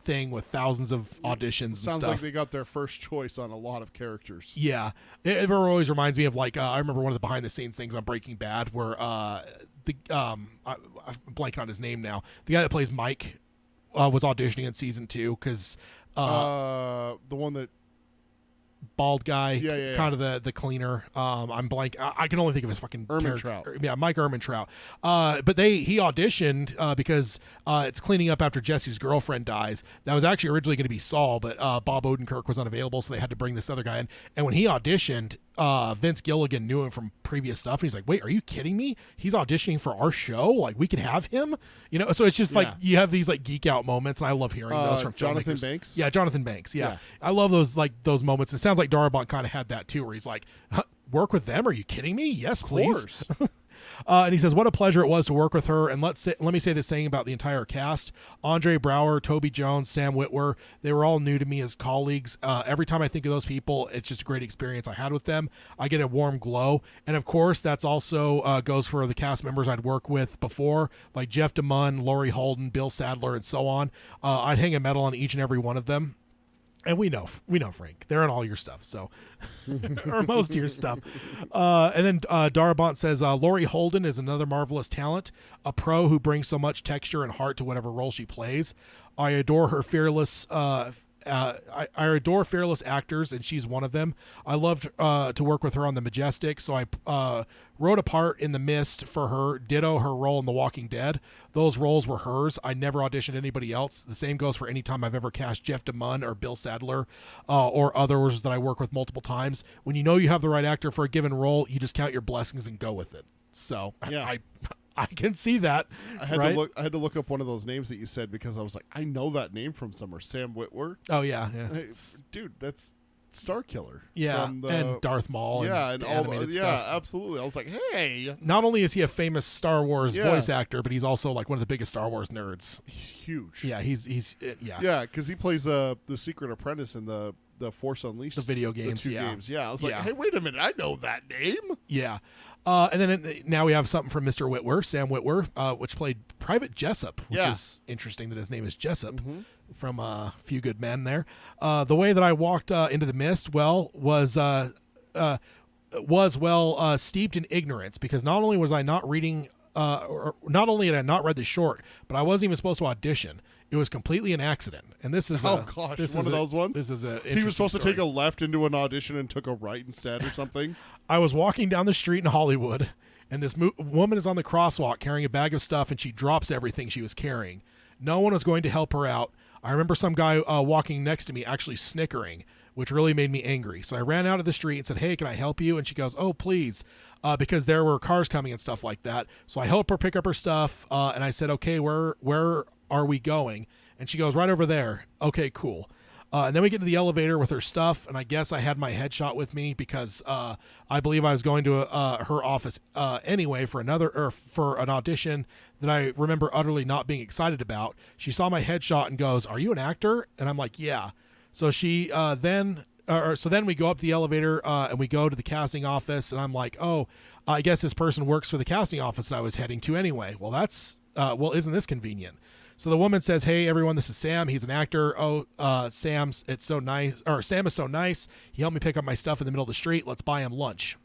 thing with thousands of auditions and Sounds stuff. like they got their first choice on a lot of characters. Yeah, it always reminds me of like I remember one of the behind the scenes things on Breaking Bad where I'm blanking on his name now. The guy that plays Mike was auditioning in season 2 because the one that bald guy, Yeah. kind of the cleaner. I'm blank. I can only think of his fucking Ehrmantraut. Yeah, Mike Ehrmantraut. But he auditioned because it's cleaning up after Jesse's girlfriend dies. That was actually originally going to be Saul, but Bob Odenkirk was unavailable, so they had to bring this other guy in. And when he auditioned, Vince Gilligan knew him from previous stuff, and he's like, "Wait, are you kidding me? He's auditioning for our show? Like, we could have him?" You know. So it's just like you have these like geek out moments, and I love hearing those from Jonathan filmmakers. Banks? Yeah, Jonathan Banks. Yeah. I love those moments. It sounds like Darabont kind of had that too, where he's like, "Work with them? Are you kidding me? Yes, please." And he says, "What a pleasure it was to work with her." And let me say this saying about the entire cast: Andre Brower, Toby Jones, Sam Witwer. They were all new to me as colleagues. Every time I think of those people, it's just a great experience I had with them. I get a warm glow, and of course, that's also goes for the cast members I'd worked with before, like Jeff DeMunn, Laurie Holden, Bill Sadler, and so on. I'd hang a medal on each and every one of them. And we know, Frank. They're in all your stuff, so or most of your stuff. And then Darabont says Laurie Holden is another marvelous talent, a pro who brings so much texture and heart to whatever role she plays. I adore her fearless. I adore fearless actors, and she's one of them. I loved to work with her on The Majestic, so I wrote a part in The Mist for her, ditto her role in The Walking Dead. Those roles were hers. I never auditioned anybody else. The same goes for any time I've ever cast Jeff DeMunn or Bill Sadler or others that I work with multiple times. When you know you have the right actor for a given role, you just count your blessings and go with it. So yeah. I can see that. I had right? to look up one of those names that you said because I was like, I know that name from somewhere. Sam Witwer. Oh yeah. Hey, dude, that's Starkiller. Yeah, from and Darth Maul. and the all animated stuff. absolutely. I was like, hey, Not only is he a famous Star Wars voice actor, but he's also like one of the biggest Star Wars nerds. he's huge. Yeah, he's because he plays the Secret Apprentice in the Force Unleashed, the video games. the two yeah, games. Yeah, I was like, Yeah. hey, wait a minute, I know that name. yeah. And then now we have something from Mr. Witwer, Sam Witwer, which played Private Jessup, which is interesting that his name is Jessup from A Few Good Men there. The way that I walked into The Mist, was steeped in ignorance, because not only was I not reading, or not only had I not read the short, but I wasn't even supposed to audition. It was completely an accident, and this is One of those ones. This is he was supposed to take a left into an audition and took a right instead, or something. I was walking down the street in Hollywood, and this woman is on the crosswalk carrying a bag of stuff, and she drops everything she was carrying. No one was going to help her out. I remember some guy walking next to me actually snickering, which really made me angry. So I ran out of the street and said, "Hey, can I help you?" And she goes, "Oh, please," because there were cars coming and stuff like that. So I helped her pick up her stuff, and I said, "Okay, where are we going?" And she goes, "Right over there." Okay, cool. And then we get to the elevator with her stuff, and I guess I had my headshot with me because I believe I was going to her office anyway for an audition that I remember utterly not being excited about. She saw my headshot and goes, "Are you an actor?" And I'm like, "Yeah." So she then we go up the elevator and we go to the casting office, and I'm like, "Oh, I guess this person works for the casting office that I was heading to anyway." Well, isn't this convenient? So the woman says, "Hey everyone, this is Sam. He's an actor. Sam is so nice. He helped me pick up my stuff in the middle of the street. Let's buy him lunch."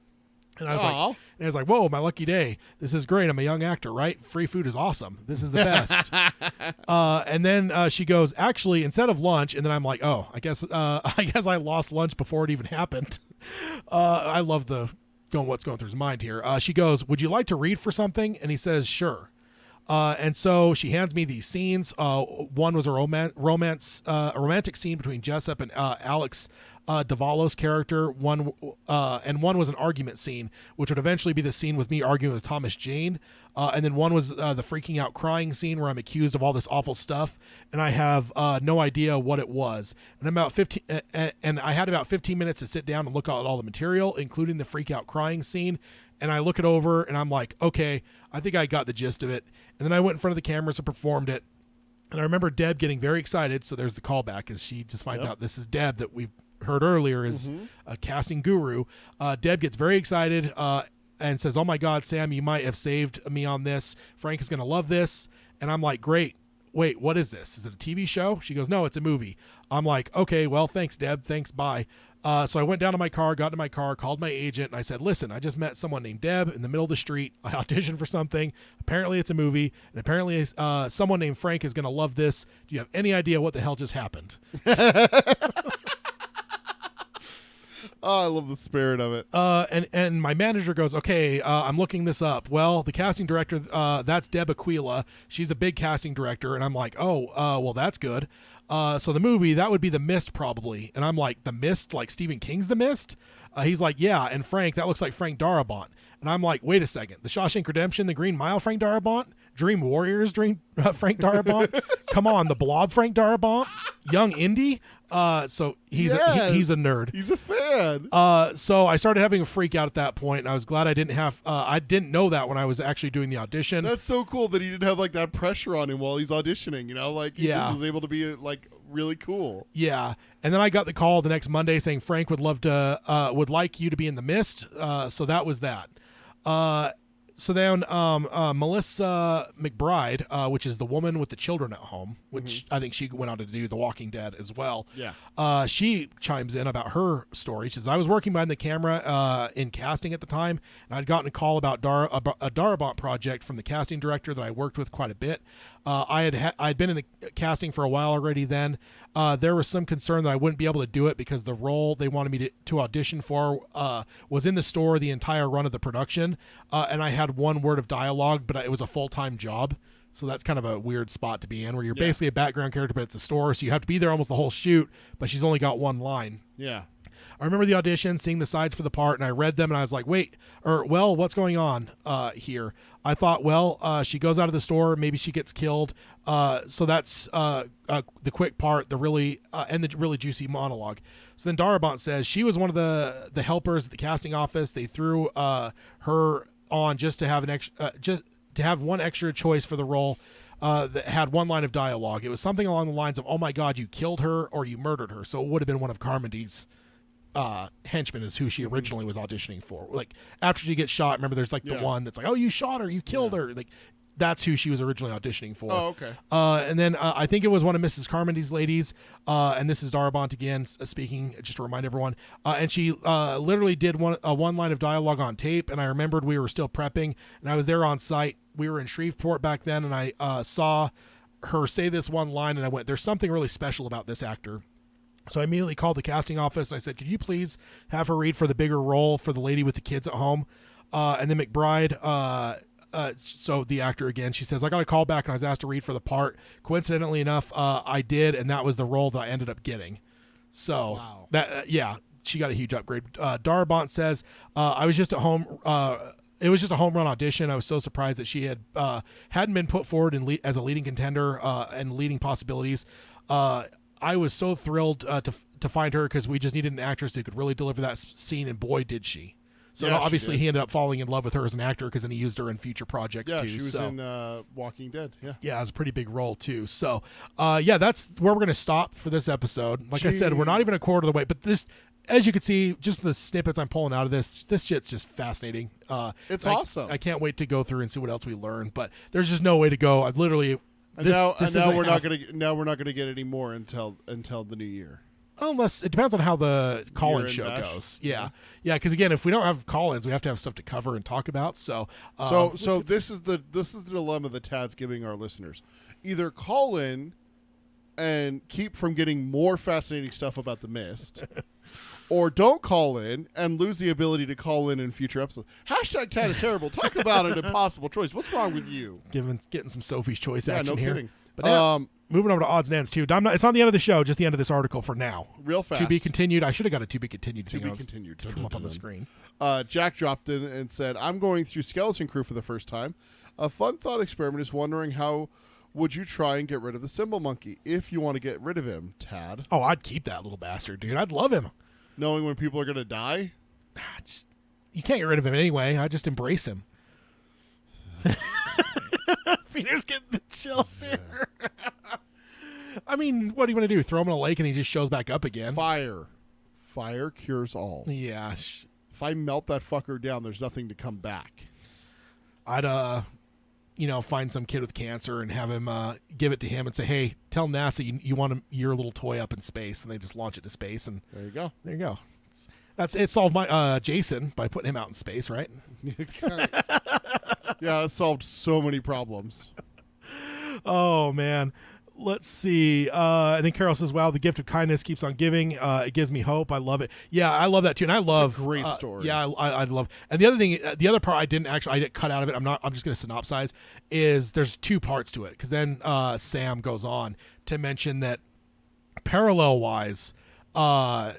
And I was Aw. like, whoa, my lucky day. This is great. I'm a young actor, right? Free food is awesome. This is the best. And then she goes, actually, instead of lunch, and then I'm like, oh, I guess I lost lunch before it even happened. I love what's going through his mind here. She goes, would you like to read for something? And he says, sure. And so she hands me these scenes. One was a romantic scene between Jessup and Alex Duvallow's character. One was an argument scene, which would eventually be the scene with me arguing with Thomas Jane. And then one was the freaking out crying scene where I'm accused of all this awful stuff, and I have no idea what it was. And I had about 15 minutes to sit down and look at all the material, including the freak out crying scene. And I look it over, and I'm like, okay, I think I got the gist of it. And then I went in front of the cameras and performed it. And I remember Deb getting very excited. So there's the callback, as she just finds out this is Deb that we heard earlier is a casting guru. Deb gets very excited and says, oh my God, Sam, you might have saved me on this. Frank is going to love this. And I'm like, great. Wait, what is this? Is it a TV show? She goes, no, it's a movie. I'm like, okay, well, thanks, Deb. Thanks, bye. So I went down to my car, got into my car, called my agent, and I said, listen, I just met someone named Deb in the middle of the street. I auditioned for something. Apparently it's a movie, and apparently someone named Frank is going to love this. Do you have any idea what the hell just happened? Oh, I love the spirit of it. And my manager goes, okay, I'm looking this up. Well, the casting director, that's Deb Aquila. She's a big casting director. And I'm like, oh, well, that's good. So the movie, that would be The Mist probably. And I'm like, The Mist, like Stephen King's The Mist? He's like, yeah, and Frank, that looks like Frank Darabont. And I'm like, wait a second. The Shawshank Redemption, The Green Mile, Frank Darabont? Dream Warriors, Frank Darabont? Come on, The Blob, Frank Darabont? Young Indy? So he's a nerd. He's a fan. So I started having a freak out at that point, and I was glad I didn't know that when I was actually doing the audition. That's so cool that he didn't have like that pressure on him while he's auditioning, like he just was able to be like really cool. Yeah. And then I got the call the next Monday saying Frank would like you to be in The Mist. So that was that. So then Melissa McBride, which is the woman with the children at home, which I think she went on to do The Walking Dead as well. Yeah. She chimes in about her story. She says, I was working behind the camera in casting at the time, and I'd gotten a call about a Darabont project from the casting director that I worked with quite a bit. I'd been in the casting for a while already then. There was some concern that I wouldn't be able to do it because the role they wanted me to audition for was in the store the entire run of the production, and I had one word of dialogue, but it was a full-time job. So that's kind of a weird spot to be in, where you're basically a background character, but it's a store, so you have to be there almost the whole shoot, but she's only got one line. Yeah. I remember the audition, seeing the sides for the part, and I read them, and I was like, what's going on here? I thought, she goes out of the store, maybe she gets killed. So that's the quick part, the really juicy monologue. So then Darabont says she was one of the helpers at the casting office. They threw her on just to have one extra choice for the role. That had one line of dialogue. It was something along the lines of, oh my God, you killed her or you murdered her. So it would have been one of Carmody's henchmen is who she originally was auditioning for. Like after she gets shot, remember there's like the one that's like, oh, you shot her, you killed her. Like that's who she was originally auditioning for. Oh, okay. And then I think it was one of Mrs. Carmody's ladies, and this is Darabont again speaking, just to remind everyone. And she literally did one line of dialogue on tape, and I remembered we were still prepping, and I was there on site. We were in Shreveport back then, and I saw her say this one line, and I went, there's something really special about this actor. So I immediately called the casting office, and I said, could you please have her read for the bigger role for the lady with the kids at home? And then McBride, so the actor again, she says, I got a call back, and I was asked to read for the part. Coincidentally enough, I did, and that was the role that I ended up getting. So wow. That she got a huge upgrade. Darabont says, I was just at home. It was just a home run audition. I was so surprised that she hadn't been put forward as a leading contender and leading possibilities. I was so thrilled to find her because we just needed an actress who could really deliver that scene, and boy, did she. So obviously he ended up falling in love with her as an actor because then he used her in future projects too. Yeah, she was in Walking Dead. Yeah, it was a pretty big role too. So that's where we're going to stop for this episode. Like I said, we're not even a quarter of the way, but this, as you can see, just the snippets I'm pulling out of this shit's just fascinating. It's awesome. I can't wait to go through and see what else we learn, but there's just no way to go. I've literally... Now we're not gonna get any more until the new year. Unless it depends on how the call-in Year-end show bash. goes. Yeah. Because again, if we don't have call-ins, we have to have stuff to cover and talk about. So, So this is the dilemma that Tad's giving our listeners. Either call in and keep from getting more fascinating stuff about the Mist, or don't call in and lose the ability to call in future episodes. Hashtag Tad is terrible. Talk about an impossible choice. What's wrong with you? getting some Sophie's Choice Yeah, action no here. kidding. But now, moving over to odds and ends too. It's not the end of the show, just the end of this article for now. Real fast. To be continued. I should have got a to be continued. To thing. be I was- continued. to come up on the screen. Jack dropped in and said, I'm going through Skeleton Crew for the first time. A fun thought experiment is wondering how would you try and get rid of the Symbol Monkey if you want to get rid of him, Tad? Oh, I'd keep that little bastard, dude. I'd love him. Knowing when people are going to die? You can't get rid of him anyway. I just embrace him. Peter's getting the chills here. I mean, what do you want to do? Throw him in a lake and he just shows back up again? Fire. Fire cures all. Yeah. If I melt that fucker down, there's nothing to come back. I'd, find some kid with cancer and have him give it to him and say, hey, tell NASA you want your little toy up in space. And they just launch it to space. And There you go. there you go. It solved my Jason by putting him out in space, right? Yeah, it solved so many problems. Oh, man. Let's see. And then Carol says, wow, the gift of kindness keeps on giving. It gives me hope. I love it. Yeah, I love that too. And I love great story. Yeah, I love. And the other thing, the other part I didn't cut out of it. I'm just going to synopsize is there's two parts to it. Because then Sam goes on to mention that parallel wise,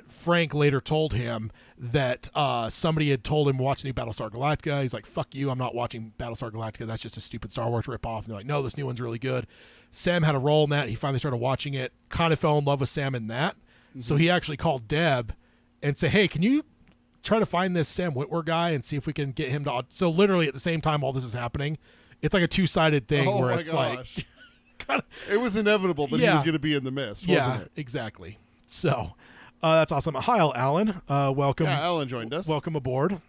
Frank later told him that somebody had told him watch the new Battlestar Galactica. He's like, fuck you, I'm not watching Battlestar Galactica. That's just a stupid Star Wars ripoff. And they're like, no, this new one's really good. Sam had a role in that. He finally started watching it, kind of fell in love with Sam in that. Mm-hmm. So he actually called Deb and said, hey, can you try to find this Sam Witwer guy and see if we can get him to... So literally at the same time all this is happening, it's like a two-sided thing where it's gosh. like... It was inevitable that he was going to be in the Mist, wasn't it? Exactly. So... that's awesome. Hile, Alan. Welcome. Yeah, Alan joined us. Welcome aboard.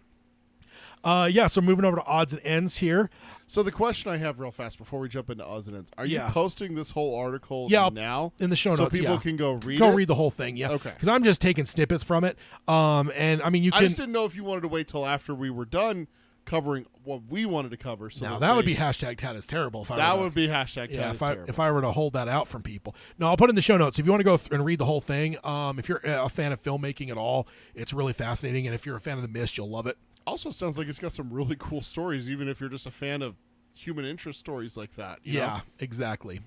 So moving over to odds and ends here. So the question I have real fast before we jump into odds and ends, are you Yeah. posting this whole article Yeah, now? in the show notes, so people yeah. can go read Go it? read the whole thing, yeah. Okay. Because I'm just taking snippets from it. And I mean, you I can... just didn't know if you wanted to wait till after we were done covering what we wanted to cover. So No, that would be hashtag Tad is terrible. If I that were to- would be hashtag Yeah, Tad is terrible. if I were to hold that out from people. No, I'll put it in the show notes. If you want to go and read the whole thing, if you're a fan of filmmaking at all, it's really fascinating. And if you're a fan of The Mist, you'll love it. Also sounds like it's got some really cool stories, even if you're just a fan of human interest stories like that. You Yeah, know? exactly.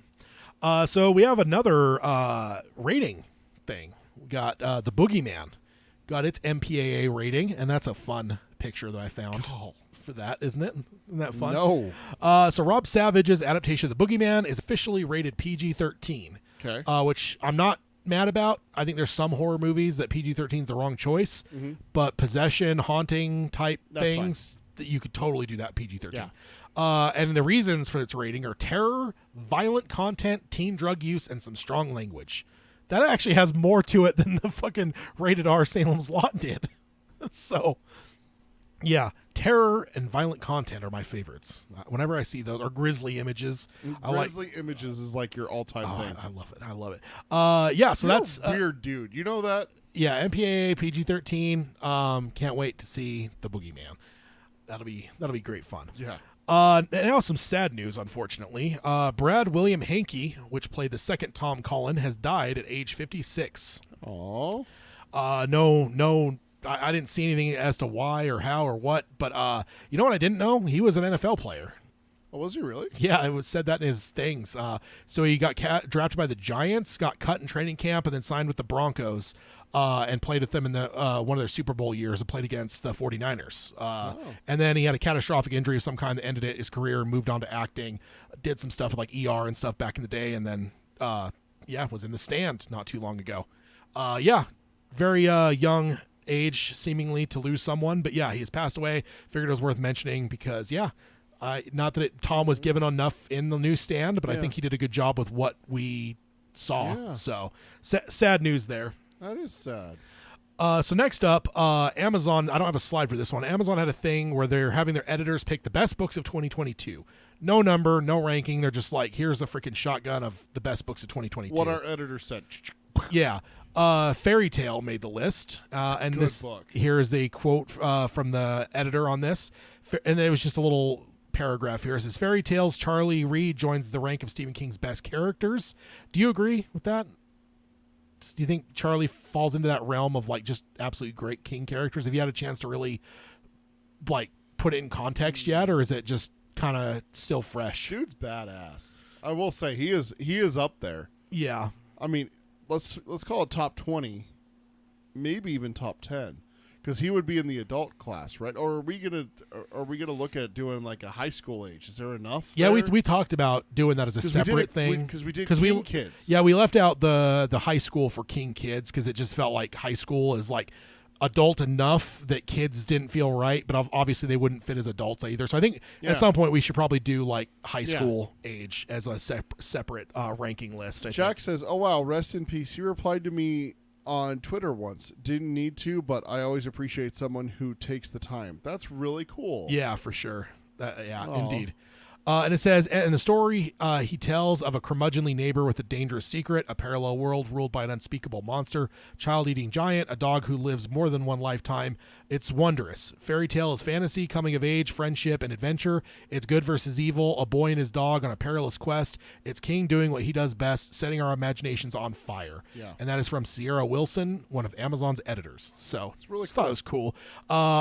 So we have another rating thing. We got the Boogeyman. Got its MPAA rating, and that's a fun picture that I found for that, isn't it? Isn't that fun? No. So Rob Savage's adaptation of The Boogeyman is officially rated PG-13. Okay. Which I'm not mad about. I think there's some horror movies that PG-13 is the wrong choice, but possession, haunting type That's things, that you could totally do that PG-13. Yeah. And the reasons for its rating are terror, violent content, teen drug use, and some strong language. That actually has more to it than the fucking rated R Salem's Lot did. So, yeah, terror and violent content are my favorites. Whenever I see those, or grisly images, I like. Grizzly Images is like your all-time thing. I love it. I love it. Yeah, so You're that's a weird dude. You know that? yeah, MPAA PG-13. Can't wait to see The Boogeyman. That'll be great fun. Yeah. Now some sad news, unfortunately. Brad William Hankey, which played the second Tom Cullen, has died at age 56. Oh. No, I didn't see anything as to why or how or what, but you know what I didn't know? He was an NFL player. Oh, was he really? Yeah, it was said that in his things. So he got drafted by the Giants, got cut in training camp, and then signed with the Broncos and played with them in the one of their Super Bowl years and played against the 49ers. And then he had a catastrophic injury of some kind that ended his career, moved on to acting, did some stuff like ER and stuff back in the day, and then, was in the stand not too long ago. Very young age, seemingly, to lose someone. But, yeah, he has passed away. Figured it was worth mentioning because, not that Tom was given enough in the newsstand, but I think he did a good job with what we saw. Yeah. So, sad news there. That is sad. So next up, Amazon, I don't have a slide for this one. Amazon had a thing where they're having their editors pick the best books of 2022. No number, no ranking. They're just like, here's a freaking shotgun of the best books of 2022. What our editor said. Yeah. Fairy Tale made the list, and good this book. here is a quote from the editor on this, and it was just a little paragraph here. It says, Fairy Tale's Charlie Reed joins the rank of Stephen King's best characters. Do you agree with that? Do you think Charlie falls into that realm of like just absolutely great King characters? Have you had a chance to really like put it in context yet, or is it just kind of still fresh? Dude's badass. I will say he is up there. Yeah. I mean, let's call it top 20, maybe even top 10, because he would be in the adult class, right? Or are we gonna look at doing like a high school age? Is there enough? Yeah, there? we talked about doing that as a separate thing because we did King Kids. Yeah, we left out the high school for King Kids because it just felt like high school is like adult enough that kids didn't feel right, but obviously they wouldn't fit as adults either. So I think at some point we should probably do like high school age as a separate ranking list. Jack says, "Oh wow, rest in peace. You replied to me on Twitter once. Didn't need to, but I always appreciate someone who takes the time." That's really cool. Yeah, for sure. Yeah, Aw. indeed. And it says, in the story he tells of a curmudgeonly neighbor with a dangerous secret, a parallel world ruled by an unspeakable monster, child-eating giant, a dog who lives more than one lifetime. It's wondrous. Fairy Tale is fantasy, coming of age, friendship, and adventure. It's good versus evil, a boy and his dog on a perilous quest. It's King doing what he does best, setting our imaginations on fire. Yeah. And that is from Sierra Wilson, one of Amazon's editors. So It's really just thought cool. it was cool.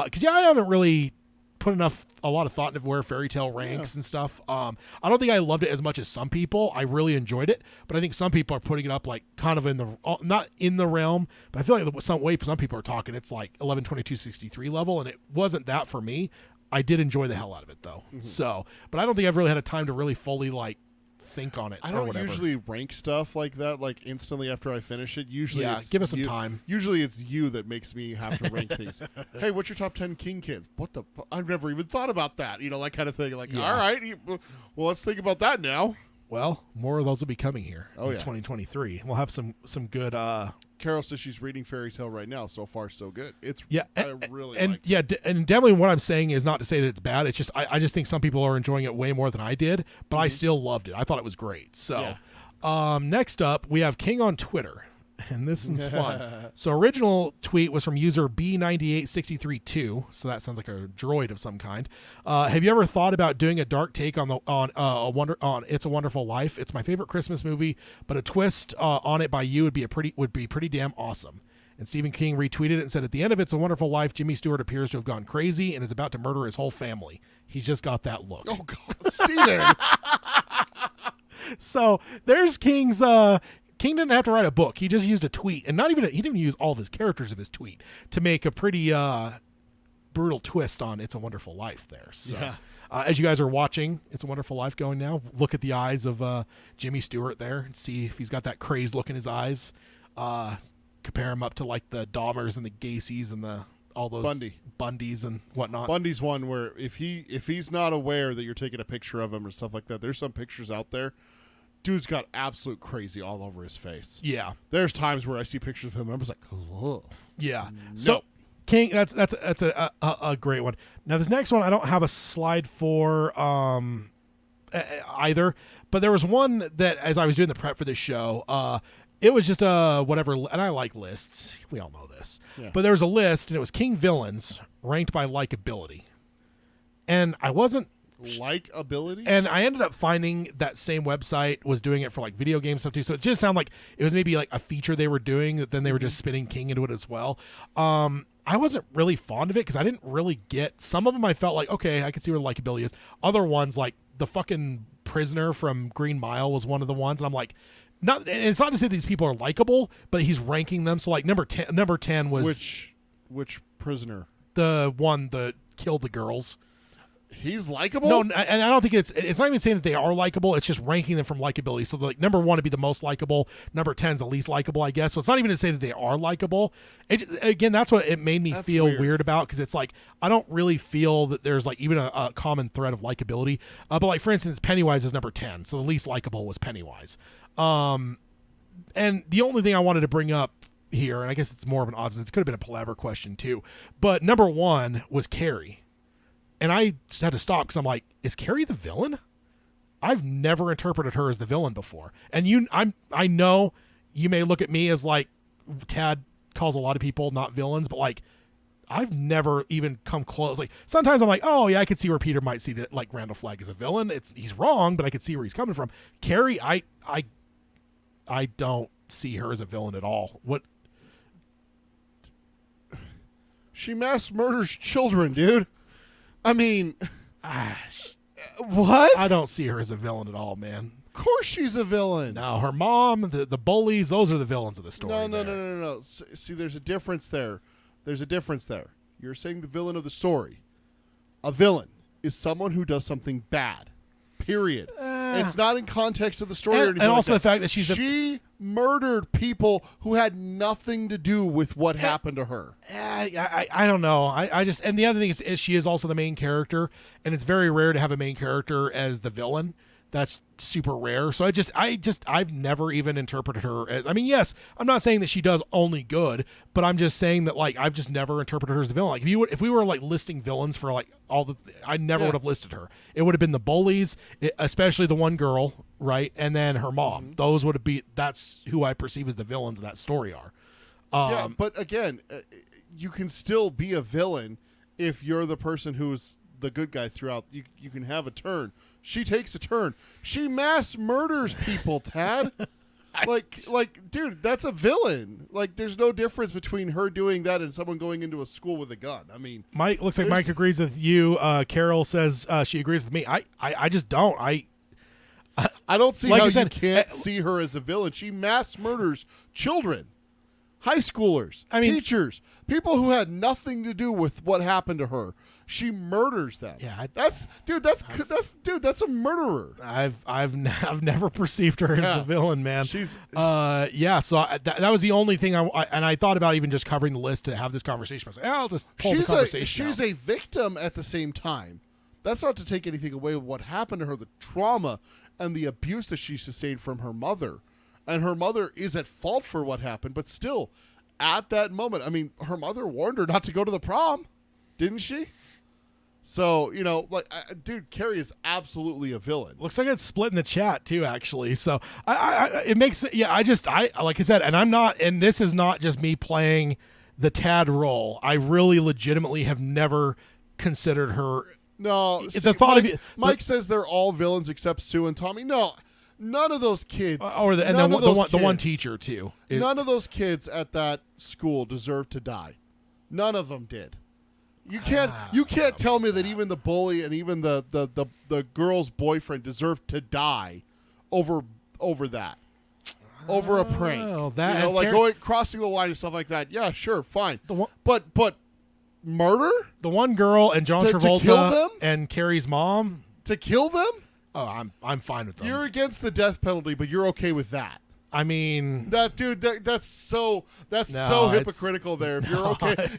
Because, I haven't really put a lot of thought into where Fairy Tale ranks and stuff. I don't think I loved it as much as some people. I really enjoyed it, but I think some people are putting it up like kind of in the not in the realm, but I feel like some people are talking it's like 11/22/63 level, and it wasn't that for me. I did enjoy the hell out of it though. So, but I don't think I've really had a time to really fully like think on it. I or don't whatever. usually rank stuff like that like instantly after I finish it. Usually, Yeah, it's give us some you- time. Usually, it's you that makes me have to rank things. Hey, what's your top 10 King Kids? What the? I've never even thought about that. That kind of thing. Like, Yeah. all right, well, let's think about that now. Well, more of those will be coming here Oh, in yeah. 2023. We'll have some good. Carol says she's reading Fairy Tale right now. So far, so good. It's Yeah, I really and like it. yeah, and definitely what I'm saying is not to say that it's bad. It's just I just think some people are enjoying it way more than I did, but I still loved it. I thought it was great. So, next up we have King on Twitter, and this is fun. So original tweet was from user B98632. So that sounds like a droid of some kind. Have you ever thought about doing a dark take on It's a Wonderful Life? It's my favorite Christmas movie, but a twist on it by you would be pretty damn awesome. And Stephen King retweeted it and said, at the end of It's a Wonderful Life, Jimmy Stewart appears to have gone crazy and is about to murder his whole family. He's just got that look. Oh God, Steven. So there's King's. King didn't have to write a book. He just used a tweet, and he didn't even use all of his characters of his tweet to make a pretty brutal twist on It's a Wonderful Life there. So, Yeah. as you guys are watching It's a Wonderful Life going now, look at the eyes of Jimmy Stewart there and see if he's got that crazed look in his eyes. Compare him up to like the Dahmers and the Gacy's and all those Bundys and whatnot. Bundy's one where if he's not aware that you're taking a picture of him or stuff like that, there's some pictures out there. Dude's got absolute crazy all over his face. Yeah. There's times where I see pictures of him and I'm just like, whoa. Yeah. So King, that's a great one. Now this next one I don't have a slide for either, but there was one that as I was doing the prep for this show, it was just whatever, and I like lists. We all know this. Yeah. But there was a list and it was King villains ranked by likability. And I wasn't Like ability? and I ended up finding that same website was doing it for like video game stuff too. So it just sounded like it was maybe like a feature they were doing that then they were just spinning King into it as well. I wasn't really fond of it because I didn't really get some of them. I felt like, okay, I can see where the likability is. Other ones like the fucking prisoner from Green Mile was one of the ones. And I'm like, and it's not to say these people are likable, but he's ranking them. So like number 10 was which prisoner? the one that killed the girls. He's likable? No, and I don't think it's not even saying that they are likable. It's just ranking them from likability. So like number 1 would be the most likable. Number 10 is the least likable, I guess. So it's not even to say that they are likable. Again, that's what it made me feel weird about because it's like I don't really feel that there's like even a common thread of likability. But like for instance, Pennywise is number 10, so the least likable was Pennywise. And the only thing I wanted to bring up here, and I guess it's more of an odds, and it could have been a Palaver question too, but number 1 was Carrie. And I just had to stop because I'm like, is Carrie the villain? I've never interpreted her as the villain before. And I know you may look at me as like Tad calls a lot of people not villains, but like I've never even come close. Like sometimes I'm like, oh yeah, I could see where Peter might see that like Randall Flagg is a villain. He's wrong, but I could see where he's coming from. Carrie, I don't see her as a villain at all. What? She mass murders children, dude. I mean, what? I don't see her as a villain at all, man. Of course she's a villain. No, her mom, the bullies, those are the villains of the story. No. See, there's a difference there. You're saying the villain of the story. A villain is someone who does something bad. Period. It's not in context of the story or anything. And also like the fact that she murdered people who had nothing to do with what happened to her. I don't know. I just, and the other thing is she is also the main character, and it's very rare to have a main character as the villain. That's super rare. So I've never even interpreted her as, I mean, yes, I'm not saying that she does only good, but I'm just saying that like, I've just never interpreted her as a villain. Like if we were like listing villains for like I never would have listed her. It would have been the bullies, especially the one girl, right? And then her mom. Mm-hmm. Those would be, that's who I perceive as the villains of that story are. Yeah, but again, you can still be a villain if you're the person who's the good guy throughout. You can have a turn. She takes a turn. She mass murders people, Tad. like, dude, that's a villain. Like, there's no difference between her doing that and someone going into a school with a gun. I mean, Mike looks like Mike agrees with you. Carol says she agrees with me. I just don't. I don't see like how I said, you can't see her as a villain. She mass murders children, high schoolers, teachers, people who had nothing to do with what happened to her. She murders them. Yeah, that's a murderer. I've never perceived her as a villain, man. She's So that was the only thing I thought about even just covering the list to have this conversation. I was like, I'll just pull the conversation. She's a victim at the same time. That's not to take anything away with what happened to her, the trauma and the abuse that she sustained from her mother, and her mother is at fault for what happened. But still, at that moment, I mean, her mother warned her not to go to the prom, didn't she? So, dude, Carrie is absolutely a villain. Looks like it's split in the chat too, actually. So it makes, like I said, and I'm not, and this is not just me playing the Tad role. I really legitimately have never considered her. No, The thought Mike says they're all villains except Sue and Tommy. No, none of those kids. The one teacher too. None of those kids at that school deserved to die. None of them did. You can't tell me that even the bully and even the girl's boyfriend deserved to die over that. Over a prank. Crossing the line and stuff like that. Yeah, sure, fine. But murder? The one girl and John Travolta to kill them? And Carrie's mom? To kill them? Oh, I'm fine with them. You're against the death penalty, but you're okay with that. I mean, that's so hypocritical there.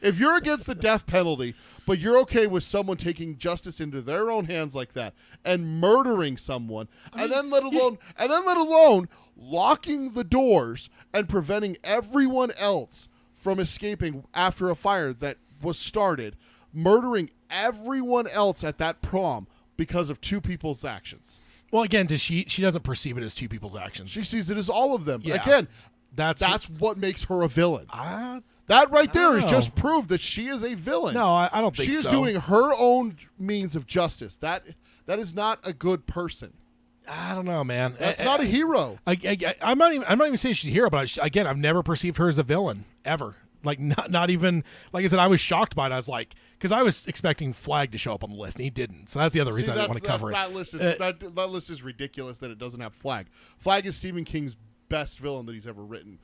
If you're against the death penalty, but you're okay with someone taking justice into their own hands like that and murdering someone, and then let alone locking the doors and preventing everyone else from escaping after a fire that was started, murdering everyone else at that prom because of two people's actions. Well, again, she doesn't perceive it as two people's actions. She sees it as all of them. Yeah. Again, that's what makes her a villain. That right there is just proof that she is a villain. No, I don't think so. She is doing her own means of justice. That is not a good person. I don't know, man. That's not a hero. I'm not even saying she's a hero, but again, I've never perceived her as a villain ever. Like not even, like I said, I was shocked by it. I was like, because I was expecting Flagg to show up on the list, and he didn't. So that's the other reason I didn't want to cover it. That list is ridiculous that it doesn't have Flagg. Flagg is Stephen King's best villain that he's ever written,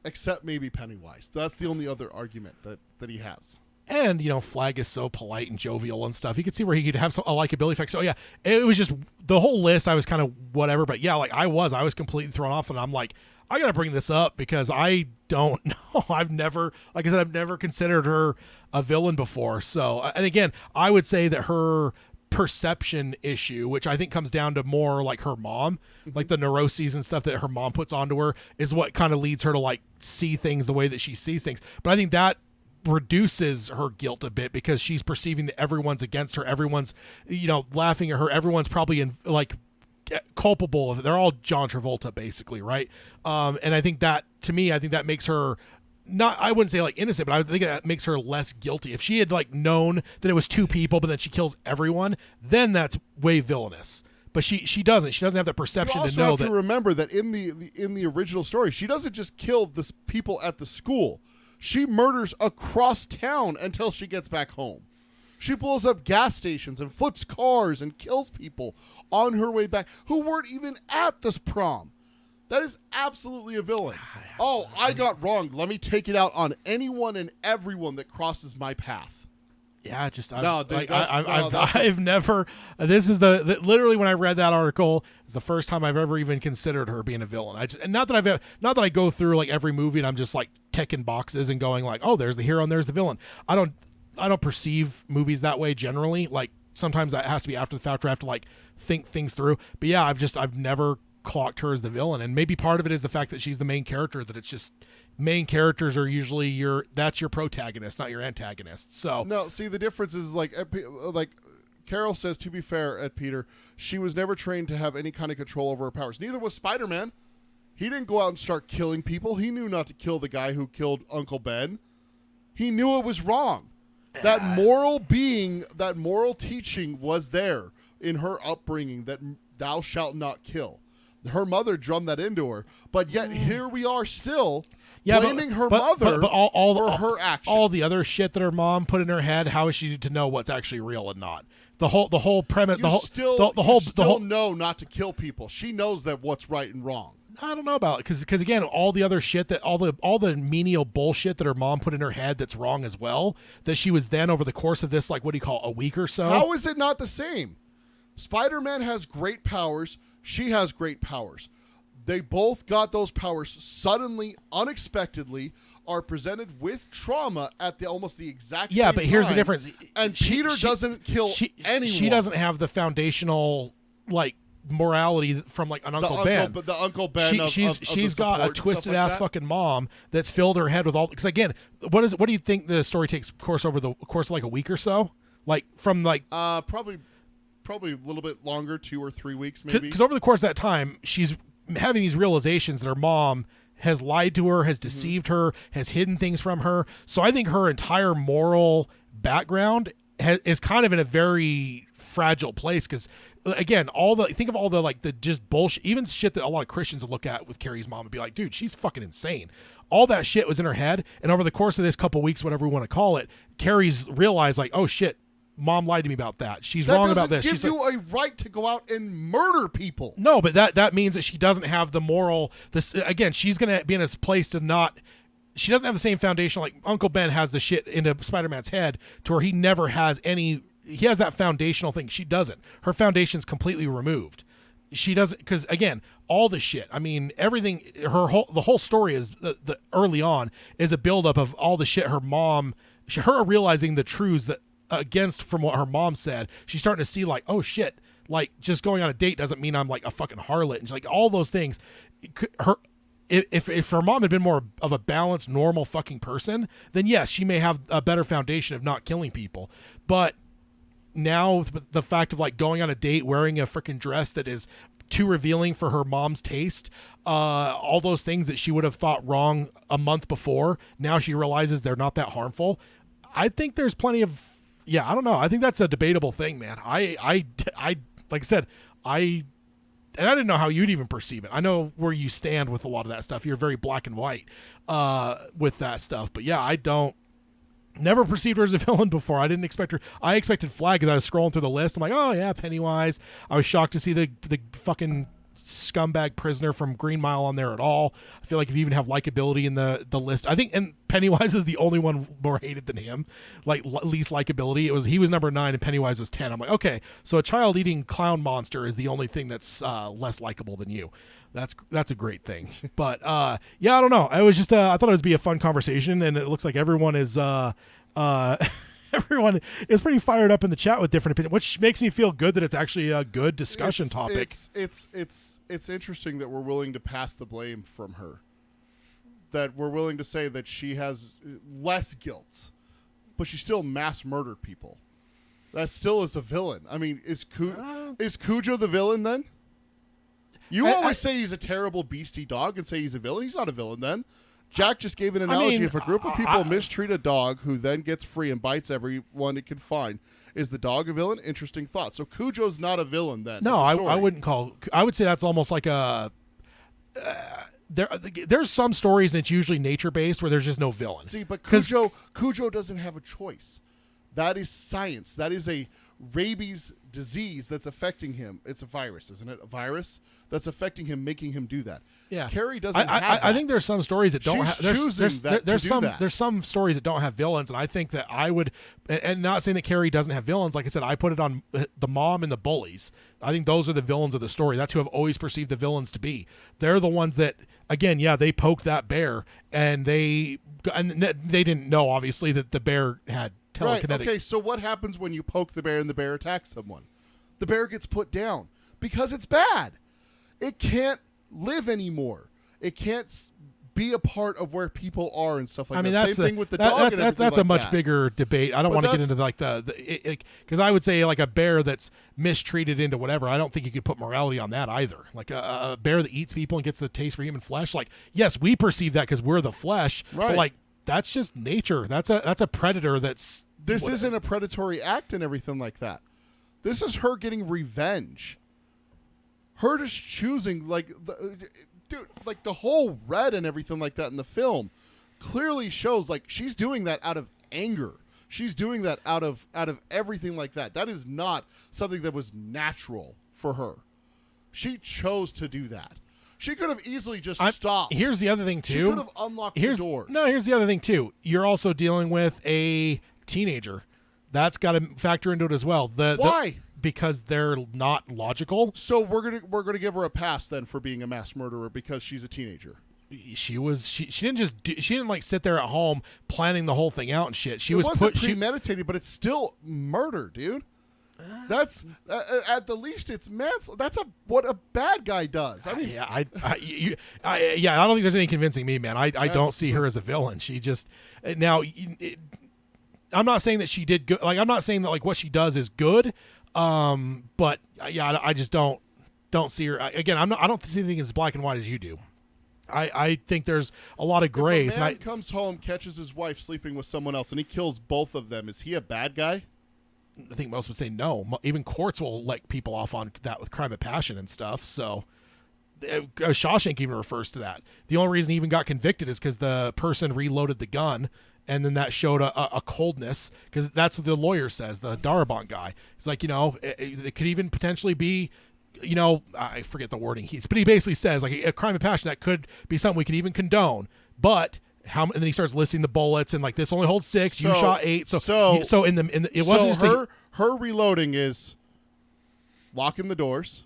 except maybe Pennywise. That's the only other argument that he has. And, Flagg is so polite and jovial and stuff. You could see where he could have a likability effect. So, yeah, it was just the whole list. I was kind of whatever. But, yeah, like I was completely thrown off. And I'm like, I got to bring this up because I don't know. I've never considered her a villain before. So, and again, I would say that her perception issue, which I think comes down to more like her mom, like the neuroses and stuff that her mom puts onto her, is what kind of leads her to like see things the way that she sees things. But I think that reduces her guilt a bit because she's perceiving that everyone's against her, everyone's laughing at her, everyone's probably in like culpable of it. They're all John Travolta basically, right? And I think that, to me, I think that makes her not, I wouldn't say like innocent, but I think that makes her less guilty. If she had like known that it was 2 people, but then she kills everyone, then that's way villainous. But she doesn't. She doesn't have the perception you also to know have that. to remember that in the original story, she doesn't just kill the people at the school. She murders across town until she gets back home. She blows up gas stations and flips cars and kills people on her way back who weren't even at this prom. That is absolutely a villain. Oh, I got wrong. Let me take it out on anyone and everyone that crosses my path. Yeah, just I've never. This is the literally when I read that article, it's the first time I've ever even considered her being a villain. And not that I go through like every movie and I'm just like ticking boxes and going like, oh, there's the hero and there's the villain. I don't perceive movies that way generally. Like sometimes that has to be after the fact, or I have to like think things through. But yeah, I've never clocked her as the villain, and maybe part of it is the fact that she's the main character. That it's just main characters are usually that's your protagonist, not your antagonist. So no, see the difference is like Carol says. To be fair, at Peter, she was never trained to have any kind of control over her powers. Neither was Spider-Man. He didn't go out and start killing people. He knew not to kill the guy who killed Uncle Ben. He knew it was wrong. That moral teaching was there in her upbringing, that thou shalt not kill. Her mother drummed that into her, but yet here we are still blaming her mother for her actions. All the other shit that her mom put in her head, how is she to know what's actually real and not? The whole premise, You still know not to kill people. She knows that what's right and wrong. I don't know about it because again, all the other shit that all the menial bullshit that her mom put in her head that's wrong as well. That she was then over the course of this, like, what do you call it, a week or so? How is it not the same? Spider-Man has great powers. She has great powers. They both got those powers suddenly, unexpectedly, are presented with trauma at almost the exact same time. Yeah, but here's the difference. And Peter doesn't kill anyone. She doesn't have the foundational, like, morality from like an Uncle Ben. But the Uncle Ben she's got a twisted ass fucking mom that's filled her head with all. Because again, what do you think the story takes course over the course of like a week or so? Like from like probably a little bit longer, 2 or 3 weeks maybe. Because over the course of that time, she's having these realizations that her mom has lied to her, has deceived her, has hidden things from her. So I think her entire moral background is kind of in a very fragile place because. Again, think of all the like the just bullshit, even shit that a lot of Christians would look at with Carrie's mom and be like, dude, she's fucking insane. All that shit was in her head, and over the course of this couple weeks, whatever we want to call it, Carrie's realized like, oh shit, mom lied to me about that. She's wrong about this. That doesn't give you a right to go out and murder people. No, but that means that she doesn't have the moral. Again, she's gonna be in a place to not. She doesn't have the same foundation like Uncle Ben has the shit into Spider-Man's head to where he never has any. He has that foundational thing. She doesn't. Her foundation's completely removed. She doesn't, because again, all the shit. I mean, everything. The whole story is the early on is a buildup of all the shit her mom. Her realizing the truths that against from what her mom said. She's starting to see like, oh shit, like just going on a date doesn't mean I'm like a fucking harlot, and like all those things. If her mom had been more of a balanced, normal fucking person, then yes, she may have a better foundation of not killing people, but. Now the fact of like going on a date wearing a freaking dress that is too revealing for her mom's taste, all those things that she would have thought wrong a month before, now she realizes they're not that harmful. I think there's plenty of I don't know. I think that's a debatable thing, man. I like I said, I didn't know how you'd even perceive it. I know where you stand with a lot of that stuff. You're very black and white with that stuff. But yeah, I don't. Never perceived her as a villain before. I didn't expect her. I expected Flag because I was scrolling through the list. I'm like, oh yeah, Pennywise. I was shocked to see the fucking scumbag prisoner from Green Mile on there at all. I feel like if you even have likability in the list, I think, and Pennywise is the only one more hated than him, like least likability. He was number 9 and Pennywise was 10. I'm like, okay, so a child eating clown monster is the only thing that's less likable than you. That's a great thing. But I don't know. I was just I thought it would be a fun conversation, and it looks like everyone is everyone is pretty fired up in the chat with different opinions, which makes me feel good that it's actually a good discussion topic. It's interesting that we're willing to pass the blame from her. That we're willing to say that she has less guilt, but she still mass murdered people. That still is a villain. I mean, is Cujo the villain then? You always say he's a terrible beastie dog and say he's a villain. He's not a villain then. Jack just gave an analogy. If a group of people mistreat a dog who then gets free and bites everyone it can find, is the dog a villain? Interesting thought. So Cujo's not a villain then. No, I wouldn't call. I would say that's almost like a. There's some stories and it's usually nature based where there's just no villain. See, but Cujo doesn't have a choice. That is science. That is a rabies disease that's affecting him. It's a virus, isn't it? A virus that's affecting him, making him do that. Yeah, Carrie doesn't have that. I think there's some stories that don't have. That. There's some stories that don't have villains, and I think that I would, and not saying that Carrie doesn't have villains. Like I said, I put it on the mom and the bullies. I think those are the villains of the story. That's who I've always perceived the villains to be. They're the ones that, again, yeah, they poked that bear, and they didn't know obviously that the bear had telekinetic. Right. Okay, so what happens when you poke the bear and the bear attacks someone? The bear gets put down because it's bad. It can't live anymore. It can't be a part of where people are and stuff like that. Same thing with the dog. That's a much bigger debate. I don't want to get into like because I would say like a bear that's mistreated into whatever. I don't think you could put morality on that either. Like a bear that eats people and gets the taste for human flesh. Like, yes, we perceive that because we're the flesh. Right. But like that's just nature. That's a predator. This isn't a predatory act and everything like that. This is her getting revenge. Her just choosing dude, the whole red and everything like that in the film clearly shows like she's doing that out of anger. She's doing that out of everything like that. That is not something that was natural for her. She chose to do that. She could have easily just stopped. Here's the other thing too. She could have unlocked the doors. No, here's the other thing too. You're also dealing with a teenager. That's got to factor into it as well. Why? Because they're not logical. So we're gonna give her a pass then for being a mass murderer because she's a teenager. She didn't like sit there at home planning the whole thing out and shit. It wasn't premeditated, but it's still murder, dude. That's at the least it's manslaughter. That's what a bad guy does. I mean, I don't think there's any convincing me, man. I don't see her as a villain. She just now. I'm not saying that she did good. Like I'm not saying that like what she does is good. But yeah, I just don't see her. Again, I don't see anything as black and white as you do. I think there's a lot of grays. If a man comes home, catches his wife sleeping with someone else, and he kills both of them, is he a bad guy? I think most would say no. Even courts will let people off on that with crime of passion and stuff. So Shawshank even refers to that. The only reason he even got convicted is because the person reloaded the gun, and then that showed a coldness, because that's what the lawyer says, the Darabont guy. It's like, it could even potentially be, I forget the wording, but he basically says like a crime of passion that could be something we could even condone, but how? And then he starts listing the bullets and like this only holds 6, you shot 8. So in the it wasn't just her reloading is locking the doors.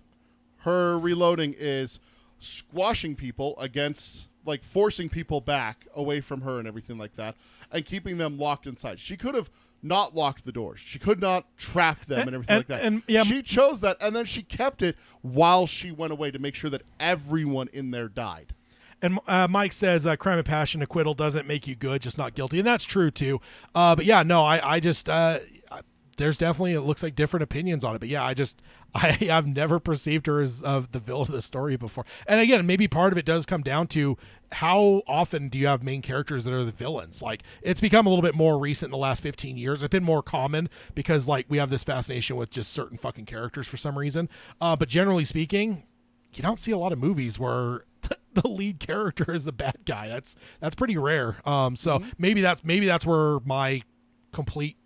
Her reloading is squashing people against, like forcing people back away from her and everything like that, and keeping them locked inside. She could have not locked the doors. She could not trap them and everything like that. And yeah, she chose that, and then she kept it while she went away to make sure that everyone in there died. And Mike says crime of passion acquittal doesn't make you good, just not guilty. And that's true too. But yeah, no, I just there's definitely, it looks like different opinions on it. But yeah, I've never perceived her as the villain of the story before. And again, maybe part of it does come down to how often do you have main characters that are the villains? Like, it's become a little bit more recent in the last 15 years. It's been more common because like we have this fascination with just certain fucking characters for some reason. But generally speaking, you don't see a lot of movies where the lead character is the bad guy. That's pretty rare. So maybe that's where my complete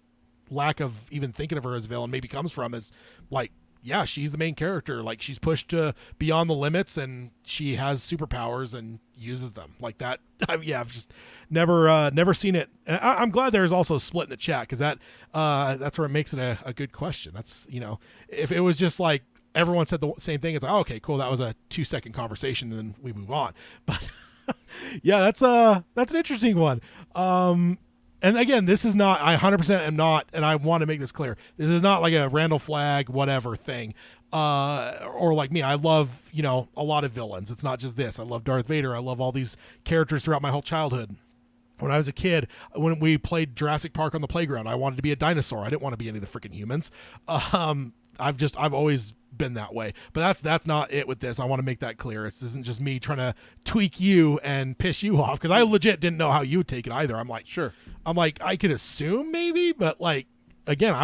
lack of even thinking of her as a villain maybe comes from, is like, yeah, she's the main character. Like, she's pushed beyond the limits, and she has superpowers and uses them like that. I've just never seen it. And I'm glad there's also a split in the chat, because that's where it makes it a good question. That's, if it was just like everyone said the same thing, it's like, oh, okay, cool, that was a 2-second conversation, and then we move on. But yeah, that's an interesting one. And again, this is not, I 100% am not, and I want to make this clear, this is not like a Randall Flagg whatever thing, or like me. I love, a lot of villains. It's not just this. I love Darth Vader. I love all these characters throughout my whole childhood. When I was a kid, when we played Jurassic Park on the playground, I wanted to be a dinosaur. I didn't want to be any of the freaking humans. I've always been that way. But that's not it with this. I want to make that clear. This isn't just me trying to tweak you and piss you off, because I legit didn't know how you would take it either. I'm like, Sure. I could assume maybe, but like, again,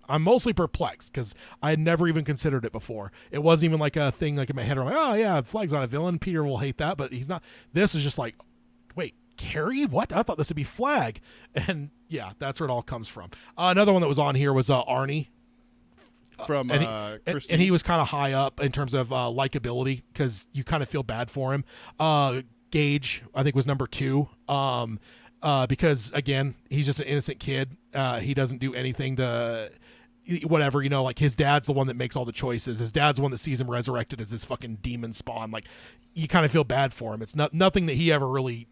I'm mostly perplexed because I had never even considered it before. It wasn't even like a thing like in my head. I'm like, oh yeah, Flag's not a villain. Peter will hate that, but he's not. This is just like, wait, Carrie? What? I thought this would be Flag. And yeah, that's where it all comes from. Another one that was on here was Arnie. From Christine. And he was kind of high up in terms of likability because you kind of feel bad for him. Gage, I think, was number 2. Because again, he's just an innocent kid. He doesn't do anything to whatever, like his dad's the one that makes all the choices. His dad's the one that sees him resurrected as this fucking demon spawn. Like, you kind of feel bad for him. It's nothing that he ever really,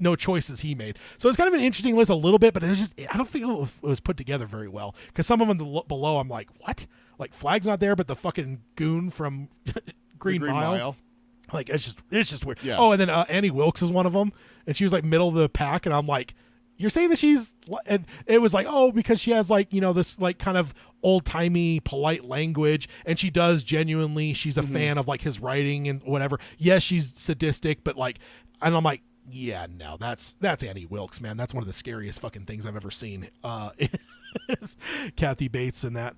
no choices he made. So it's kind of an interesting list a little bit, but it was just, I don't think it was put together very well. Because some of them below, I'm like, what? Like, Flag's not there, but the fucking goon from Green Mile. Like, it's just weird. Yeah. Oh, and then Annie Wilkes is one of them, and she was like middle of the pack, and I'm like, you're saying that she's, and it was like, oh, because she has like, this like kind of old timey polite language, and she does genuinely, she's a fan of like his writing and whatever. Yes, she's sadistic, but like, and I'm like, yeah, no, that's Annie Wilkes, man. That's one of the scariest fucking things I've ever seen. Is Kathy Bates in that.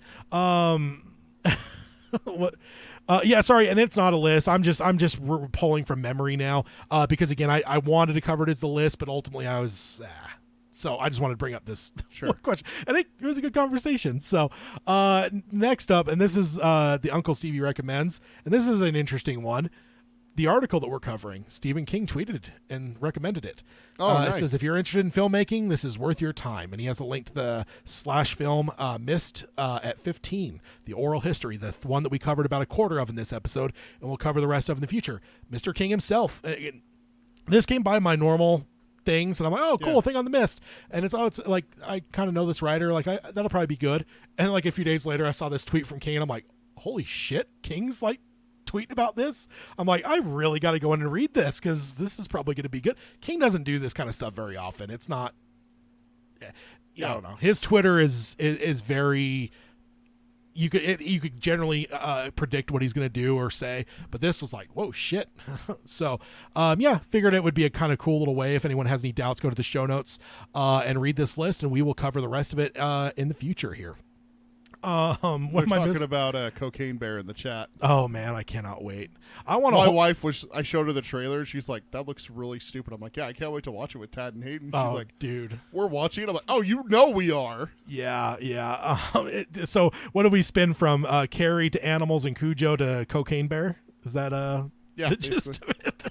What? Yeah, sorry, and it's not a list. I'm just pulling from memory now, because again, I wanted to cover it as the list, but ultimately I was. So I just wanted to bring up this question. I think it was a good conversation. So next up, and this is the Uncle Stevie recommends, and this is an interesting one. The article that we're covering, Stephen King tweeted and recommended it. Nice. It says, if you're interested in filmmaking, this is worth your time. And he has a link to the slash film Missed at 15, the oral history, the one that we covered about a quarter of in this episode, and we'll cover the rest of in the future. Mr. King himself. This came by my normal things, and I'm like, oh, cool, thing on the Mist. And it's like, I kind of know this writer. Like, that'll probably be good. And like a few days later, I saw this tweet from King, and I'm like, holy shit, King's like tweeting about this. I'm like, I really got to go in and read this because this is probably going to be good. King doesn't do this kind of stuff very often. It's not, I don't know. His Twitter is very, you could generally predict what he's going to do or say, but this was like, whoa, shit. So figured it would be a kind of cool little way. If anyone has any doubts, go to the show notes and read this list, and we will cover the rest of it in the future here. We're talking about Cocaine Bear in the chat. Oh man, I cannot wait. My wife I showed her the trailer. She's like, that looks really stupid. I'm like, yeah, I can't wait to watch it with Tad and Hayden. She's like, dude, we're watching it. I'm like, oh, we are. Yeah. So what do we spin from Carrie to Animals and Cujo to Cocaine Bear? Is that yeah, the gist of it?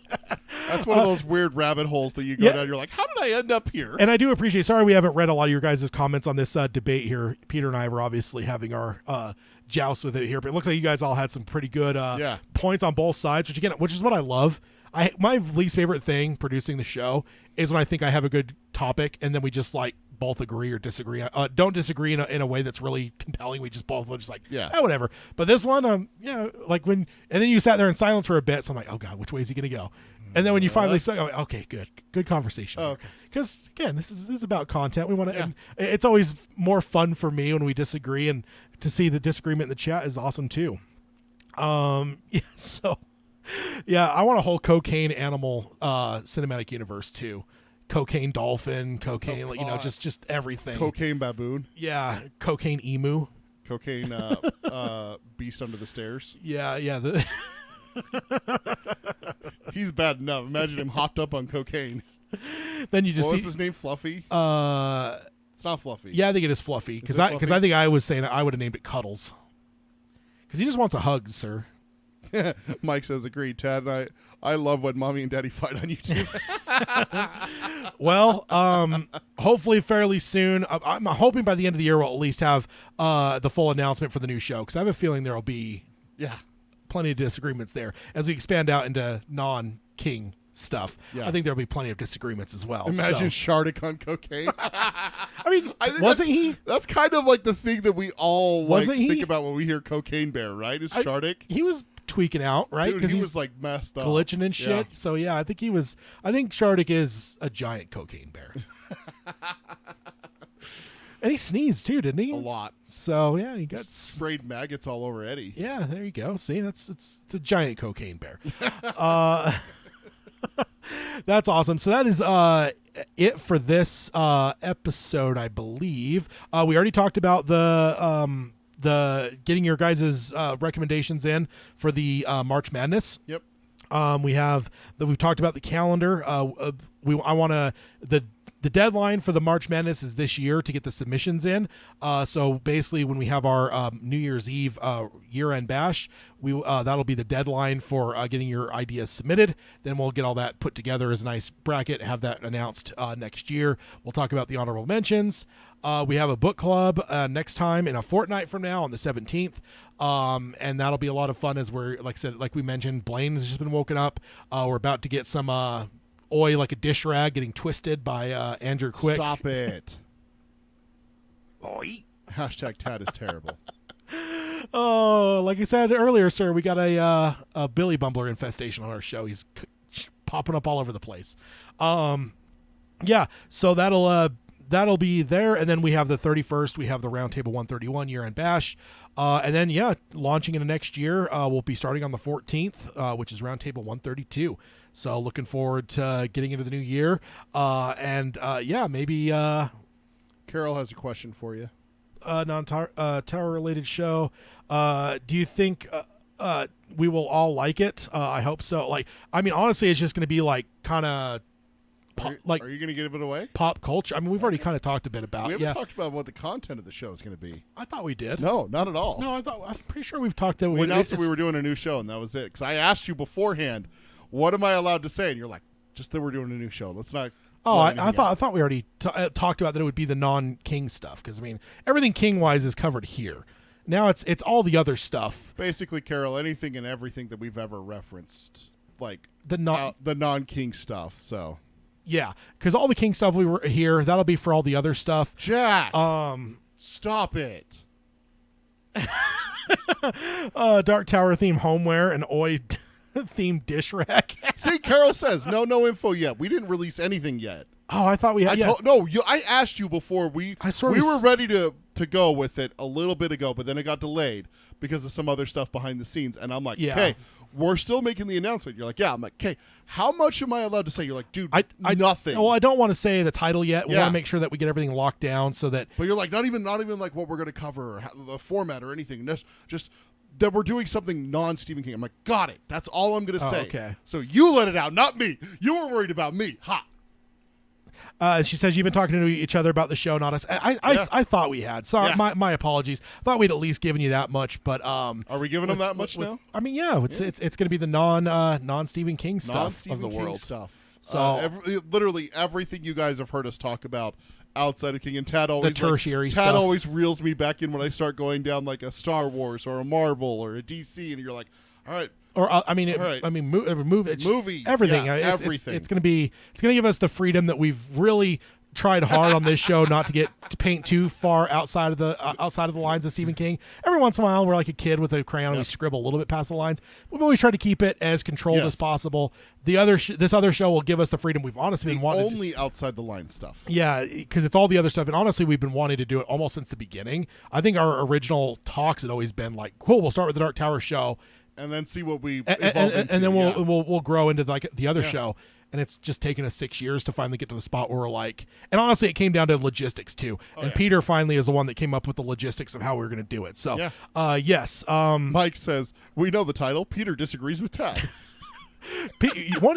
That's one of those weird rabbit holes that you go down. You're like, how did I end up here? And I do appreciate. Sorry, we haven't read a lot of your guys' comments on this debate here. Peter and I were obviously having our joust with it here, but it looks like you guys all had some pretty good points on both sides, which is what I love. My least favorite thing producing the show is when I think I have a good topic and then we just like both agree or disagree. Don't disagree in a way that's really compelling. We just both just like, whatever. But this one, like and then you sat there in silence for a bit. So I'm like, oh God, which way is he going to go? And then when you finally speak, I'm like, okay, good conversation. Oh, okay. Because again, this is about content. We want to. It's always more fun for me when we disagree, and to see the disagreement in the chat is awesome too. So I want a whole cocaine animal cinematic universe too. Cocaine dolphin, cocaine, just everything. Cocaine baboon. Yeah, cocaine emu. Cocaine beast under the stairs. Yeah. He's bad enough. Imagine him hopped up on cocaine. Then you just What's his name? Fluffy? It's not Fluffy. Yeah, I think it is Fluffy. Because I think I was saying I would have named it Cuddles. Because he just wants a hug, sir. Mike says, agreed, Tad. And I love when Mommy and Daddy fight on YouTube. Well, hopefully fairly soon. I'm hoping by the end of the year we'll at least have the full announcement for the new show. Because I have a feeling there will be plenty of disagreements there. As we expand out into non-King stuff, I think there'll be plenty of disagreements as well. Imagine Shardik on cocaine. I mean, wasn't he? That's kind of like the thing that we all think about when we hear Cocaine Bear, right? Is Shardik? He was tweaking out, right? Because he was like messed up, glitching and shit. Yeah. So I think he was. I think Shardik is a giant cocaine bear. And he sneezed too, didn't he? A lot. So yeah, he got Sprayed maggots all over Eddie. Yeah, there you go. See, it's a giant cocaine bear. That's awesome. So that is it for this episode, I believe. We already talked about the getting your guys' recommendations in for the March Madness. Yep. We've talked about the calendar. The deadline for the March Madness is this year to get the submissions in. So basically, when we have our New Year's Eve year-end bash, that'll be the deadline for getting your ideas submitted. Then we'll get all that put together as a nice bracket, have that announced next year. We'll talk about the honorable mentions. We have a book club next time in a fortnight from now on the 17th. And that'll be a lot of fun as like we mentioned, Blaine has just been woken up. We're about to get some Oi like a dish rag getting twisted by Andrew Quick. Stop it. Oi. Hashtag Tad is terrible. Oh, like I said earlier, sir, we got a Billy Bumbler infestation on our show. He's popping up all over the place. Yeah, so that'll be there, and then we have the 31st. We have the Roundtable 131 year-end bash, and then launching into next year. We'll be starting on the 14th, which is Roundtable 132. So looking forward to getting into the new year, maybe. Carol has a question for you. Non-tower related show. Do you think we will all like it? I hope so. Honestly, it's just going to be kind of. Are you going to give it away? Pop culture. I mean, we've already kind of talked a bit about. We haven't talked about what the content of the show is going to be. I thought we did. No, not at all. No, I'm pretty sure we've talked that. We announced that we were doing a new show, and that was it. Because I asked you beforehand, what am I allowed to say? And you're like, just that we're doing a new show. Let's not. Oh, I thought we already talked about that. It would be the non-King stuff because everything King-wise is covered here. Now it's all the other stuff. Basically, Carol, anything and everything that we've ever referenced, the non-King stuff. So. Yeah, because all the King stuff we were here, that'll be for all the other stuff. Jack, stop it. Dark Tower theme homeware and Oi themed dish rack. See, Carol says no info yet. We didn't release anything yet. Oh, I thought we had. I asked you before we were ready to go with it a little bit ago, but then it got delayed because of some other stuff behind the scenes. And I'm like, okay, we're still making the announcement. You're like, yeah. I'm like, okay, how much am I allowed to say? You're like, dude, nothing. Well, I don't want to say the title yet. We want to make sure that we get everything locked down so that. But you're like, not even like what we're going to cover or the format or anything. Just that we're doing something non-Stephen King. I'm like, got it. That's all I'm going to say. Okay. So you let it out, not me. You were worried about me. Ha. She says you've been talking to each other about the show, not us. I thought we had. Sorry, my apologies. Thought we'd at least given you that much, but are we giving them that much now? I mean, it's going to be the non Stephen King stuff of the world stuff. So literally everything you guys have heard us talk about outside of King, and Tad always the tertiary stuff. Tad always reels me back in when I start going down like a Star Wars or a Marvel or a DC, and you're like, all right. Or movies, everything. Everything. It's going to give us the freedom that we've really tried hard on this show not to paint too far outside of the lines of Stephen King. Every once in a while, we're like a kid with a crayon and we scribble a little bit past the lines. We've always tried to keep it as controlled as possible. This other show will give us the freedom we've honestly been wanting. Only outside the line stuff. Yeah, because it's all the other stuff, and honestly, we've been wanting to do it almost since the beginning. I think our original talks had always been like, cool, we'll start with the Dark Tower show. And then see what we evolve into. And then we'll grow into the other show. And it's just taken us 6 years to finally get to the spot where we're like, and honestly, it came down to logistics too. Peter finally is the one that came up with the logistics of how we were going to do it. So, yes. Mike says, we know the title. Peter disagrees with Tad.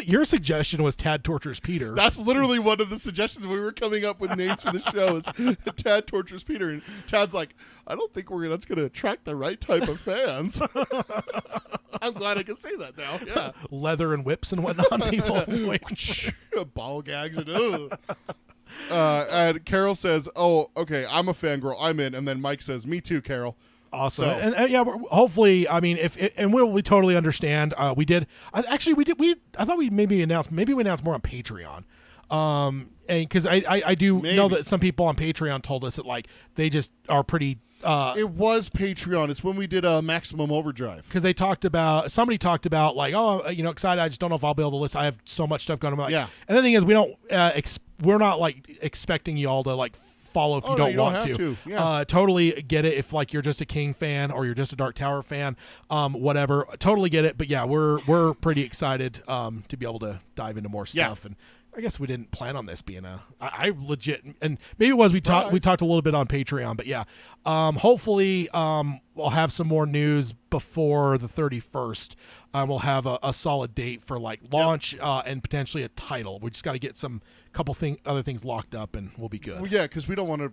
Your suggestion was Tad tortures Peter. That's literally one of the suggestions. We were coming up with names for the show. Is Tad tortures Peter, and Tad's like, I don't think that's going to attract the right type of fans. I'm glad I can say that now. Yeah, leather and whips and whatnot. People, ball gags and Carol says, "Oh, okay, I'm a fangirl. I'm in." And then Mike says, "Me too, Carol." Awesome. So, and hopefully, I mean, and we totally understand. I thought we maybe announced more on Patreon. And because I do know that some people on Patreon told us that they just are pretty. It was Patreon. It's when we did Maximum Overdrive. Because somebody talked about excited. I just don't know if I'll be able to listen. I have so much stuff going on. And the thing is, we don't. We're not expecting you all to follow if you don't don't want have to. Yeah. Totally get it if like you're just a King fan or you're just a Dark Tower fan, whatever. Totally get it. But yeah, we're pretty excited to be able to dive into more stuff. And I guess we didn't plan on this being I legit, and maybe it was we talked a little bit on Patreon, but yeah, hopefully we'll have some more news before the 31st. We'll have a solid date for like launch and potentially a title. We just got to get some other things locked up, and we'll be good. Well, yeah, because we don't want to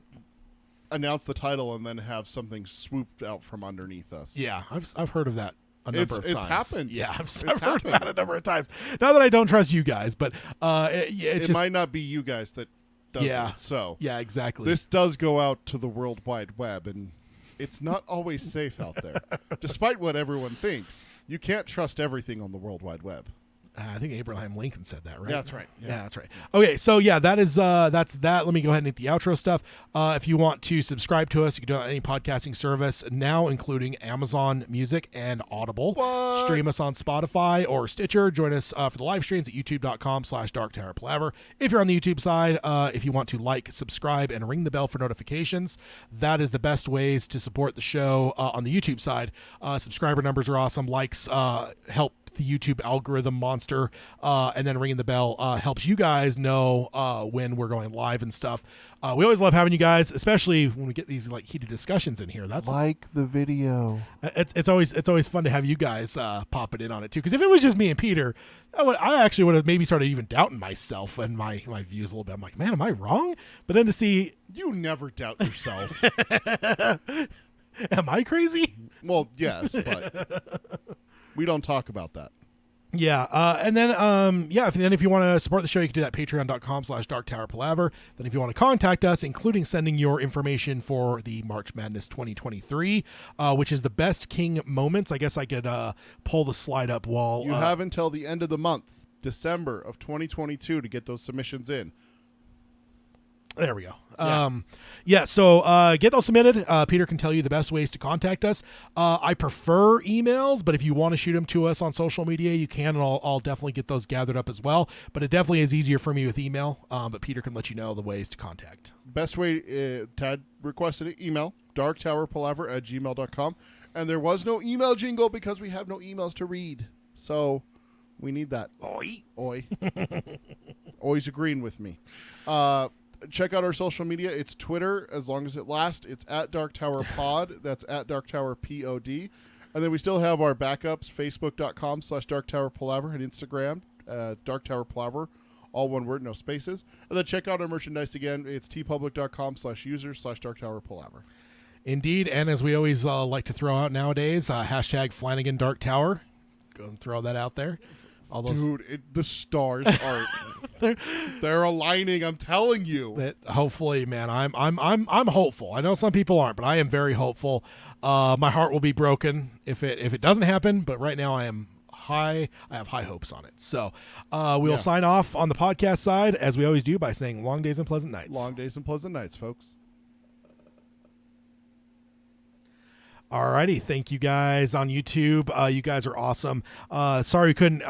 announce the title and then have something swooped out from underneath us. Yeah, I've heard of that. It's happened. Yeah, I've heard that a number of times. Not that I don't trust you guys, but it might not be you guys that does it. So yeah, exactly. This does go out to the World Wide Web, and it's not always safe out there. Despite what everyone thinks, you can't trust everything on the World Wide Web. I think Abraham Lincoln said that, right? Yeah, that's right. Yeah, that's right. Okay, so yeah, that's that. Let me go ahead and hit the outro stuff. If you want to subscribe to us, you can do it on any podcasting service, now including Amazon Music and Audible. What? Stream us on Spotify or Stitcher. Join us for the live streams at youtube.com/darktowerpalaver. If you're on the YouTube side, if you want to like, subscribe, and ring the bell for notifications, that is the best ways to support the show on the YouTube side. Subscriber numbers are awesome. Likes help the YouTube algorithm monster, and then ringing the bell helps you guys know when we're going live and stuff. We always love having you guys, especially when we get these like heated discussions in here. That's like the video. It's always fun to have you guys popping in on it too. Because if it was just me and Peter, I actually would have maybe started even doubting myself and my views a little bit. I'm like, man, am I wrong? But then to see, you never doubt yourself. Am I crazy? Well, yes, but we don't talk about that. Yeah, and then if you want to support the show, you can do that patreon.com/darktowerpalaver. Then if you want to contact us, including sending your information for the March Madness 2023, which is the best King moments, I guess I could pull the slide up while you have until the end of the month, December of 2022, to get those submissions in. There we go. So get those submitted. Peter can tell you the best ways to contact us. I prefer emails, but if you want to shoot them to us on social media, you can, and I'll definitely get those gathered up as well. But it definitely is easier for me with email, but Peter can let you know the ways to contact. Best way, Tad requested an email, darktowerpalaver@gmail.com, and there was no email jingle because we have no emails to read. So we need that. Oi. Always agreeing with me. Check out our social media. It's Twitter, as long as it lasts. It's @DarkTowerPod. That's @DarkTowerPod. And then we still have our backups, Facebook.com/DarkTowerPalaver, and Instagram, DarkTowerPalaver, all one word, no spaces. And then check out our merchandise again. It's tpublic.com/users/DarkTowerPalaver. Indeed, and as we always like to throw out nowadays, hashtag Flanagan Dark Tower. Go and throw that out there. All those Dude, the stars are they're aligning. I'm telling you. Hopefully, man, I'm hopeful. I know some people aren't, but I am very hopeful. My heart will be broken if it doesn't happen. But right now, I have high hopes on it. So we'll sign off on the podcast side as we always do by saying long days and pleasant nights. Long days and pleasant nights, folks. Alrighty, thank you guys on YouTube. You guys are awesome. Sorry we couldn't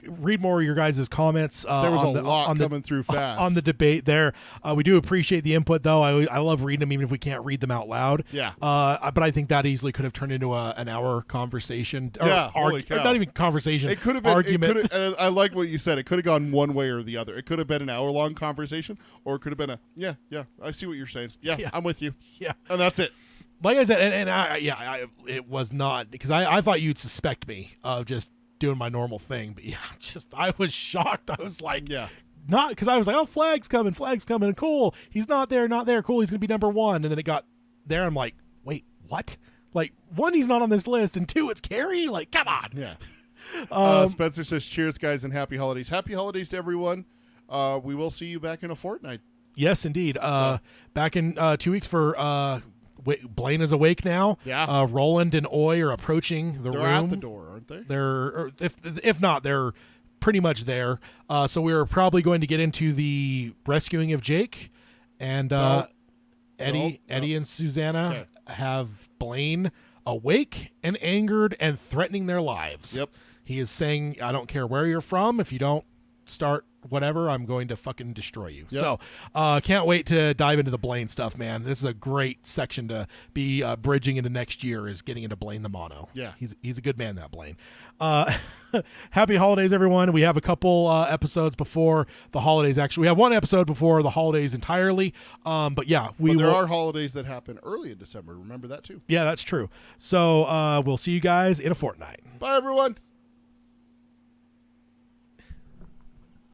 read more of your guys' comments. There was a lot coming through fast on the debate there. We do appreciate the input, though. I love reading them, even if we can't read them out loud. Yeah. But I think that easily could have turned into an hour conversation. Or holy cow. Or not even conversation. It could have been argument. And I like what you said. It could have gone one way or the other. It could have been an hour-long conversation, or it could have been I see what you're saying. Yeah, I'm with you. Yeah. And that's it. Like I said, it was not, because I thought you'd suspect me of just doing my normal thing, but I was shocked. I was like, not, because I was like, oh, flag's coming, cool. He's not there, cool. He's gonna be number one, and then it got there. I'm like, wait, what? Like, one, he's not on this list, and two, it's Carrie. Like, come on. Yeah. Spencer says, "Cheers, guys, and happy holidays. Happy holidays to everyone. We will see you back in a fortnight." Yes, indeed. Back in 2 weeks for. Blaine is awake now. Yeah. Roland and Oy are approaching the room. They're at the door, aren't they? They're, if not, they're pretty much there. So we're probably going to get into the rescuing of Jake, and Eddie and Susanna have Blaine awake and angered and threatening their lives. Yep. He is saying, "I don't care where you're from. If you don't start whatever, I'm going to fucking destroy you. Yep. So can't wait to dive into the Blaine stuff, man. This is a great section to be bridging into next year, is getting into Blaine the Mono. Yeah. He's a good man, that Blaine. Happy holidays, everyone. We have a couple episodes before the holidays. Actually, we have one episode before the holidays entirely. But yeah, there are holidays that happen early in December. Remember that too. Yeah, that's true. So we'll see you guys in a fortnight. Bye, everyone.